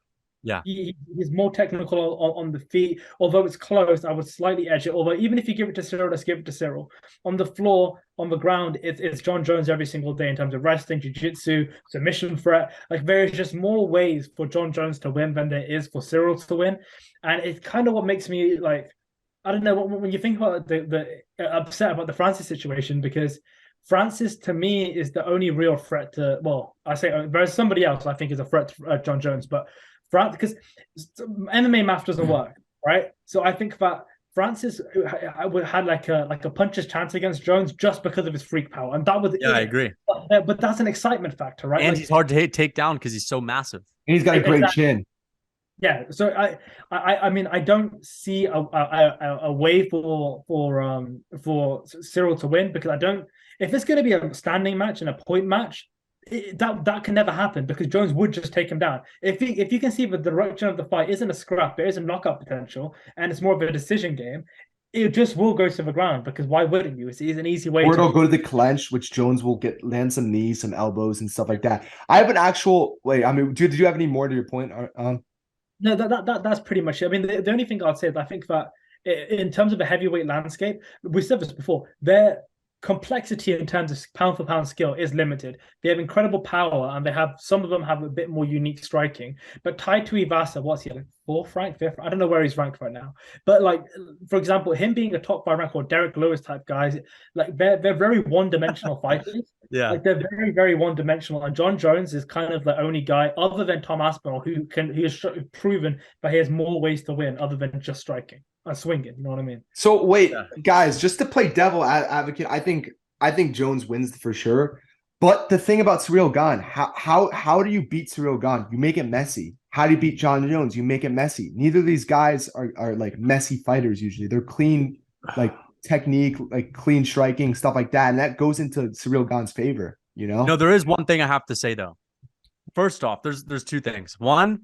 Speaker 1: Yeah,
Speaker 5: he's more technical on the feet. Although it's close, I would slightly edge it. Although even if you give it to Ciryl, let's give it to Ciryl. On the floor, on the ground, it's John Jones every single day in terms of wrestling, jiu-jitsu, submission threat. Like, there is just more ways for John Jones to win than there is for Ciryl to win, and it's kind of what makes me, like, I don't know, when you think about the upset about the Francis situation, because Francis, to me, is the only real threat to, well, I say there's somebody else I think is a threat to John Jones, but because MMA math doesn't work, right? So I think that Francis had like a puncher's chance against Jones just because of his freak power, and that was
Speaker 1: I agree.
Speaker 5: But that's an excitement factor, right?
Speaker 1: And he's hard to take down because he's so massive.
Speaker 2: And he's got a great chin.
Speaker 5: Yeah, so I mean I don't see a way for Cyril to win, because I don't, if it's going to be a standing match and a point match, that can never happen, because Jones would just take him down. If you can see the direction of the fight isn't a scrap, there is a knockout potential, and it's more of a decision game, it just will go to the ground, because why wouldn't you? It's an easy way
Speaker 2: Or
Speaker 5: to.
Speaker 2: it'll go to the clinch, which Jones will land some knees, some elbows, and stuff like that. I have an actual wait. I mean, did you have any more to your point?
Speaker 5: No, that's pretty much it. I mean, the only thing I'd say is I think that in terms of the heavyweight landscape, we said this before, their complexity in terms of pound for pound skill is limited. They have incredible power, and they have, some of them have a bit more unique striking. But Tai Tuivasa, what's he, like fourth rank, fifth? I don't know where he's ranked right now. But like, for example, him being a top five rank, or Derek Lewis type guys, like they're very one dimensional fighters.
Speaker 1: Yeah.
Speaker 5: Like they're very, very one-dimensional, and John Jones is kind of the only guy other than Tom Aspinall who has proven that he has more ways to win other than just striking and swinging. You know what I mean?
Speaker 2: So wait, guys, just to play devil advocate, I think Jones wins for sure. But the thing about Ciryl Gane, how do you beat Ciryl Gane? You make it messy. How do you beat John Jones? You make it messy. Neither of these guys are like messy fighters usually. They're clean, like technique, like clean striking, stuff like that. And that goes into Ciryl Gane's favor, you know?
Speaker 1: No, there is one thing I have to say though. First off, there's two things. One,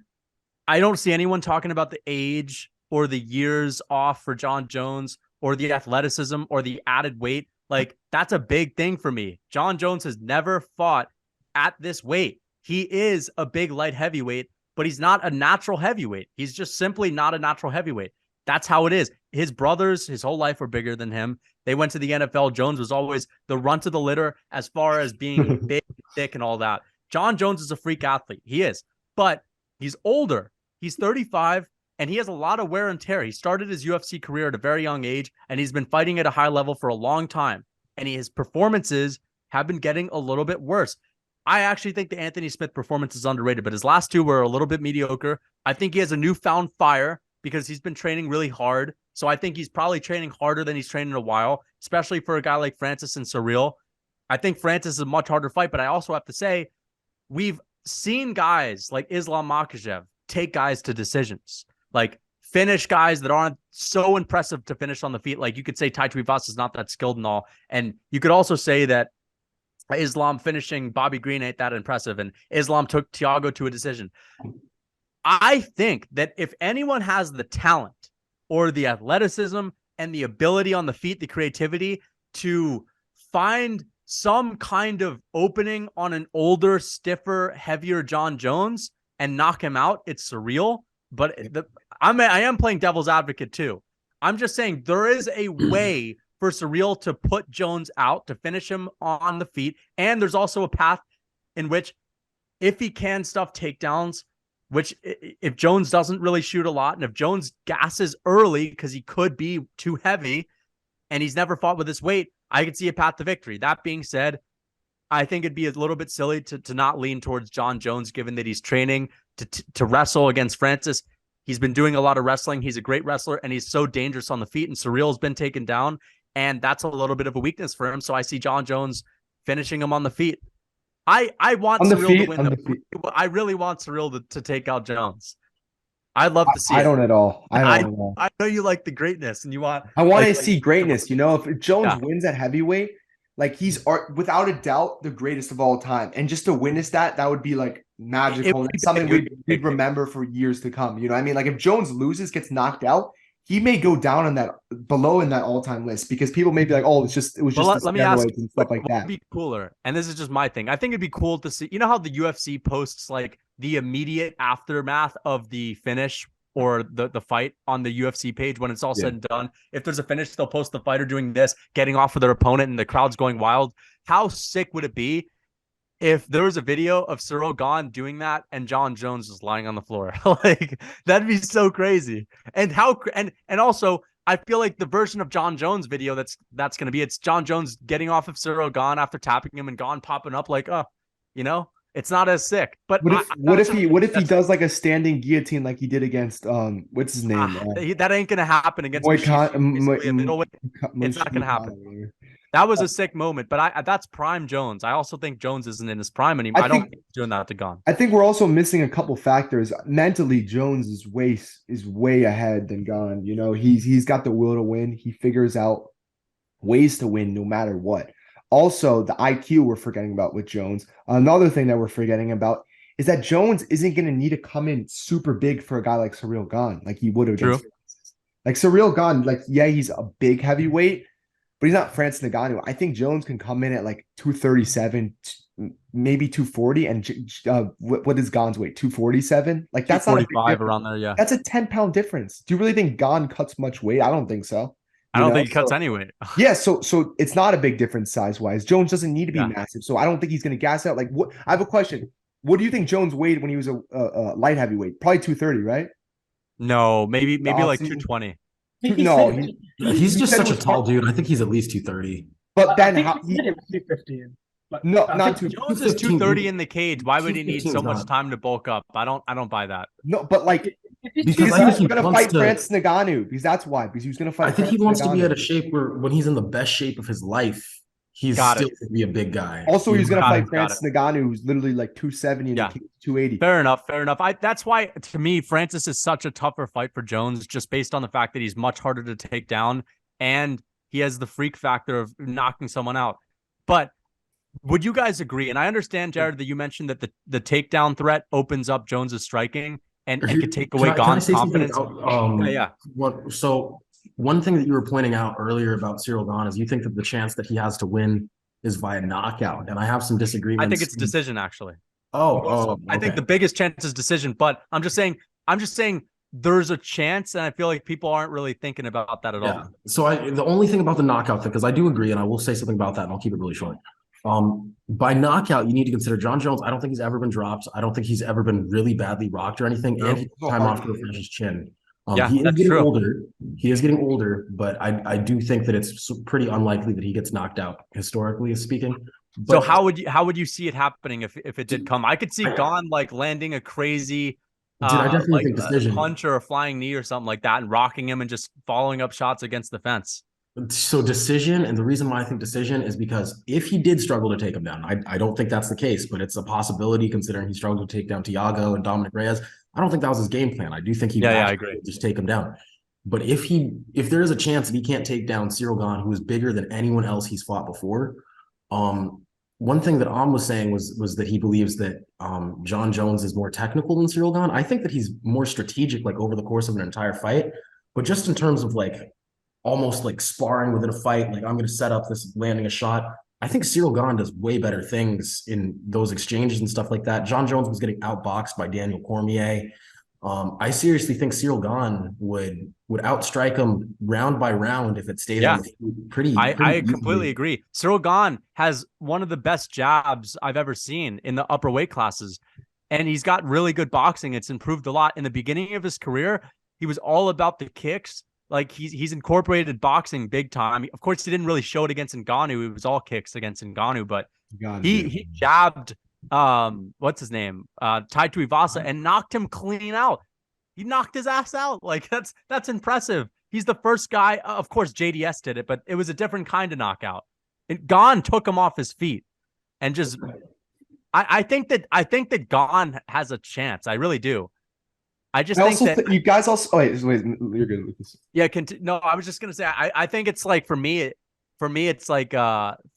Speaker 1: I don't see anyone talking about the age or the years off for John Jones, or the athleticism or the added weight. Like, that's a big thing for me. John Jones has never fought at this weight. He is a big light heavyweight, but he's not a natural heavyweight. He's just simply not a natural heavyweight. That's how it is. His brothers, his whole life, were bigger than him. They went to the NFL. Jones was always the runt of the litter as far as being big, thick, and all that. John Jones is a freak athlete. He is. But he's older. He's 35, and he has a lot of wear and tear. He started his UFC career at a very young age, and he's been fighting at a high level for a long time. And his performances have been getting a little bit worse. I actually think the Anthony Smith performance is underrated, but his last two were a little bit mediocre. I think he has a newfound fire because he's been training really hard. So I think he's probably training harder than he's trained in a while, especially for a guy like Francis and Ciryl. I think Francis is a much harder fight, but I also have to say, we've seen guys like Islam Makhachev take guys to decisions, like finish guys that aren't so impressive to finish on the feet. Like, you could say Tai Tuivasa is not that skilled and all. And you could also say that Islam finishing Bobby Green ain't that impressive. And Islam took Thiago to a decision. I think that if anyone has the talent or the athleticism and the ability on the feet, the creativity to find some kind of opening on an older, stiffer, heavier John Jones and knock him out, it's Ciryl. But I am playing devil's advocate too. I'm just saying there is a way for Ciryl to put Jones out, to finish him on the feet. And there's also a path in which, if he can stuff takedowns, which if Jones doesn't really shoot a lot, and if Jones gasses early because he could be too heavy and he's never fought with this weight, I could see a path to victory. That being said, I think it'd be a little bit silly to not lean towards John Jones, given that he's training to wrestle against Francis. He's been doing a lot of wrestling. He's a great wrestler, and he's so dangerous on the feet, and Ciryl's been taken down, and that's a little bit of a weakness for him. So I see John Jones finishing him on the feet. I want Ciryl to win. I really want Ciryl to take out Jones. I'd love to see it.
Speaker 2: I don't at all. I
Speaker 1: know you like the greatness, and you want.
Speaker 2: I want to see greatness. You know, if Jones wins at heavyweight, like, he's without a doubt the greatest of all time. And just to witness that would be like magical. It's something we'd remember for years to come. You know what I mean? Like, if Jones loses, gets knocked out, he may go down on that below in that all-time list, because people may be like, oh, it was just
Speaker 1: let me ask you,
Speaker 2: and stuff like that.
Speaker 1: Would be cooler, and this is just my thing. I think it'd be cool to see, you know how the UFC posts like the immediate aftermath of the finish or the fight on the UFC page when it's all said and done. If there's a finish, they'll post the fighter doing this, getting off of their opponent, and the crowd's going wild. How sick would it be if there was a video of Ciryl Gane doing that and John Jones is lying on the floor? Like, that'd be so crazy. And also, I feel like the version of John Jones video that's going to be, it's John Jones getting off of Ciryl Gane after tapping him and Gane popping up like, oh, you know, it's not as sick. But
Speaker 2: what if he does like a standing guillotine like he did against what's his name?
Speaker 1: That ain't gonna happen against
Speaker 2: It's
Speaker 1: not gonna happen. That was a sick moment, but that's prime Jones. I also think Jones isn't in his prime anymore. I don't think he's doing that to Gane.
Speaker 2: I think we're also missing a couple factors. Mentally, Jones is way ahead than Gane. You know, he's got the will to win. He figures out ways to win no matter what. Also, the IQ we're forgetting about with Jones. Another thing that we're forgetting about is that Jones isn't going to need to come in super big for a guy like Ciryl Gane, like he would have against Francis. Like Ciryl Gane, like, yeah, he's a big heavyweight, but he's not Francis Ngannou. I think Jones can come in at like 237, maybe 240. And what is Gane's weight? 247? Like that's not a big difference.
Speaker 1: Around there, yeah.
Speaker 2: That's a 10-pound difference. Do you really think Gane cuts much weight? I don't think so.
Speaker 1: I don't think he cuts any weight.
Speaker 2: Yeah, so it's not a big difference size-wise. Jones doesn't need to be massive, so I don't think he's going to gas out. Like, what? I have a question. What do you think Jones weighed when he was a light heavyweight? Probably 230, right?
Speaker 1: No, maybe like 220.
Speaker 2: No,
Speaker 3: he's just such a tall dude. I think he's at least 230.
Speaker 2: But then
Speaker 5: he said it was 215.
Speaker 2: No, not
Speaker 1: Jones is 230 in the cage. Why would he need so much time to bulk up? I don't buy that.
Speaker 2: No, but like
Speaker 3: because I think
Speaker 2: he's going to fight Francis Ngannou because that's why. Because he was going to fight.
Speaker 3: I think he wants to be at a shape where when he's in the best shape of his life, he's still going to be a big guy.
Speaker 2: Also, he's going to fight Francis Ngannou, who's literally like 270 and 280.
Speaker 1: Fair enough. That's why, to me, Francis is such a tougher fight for Jones, just based on the fact that he's much harder to take down and he has the freak factor of knocking someone out. But would you guys agree? And I understand, Jared, that you mentioned that the takedown threat opens up Jones's striking and could take away Gane's confidence.
Speaker 3: So one thing that you were pointing out earlier about Ciryl Gane is you think that the chance that he has to win is via knockout, and I have some disagreements.
Speaker 1: I think it's decision, actually.
Speaker 3: Okay.
Speaker 1: I think the biggest chance is decision, but I'm just saying there's a chance, and I feel like people aren't really thinking about that at all.
Speaker 3: So the only thing about the knockout thing, because I do agree, and I will say something about that, and I'll keep it really short. By knockout, you need to consider Jon Jones. I don't think he's ever been dropped. I don't think he's ever been really badly rocked or anything. And he took time off to refresh his chin. He is getting older. He is getting older, but I do think that it's pretty unlikely that he gets knocked out, historically speaking.
Speaker 1: But, so how would you see it happening if it did come? I could see Gane like landing a crazy
Speaker 3: I definitely think decision.
Speaker 1: A punch or a flying knee or something like that and rocking him and just following up shots against the fence.
Speaker 3: So decision, and the reason why I think decision is because if he did struggle to take him down, I don't think that's the case, but it's a possibility considering he struggled to take down Thiago and Dominic Reyes. I don't think that was his game plan. I do think he
Speaker 1: I agree.
Speaker 3: Just take him down. But if there is a chance that he can't take down Ciryl Gane, who is bigger than anyone else he's fought before, one thing that was saying was that he believes that Jon Jones is more technical than Ciryl Gane. I think that he's more strategic, like over the course of an entire fight, but just in terms of like almost like sparring within a fight, like I'm going to set up this landing a shot. I think Ciryl Gane does way better things in those exchanges and stuff like that. Jon Jones was getting outboxed by Daniel Cormier. I seriously think Ciryl Gane would outstrike him round by round if it stayed on the feet pretty
Speaker 1: I completely agree. Ciryl Gane has one of the best jabs I've ever seen in the upper weight classes, and he's got really good boxing. It's improved a lot. In the beginning of his career, he was all about the kicks. Like he's incorporated boxing big time. Of course, he didn't really show it against Ngannou. It was all kicks against Ngannou, but he jabbed what's his name? Tai Tuivasa and knocked him clean out. He knocked his ass out. Like that's impressive. He's the first guy. Of course, JDS did it, but it was a different kind of knockout. And Gane took him off his feet and just. I think that Gane has a chance. I really do. I think that
Speaker 2: you guys also. Oh, wait, you're good, Lucas.
Speaker 1: Yeah, no, I was just gonna say. I think it's like for me, it's like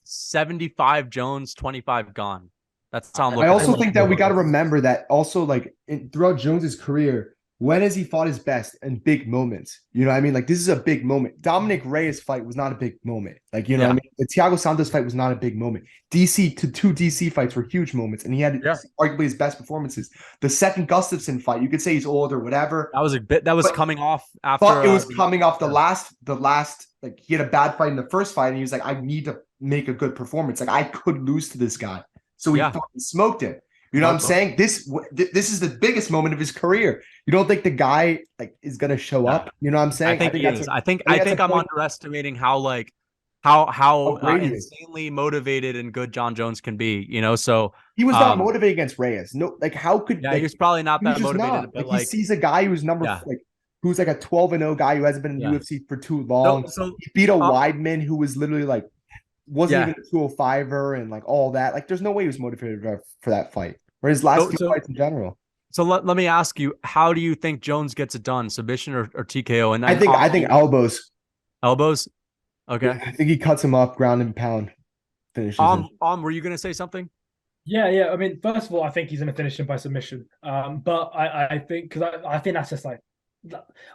Speaker 1: 75 Jones, 25 Gane. That's how I'm looking.
Speaker 2: I also think that we got to remember that also like throughout Jones's career, when has he fought his best in big moments? You know what I mean? Like this is a big moment. Dominic Reyes fight was not a big moment. Like, you know what I mean? The Thiago Santos fight was not a big moment. Two DC fights were huge moments, and he had arguably his best performances. The second Gustafsson fight, you could say he's old or whatever.
Speaker 1: That was coming off after.
Speaker 2: But it was coming off the last. Like he had a bad fight in the first fight, and he was like, I need to make a good performance. Like I could lose to this guy, so he fucking smoked him. You know what I'm saying? This is the biggest moment of his career. You don't think the guy like is gonna show up? You know what I'm saying?
Speaker 1: I think he is. I think I'm underestimating how insanely motivated and good Jon Jones can be. You know, so
Speaker 2: he was not motivated against Reyes. No, like how could?
Speaker 1: Yeah, he was probably not that motivated.
Speaker 2: But like he sees a guy who's who's like a 12-0 guy who hasn't been in the UFC for too long. So he beat a Weidman who was literally like wasn't
Speaker 1: Yeah.
Speaker 2: even a 205er and like all that. Like, there's no way he was motivated for that fight. Or his last two fights in general.
Speaker 1: So let me ask you, how do you think Jones gets it done? Submission or TKO? And
Speaker 2: I think elbows.
Speaker 1: Elbows. Okay.
Speaker 2: Yeah, I think he cuts him up, ground and pound, finishes him.
Speaker 1: Were you gonna say something?
Speaker 5: Yeah. I mean, first of all, I think he's going to finish him by submission. But I think because I think that's just like,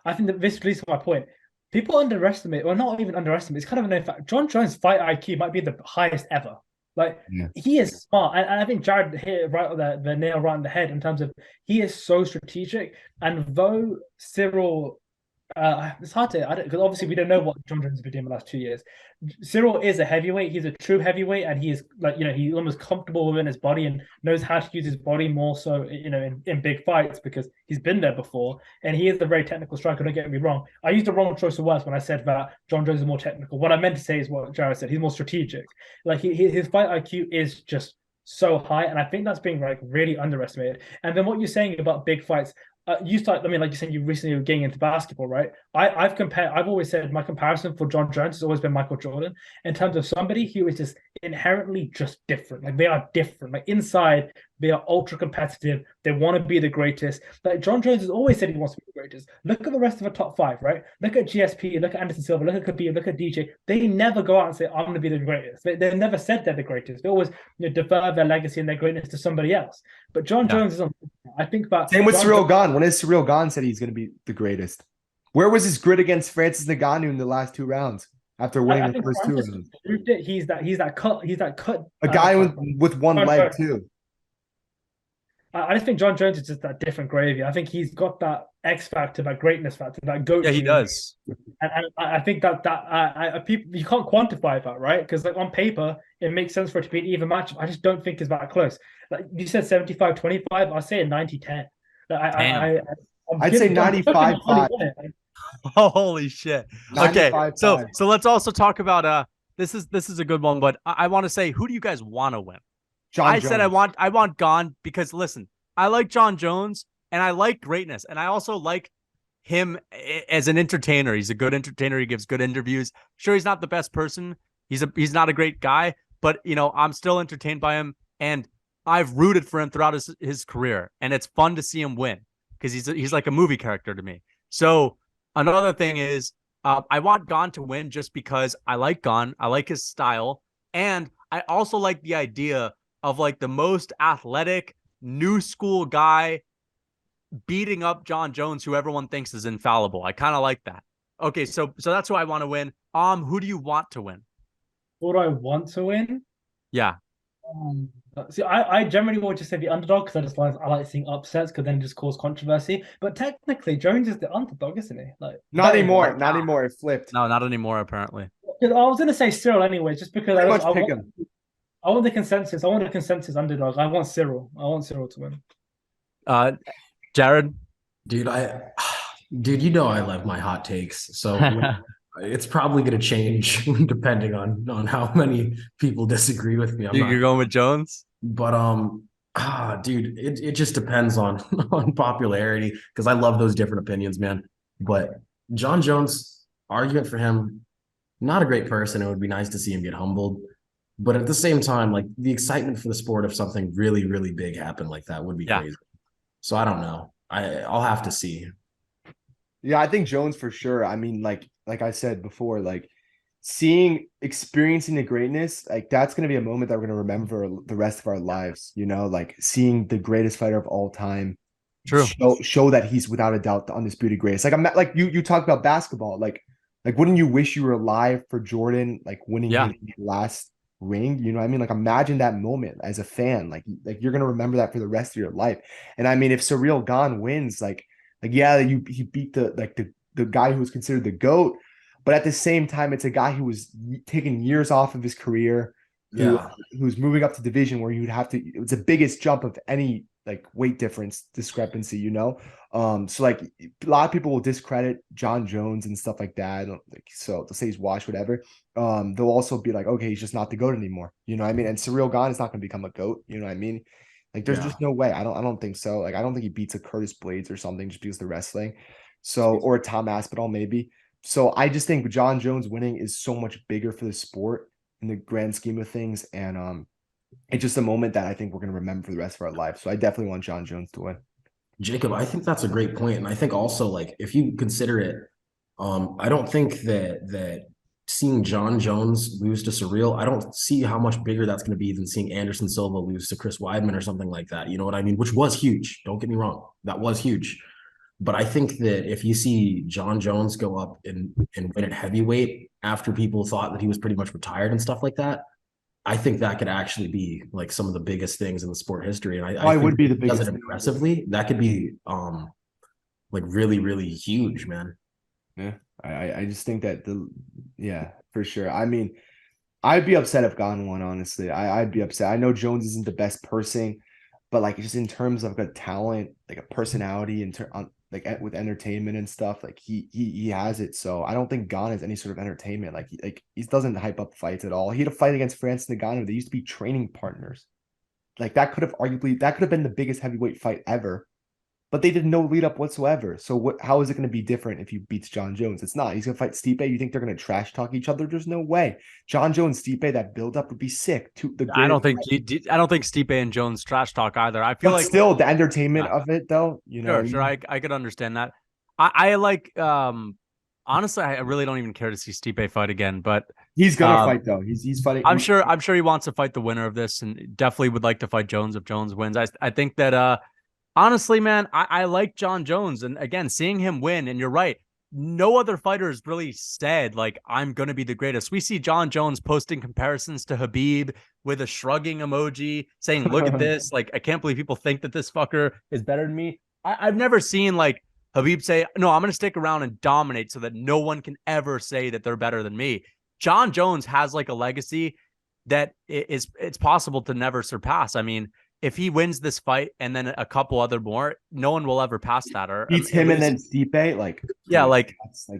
Speaker 5: I think that this leads to my point. People underestimate, or not even underestimate. It's kind of a known fact. John Jones' fight IQ might be the highest ever. Like he is smart, and I think Jared hit right the nail right on the head in terms of he is so strategic. And though Cyril, it's hard to because obviously we don't know what John Jones has been doing the last 2 years. Cyril is a heavyweight. He's a true heavyweight, and he is like he's almost comfortable within his body and knows how to use his body more so in big fights because he's been there before. And he is a very technical striker. Don't get me wrong. I used the wrong choice of words when I said that John Jones is more technical. What I meant to say is what Jared said. He's more strategic. Like his fight IQ is just so high, and I think that's being like really underestimated. And then what you're saying about big fights, you start. I mean, like you said, you recently were getting into basketball, right? I've always said my comparison for John Jones has always been Michael Jordan in terms of somebody who is just inherently just different. Like they are different. Like inside, they are ultra competitive. They want to be the greatest. Like John Jones has always said he wants to be the greatest. Look at the rest of the top five, right? Look at GSP. Look at Anderson Silva. Look at Khabib. Look at DJ. They never go out and say, "I'm going to be the greatest." They've never said they're the greatest. They always defer their legacy and their greatness to somebody else. But John Jones is on. I think that
Speaker 2: same with Cyril Gane. When has Cyril Gane said he's going to be the greatest? Where was his grit against Francis Ngannou in the last 2 rounds after winning the first 2 rounds?
Speaker 5: He's that cut.
Speaker 2: A guy with one leg too.
Speaker 5: I just think John Jones is just that different gravy. I think he's got that X factor, that greatness factor, that goat.
Speaker 1: Yeah, he does.
Speaker 5: And I think that people you can't quantify that, right? Because like on paper, it makes sense for it to be an even match. I just don't think it's that close. Like you said, 75-25. I'll say a 90-10.
Speaker 2: I'd say 95-5.
Speaker 1: Holy shit. Okay. So let's also talk about this is a good one, but I want to say, who do you guys want to win? I said I want Gane because listen, I like John Jones and I like greatness, and I also like him as an entertainer. He's a good entertainer. He gives good interviews. Sure, he's not the best person. He's not a great guy, but I'm still entertained by him, and I've rooted for him throughout his career, and it's fun to see him win because he's like a movie character to me. So another thing is I want Gane to win just because I like Gane. I like his style, and I also like the idea of like the most athletic new school guy beating up John Jones, who everyone thinks is infallible. I kind of like that. Okay, so that's who I want to win. Who do you want to win?
Speaker 5: Who do I want to win?
Speaker 1: Yeah.
Speaker 5: See, I generally would just say the underdog because I like seeing upsets because then it just cause controversy. But technically, Jones is the underdog, isn't he? Like
Speaker 2: not anymore. Not anymore. It flipped.
Speaker 1: No, not anymore. Apparently.
Speaker 5: I was gonna say Cyril anyway, just because I want the consensus. I want a consensus underdog. I want Cyril to win.
Speaker 1: Jared,
Speaker 3: dude, I love my hot takes, so it's probably going to change depending on how many people disagree with me.
Speaker 1: You're going with Jones,
Speaker 3: but dude, it just depends on popularity because I love those different opinions, man. But John Jones, argument for him, not a great person. It would be nice to see him get humbled. But at the same time, like the excitement for the sport of something really, really big happened like that would be crazy. So I don't know. I'll have to see.
Speaker 2: Yeah, I think Jones for sure. I mean, like I said before, like experiencing the greatness, like that's going to be a moment that we're going to remember the rest of our lives, like seeing the greatest fighter of all time.
Speaker 1: True.
Speaker 2: Show that he's without a doubt the undisputed greatest. Like I'm not like you talked about basketball. Like wouldn't you wish you were alive for Jordan, like winning his last ring? You know what I mean? Like imagine that moment as a fan. Like you're gonna remember that for the rest of your life. And I mean, if Cyril Gane wins, he beat the guy who was considered the GOAT, but at the same time, it's a guy who was taking years off of his career, who's moving up to division where you'd have to. It's the biggest jump of any like weight difference discrepancy, So like a lot of people will discredit John Jones and stuff like that. So they'll say he's washed, whatever. They'll also be like, okay, he's just not the GOAT anymore. You know what I mean? And Cyril Gane is not going to become a GOAT. You know what I mean? Like there's just no way. I don't think so. Like I don't think he beats a Curtis Blades or something just because of the wrestling. So or a Tom Aspinall maybe. So I just think John Jones winning is so much bigger for the sport in the grand scheme of things, and it's just a moment that I think we're gonna remember for the rest of our life. So I definitely want John Jones to win.
Speaker 3: Jacob, I think that's a great point. And I think also like if you consider it, I don't think that seeing John Jones lose to Surreal, I don't see how much bigger that's going to be than seeing Anderson Silva lose to Chris Weidman or something like that. You know what I mean? Which was huge. Don't get me wrong. That was huge. But I think that if you see John Jones go up and win at heavyweight after people thought that he was pretty much retired and stuff like that, I think that could actually be like some of the biggest things in the sport history. And I think
Speaker 2: would be the
Speaker 3: if he does
Speaker 2: biggest
Speaker 3: it
Speaker 2: thing.
Speaker 3: impressively. That could be like really, really huge, man.
Speaker 2: Yeah, I just think that for sure. I mean, I'd be upset if Gane won, honestly. I'd be upset. I know Jones isn't the best person, but like just in terms of a talent, like a personality, like with entertainment and stuff, like he has it. So I don't think Gane is any sort of entertainment. Like he doesn't hype up fights at all. He had a fight against Francis Ngannou. They used to be training partners. Like that could have been the biggest heavyweight fight ever. But they did no lead up whatsoever. So how is it going to be different if he beats John Jones? It's not. He's going to fight Stipe. You think they're going to trash talk each other? There's no way. John Jones, Stipe, that build up would be sick.
Speaker 1: I don't think Stipe and Jones trash talk either. I feel
Speaker 2: but
Speaker 1: like
Speaker 2: still the entertainment of it though,
Speaker 1: sure, I could understand that. I like honestly, I really don't even care to see Stipe fight again, but
Speaker 2: he's gonna fight though. He's fighting.
Speaker 1: I'm sure he wants to fight the winner of this, and definitely would like to fight Jones if Jones wins. I think that honestly, man, I like John Jones. And again, seeing him win, and you're right, no other fighter has really said, like, I'm going to be the greatest. We see John Jones posting comparisons to Khabib with a shrugging emoji saying, look at this. Like, I can't believe people think that this fucker is better than me. I've never seen, like, Khabib say, no, I'm going to stick around and dominate so that no one can ever say that they're better than me. John Jones has, like, a legacy that it's possible to never surpass. I mean, if he wins this fight and then a couple other more, no one will ever pass that. Or
Speaker 2: beats him and then Stipe, like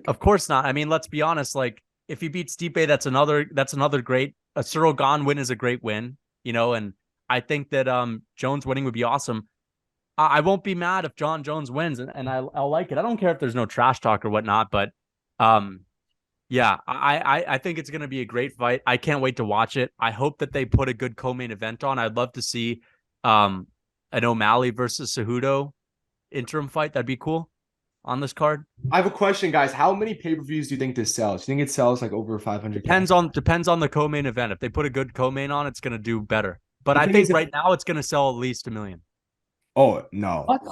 Speaker 1: of course not. I mean, let's be honest. Like if he beats Stipe, that's another great. A Cyril Gane win is a great win, and I think that Jones winning would be awesome. I won't be mad if John Jones wins, and I'll like it. I don't care if there's no trash talk or whatnot, but yeah, I think it's gonna be a great fight. I can't wait to watch it. I hope that they put a good co-main event on. I'd love to see an O'Malley versus Cejudo interim fight. That'd be cool on this card.
Speaker 2: I have a question, guys. How many pay-per-views do you think this sells? Do you think it sells like over 500?
Speaker 1: Depends on the co-main event. If they put a good co-main on, it's gonna do better. But I think right now it's gonna sell at least 1 million.
Speaker 2: Oh no.
Speaker 5: What?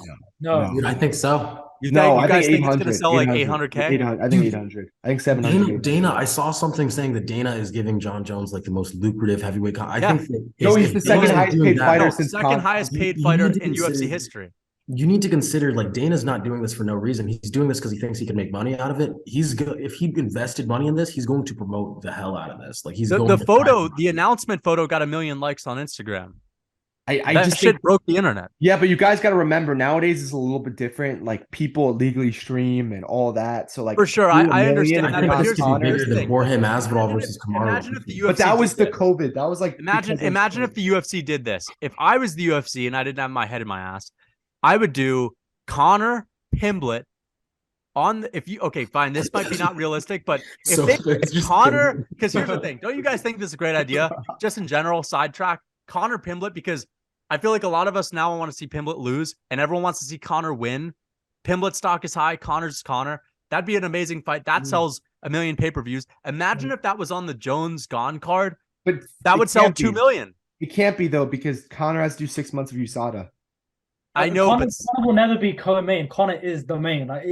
Speaker 5: No.
Speaker 3: Dude, I think so.
Speaker 1: You guys think it's gonna sell like 800K?
Speaker 2: I think 800. I think 700.
Speaker 3: Dana, I saw something saying that Dana is giving John Jones like the most lucrative heavyweight. I think that
Speaker 2: he's the second highest paid fighter since
Speaker 1: second highest paid fighter in UFC history.
Speaker 3: You need to consider like Dana's not doing this for no reason. He's doing this because he thinks he can make money out of it. If he invested money in this, he's going to promote the hell out of this. Like
Speaker 1: the announcement photo got 1 million likes on Instagram. That shit broke the internet.
Speaker 2: Yeah, but you guys got to remember nowadays is a little bit different. Like people illegally stream and all that. So like
Speaker 1: for sure, I understand
Speaker 3: that. But here's the bigger than Jorge Masvidal versus Kamaru.
Speaker 1: Imagine if the UFC
Speaker 2: but that was the COVID. That was like
Speaker 1: imagine if the UFC did this. If I was the UFC and I didn't have my head in my ass, I would do Conor Pimblett on fine. This might be not realistic, but if Conor, because here's the thing, don't you guys think this is a great idea? Just in general, sidetrack Conor Pimblett, because I feel like a lot of us now want to see Pimblett lose, and everyone wants to see Conor win. Pimblett's stock is high. Conor's Conor. That'd be an amazing fight. That sells 1 million pay-per-views. Imagine if that was on the Jones Gane card.
Speaker 2: But
Speaker 1: that would sell 2 million.
Speaker 2: It can't be though, because Conor has to do 6 months of USADA.
Speaker 1: I know,
Speaker 5: Conor will never be co-main. Conor is the main.
Speaker 1: I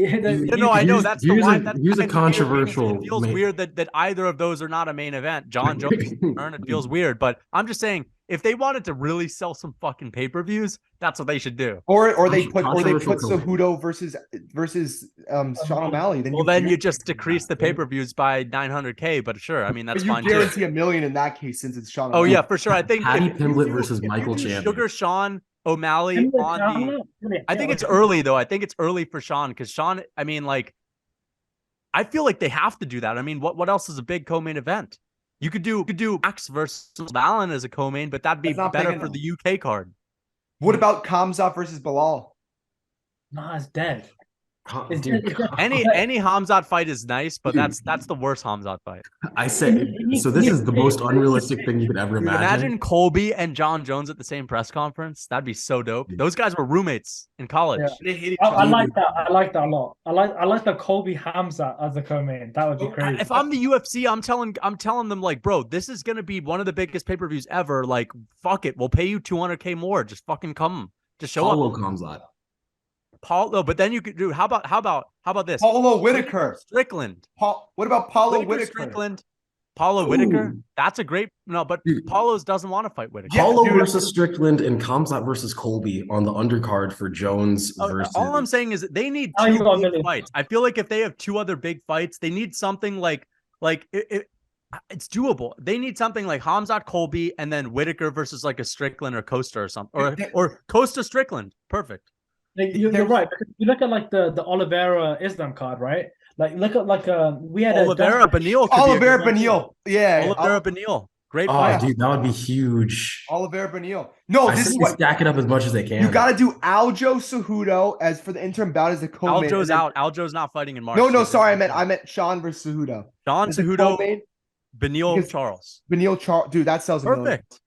Speaker 1: know that's the line.
Speaker 3: Here's a controversial.
Speaker 1: It feels weird that either of those are not a main event. John Jones, it feels weird, but I'm just saying if they wanted to really sell some fucking pay-per-views, that's what they should do.
Speaker 2: Or they put Cejudo versus Sean O'Malley.
Speaker 1: Then you just decrease the pay-per-views by 900K. But sure, I mean that's fine.
Speaker 2: You guarantee $1 million in that case since it's Sean.
Speaker 1: Oh yeah, for sure. I think
Speaker 3: Paddy Pimblett versus Michael Chandler.
Speaker 1: Sugar Sean O'Malley on the. I think it's early though. I think it's early for Sean because Sean. I mean, like, I feel like they have to do that. I mean, what else is a big co-main event? You could do Max versus Allen as a co-main, but that'd be better for the UK card.
Speaker 2: What about Khamzat versus Bilal?
Speaker 5: Nah, it's dead.
Speaker 3: Dude,
Speaker 1: Any Hamzat fight is nice, but
Speaker 3: Dude.
Speaker 1: that's the worst Hamzat fight.
Speaker 3: I said so. This is the most unrealistic thing you could ever
Speaker 1: Dude,
Speaker 3: imagine.
Speaker 1: imagine Colby and John Jones at the same press conference. That'd be so dope. Those guys were roommates in college.
Speaker 5: Yeah.
Speaker 2: They hate each
Speaker 5: I
Speaker 2: other.
Speaker 5: like that. I like that a lot. I like the Colby Hamza as the co-main. That would be crazy.
Speaker 1: If I'm the UFC, I'm telling them like, bro, this is gonna be one of the biggest pay-per-views ever. Like, fuck it, we'll pay you $200K more. Just fucking come, just show
Speaker 3: Paulo
Speaker 1: up.
Speaker 3: Kamzat.
Speaker 1: Paulo, but then you could do. How about this?
Speaker 2: Paulo Whitaker.
Speaker 1: Strickland.
Speaker 2: What about Paulo
Speaker 1: Whitaker?
Speaker 2: Strickland?
Speaker 1: Paulo Whitaker.
Speaker 3: Ooh.
Speaker 1: That's a great but
Speaker 3: Dude.
Speaker 1: Paulo's doesn't want to fight Whitaker.
Speaker 2: Yeah,
Speaker 3: Paulo
Speaker 2: dude.
Speaker 3: versus Strickland and Kamzat versus Colby on the undercard for Jones versus.
Speaker 1: All I'm saying is they need
Speaker 5: Oh, you
Speaker 1: two
Speaker 5: got a
Speaker 1: big
Speaker 5: million.
Speaker 1: fights. I feel like if they have two other big fights, they need something like it's doable. They need something like Hamzat Colby and then Whitaker versus like a Strickland or Costa or something, or Costa Strickland. Perfect.
Speaker 5: You're right. Because you look at like the Oliveira Islam card, right? Like look at like we had
Speaker 1: Oliveira Benil.
Speaker 2: Oliveira Benil. Yeah.
Speaker 1: Oliveira Benil. Great
Speaker 3: Oh,
Speaker 1: fight.
Speaker 3: dude, that would be huge.
Speaker 2: Oliveira Benil. No,
Speaker 3: I
Speaker 2: this
Speaker 3: say
Speaker 2: is
Speaker 3: they
Speaker 2: what
Speaker 3: stack it up as much as they can.
Speaker 2: you got to do. Aljo Cejudo as for the interim bout as the co-main.
Speaker 1: Aljo's out. Aljo's not fighting in March.
Speaker 2: No, sorry, I meant Sean versus Cejudo.
Speaker 1: Sean
Speaker 2: As the
Speaker 1: Cejudo,
Speaker 2: co-main,
Speaker 1: Benil
Speaker 2: because-
Speaker 1: Charles.
Speaker 2: Benil Charles. Dude, that sells a million.
Speaker 1: Perfect.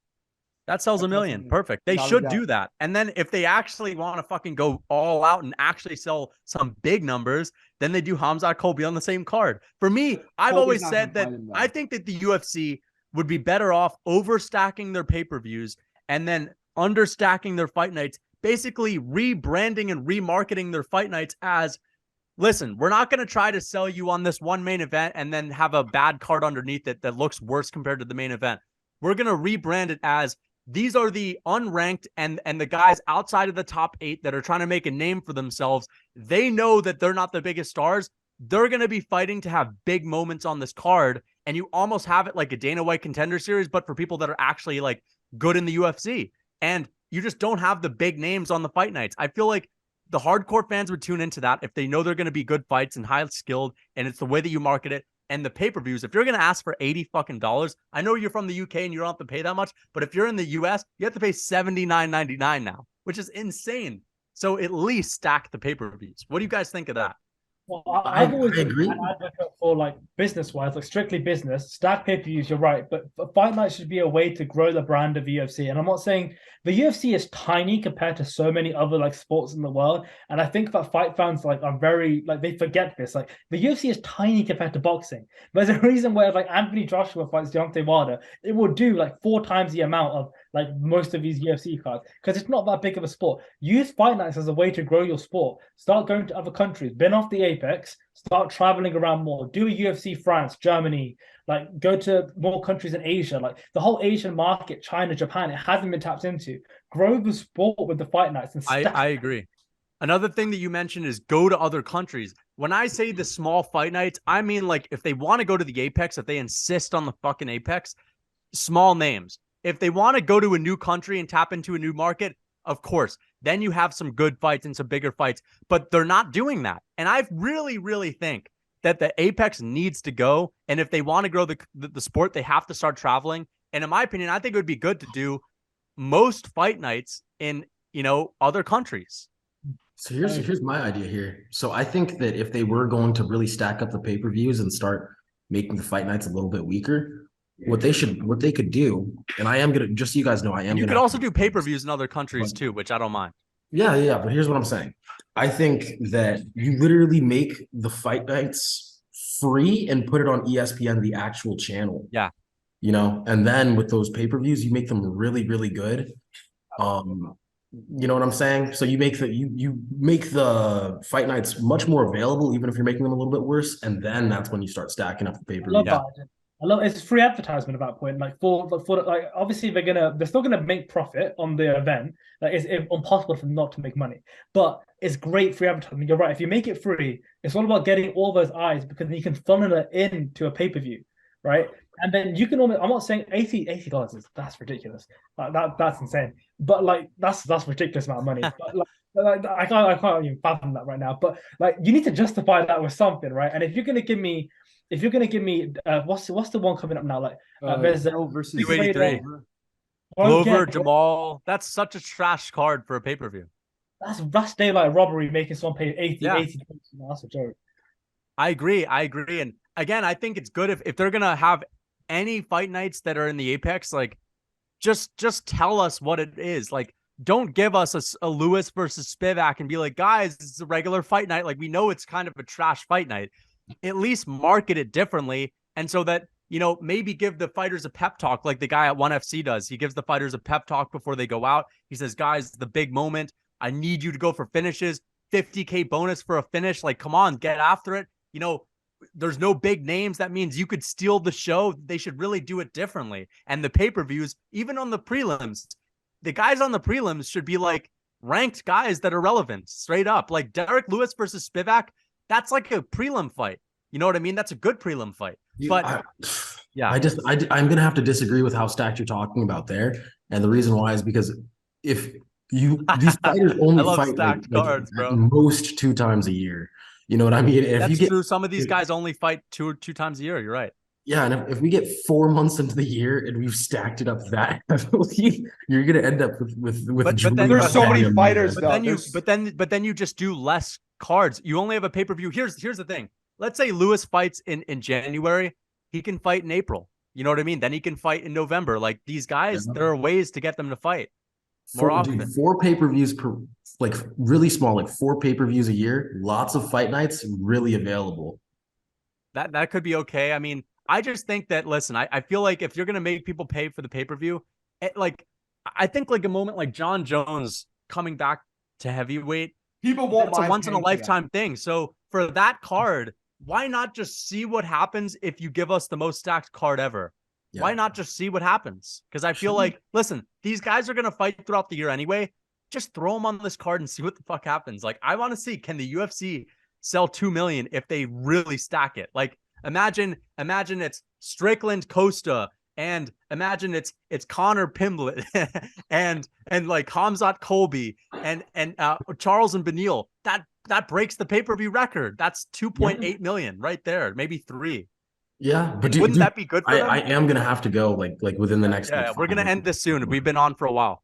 Speaker 1: That sells a
Speaker 2: That sells a
Speaker 1: million.
Speaker 2: million.
Speaker 1: Perfect. They
Speaker 2: Without a
Speaker 1: should
Speaker 2: doubt.
Speaker 1: do that. And then if they actually want to fucking go all out and actually sell some big numbers, then they do Hamzat Colby on the same card. For me, I've
Speaker 2: Colby's
Speaker 1: always
Speaker 2: not
Speaker 1: said
Speaker 2: gonna
Speaker 1: that
Speaker 2: fight him, though.
Speaker 1: I think that the UFC would be better off overstacking their pay-per-views and then understacking their fight nights, basically rebranding and remarketing their fight nights as, listen, we're not going to try to sell you on this one main event and then have a bad card underneath it that looks worse compared to the main event. We're going to rebrand it as these are the unranked and the guys outside of the top 8 that are trying to make a name for themselves. They know that they're not the biggest stars. They're going to be fighting to have big moments on this card. And you almost have it like a Dana White Contender Series, but for people that are actually like good in the UFC. And you just don't have the big names on the fight nights. I feel like the hardcore fans would tune into that if they know they're going to be good fights and highly skilled, and it's the way that you market it. And the pay-per-views, if you're going to ask for $80 fucking dollars, I know you're from the UK and you don't have to pay that much, but if you're in the US, you have to pay $79.99 now, which is insane. So at least stack the pay-per-views. What do you guys think of that?
Speaker 5: Well, I've always been
Speaker 3: agree.
Speaker 5: an advocate for like business-wise, like strictly business, stack pay-per-views, you're right, but fight night should be a way to grow the brand of UFC. And I'm not saying the UFC is tiny compared to so many other like sports in the world. And I think that fight fans like are very like they forget this. Like the UFC is tiny compared to boxing. There's a reason where like Anthony Joshua fights Deontay Wilder, it will do like 4 times the amount of like most of these UFC cards because it's not that big of a sport. Use fight nights as a way to grow your sport. Start going to other countries, bin off the Apex, start traveling around more. Do a UFC France, Germany, like go to more countries in Asia, like the whole Asian market, China, Japan. It hasn't been tapped into. Grow the sport with the fight nights. And
Speaker 1: I agree. Another thing that you mentioned is go to other countries. When I say the small fight nights, I mean like if they want to go to the Apex, if they insist on the fucking Apex, small names. If they want to go to a new country and tap into a new market, of course, then you have some good fights and some bigger fights, but they're not doing that. And I really, really think that the Apex needs to go. And if they want to grow the sport, they have to start traveling. And in my opinion, I think it would be good to do most fight nights in, other countries.
Speaker 3: So here's my idea here. So I think that if they were going to really stack up the pay-per-views and start making the fight nights a little bit weaker, what they could do, and I am gonna, just so you guys know,
Speaker 1: You could also do pay-per-views in other countries too, which I don't mind.
Speaker 3: Yeah. But here's what I'm saying. I think that you literally make the fight nights free and put it on ESPN, the actual channel.
Speaker 1: Yeah.
Speaker 3: And then with those pay-per-views, you make them really, really good. You know what I'm saying? So you make the fight nights much more available, even if you're making them a little bit worse. And then that's when you start stacking up the pay-per-view.
Speaker 5: I love it's free advertisement at that point. Like for like obviously they're still gonna make profit on the event. Like it's impossible for them not to make money. But it's great free advertisement. You're right. If you make it free, it's all about getting all those eyes because then you can funnel it into a pay-per-view, right? And then you can almost, I'm not saying $80 that's ridiculous. Like that's insane. But like that's ridiculous amount of money. But, I can't even fathom that right now. But like you need to justify that with something, right? And if you're gonna give me what's the one coming up now? Like there's
Speaker 2: versus
Speaker 1: 283. Glover, Jamal. That's such a trash card for a pay-per-view.
Speaker 5: That's daylight robbery, making someone pay 80. No, that's a joke.
Speaker 1: I agree. And again, I think it's good if they're gonna have any fight nights that are in the Apex, like just tell us what it is. Like, don't give us a Lewis versus Spivak and be like, guys, it's a regular fight night. Like, we know it's kind of a trash fight night. At least market it differently. And so that, maybe give the fighters a pep talk like the guy at 1FC does. He gives the fighters a pep talk before they go out. He says, guys, the big moment. I need you to go for finishes. 50K bonus for a finish. Like, come on, get after it. There's no big names. That means you could steal the show. They should really do it differently. And the pay-per-views, even on the prelims, the guys on the prelims should be like ranked guys that are relevant, straight up. Like Derek Lewis versus Spivak, that's like a prelim fight. You know what I mean? That's a good prelim fight. Yeah,
Speaker 3: I'm gonna have to disagree with how stacked you're talking about there. And the reason why is because if these fighters only fight
Speaker 1: stacked cards, bro.
Speaker 3: at most 2 times a year. You know what I mean?
Speaker 1: That's true. Some of these guys only fight two times a year. You're right.
Speaker 3: Yeah, and if we get 4 months into the year and we've stacked it up that heavily, you're gonna end up with.
Speaker 1: But then
Speaker 2: there's so many fighters.
Speaker 1: But then you just do less cards. You only have a pay-per-view. Here's the thing. Let's say Lewis fights in January. He can fight in April. You know what I mean? Then he can fight in November. Like these guys, there are ways to get them to fight more often.
Speaker 3: 4 pay-per-views per, like really small, like 4 pay-per-views a year. Lots of fight nights, really available.
Speaker 1: That could be okay. I mean, I just think that, listen, I feel like if you're going to make people pay for the pay-per-view, I think like a moment like John Jones coming back to heavyweight,
Speaker 2: people won't.
Speaker 1: It's a once in a lifetime thing. So for that card, why not just see what happens if you give us the most stacked card ever? Yeah. Why not just see what happens? Because I feel like, listen, these guys are going to fight throughout the year anyway. Just throw them on this card and see what the fuck happens. Like, I want to see, can the UFC sell 2 million if they really stack it? Like, imagine it's Strickland Costa, and imagine it's Connor Pimblett and like Hamzat Colby and Charles and Beneil. That breaks the pay-per-view record. That's 2.8 million right there, maybe 3.
Speaker 3: Yeah, but
Speaker 1: wouldn't that be good for them?
Speaker 3: I am gonna have to go like within the next.
Speaker 1: Yeah, we're gonna end this soon. We've been on for a while.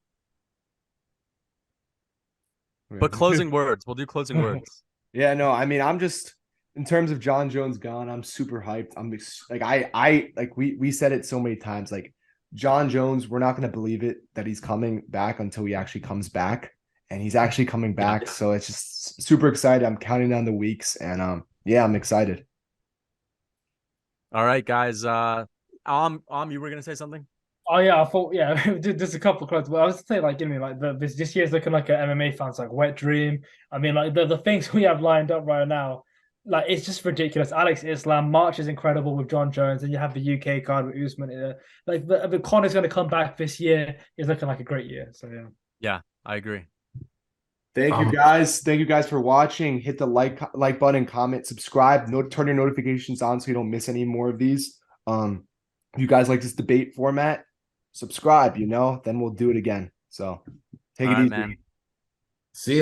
Speaker 1: But closing words. We'll do closing words.
Speaker 2: Yeah, no, I mean, I'm just, in terms of John Jones gone, I'm super hyped. I'm like, we said it so many times. Like, John Jones, we're not going to believe it that he's coming back until he actually comes back, and he's actually coming back. So it's just super excited. I'm counting down the weeks, and yeah, I'm excited.
Speaker 1: All right, guys. You were gonna say something?
Speaker 5: Oh yeah, I thought there's a couple of quotes. But I was saying like, this year's looking like an MMA fan's like wet dream. I mean, like the things we have lined up right now, like it's just ridiculous. Alex Islam, March is incredible with John Jones, and you have the UK card with Usman. Like the Connor's going to come back this year is looking like a great year. So yeah.
Speaker 1: Yeah, I agree.
Speaker 2: Thank you guys. Thank you guys for watching. Hit the like button, comment, subscribe, turn your notifications on so you don't miss any more of these. If you guys like this debate format, subscribe, then we'll do it again. So take it easy,
Speaker 3: man. See ya.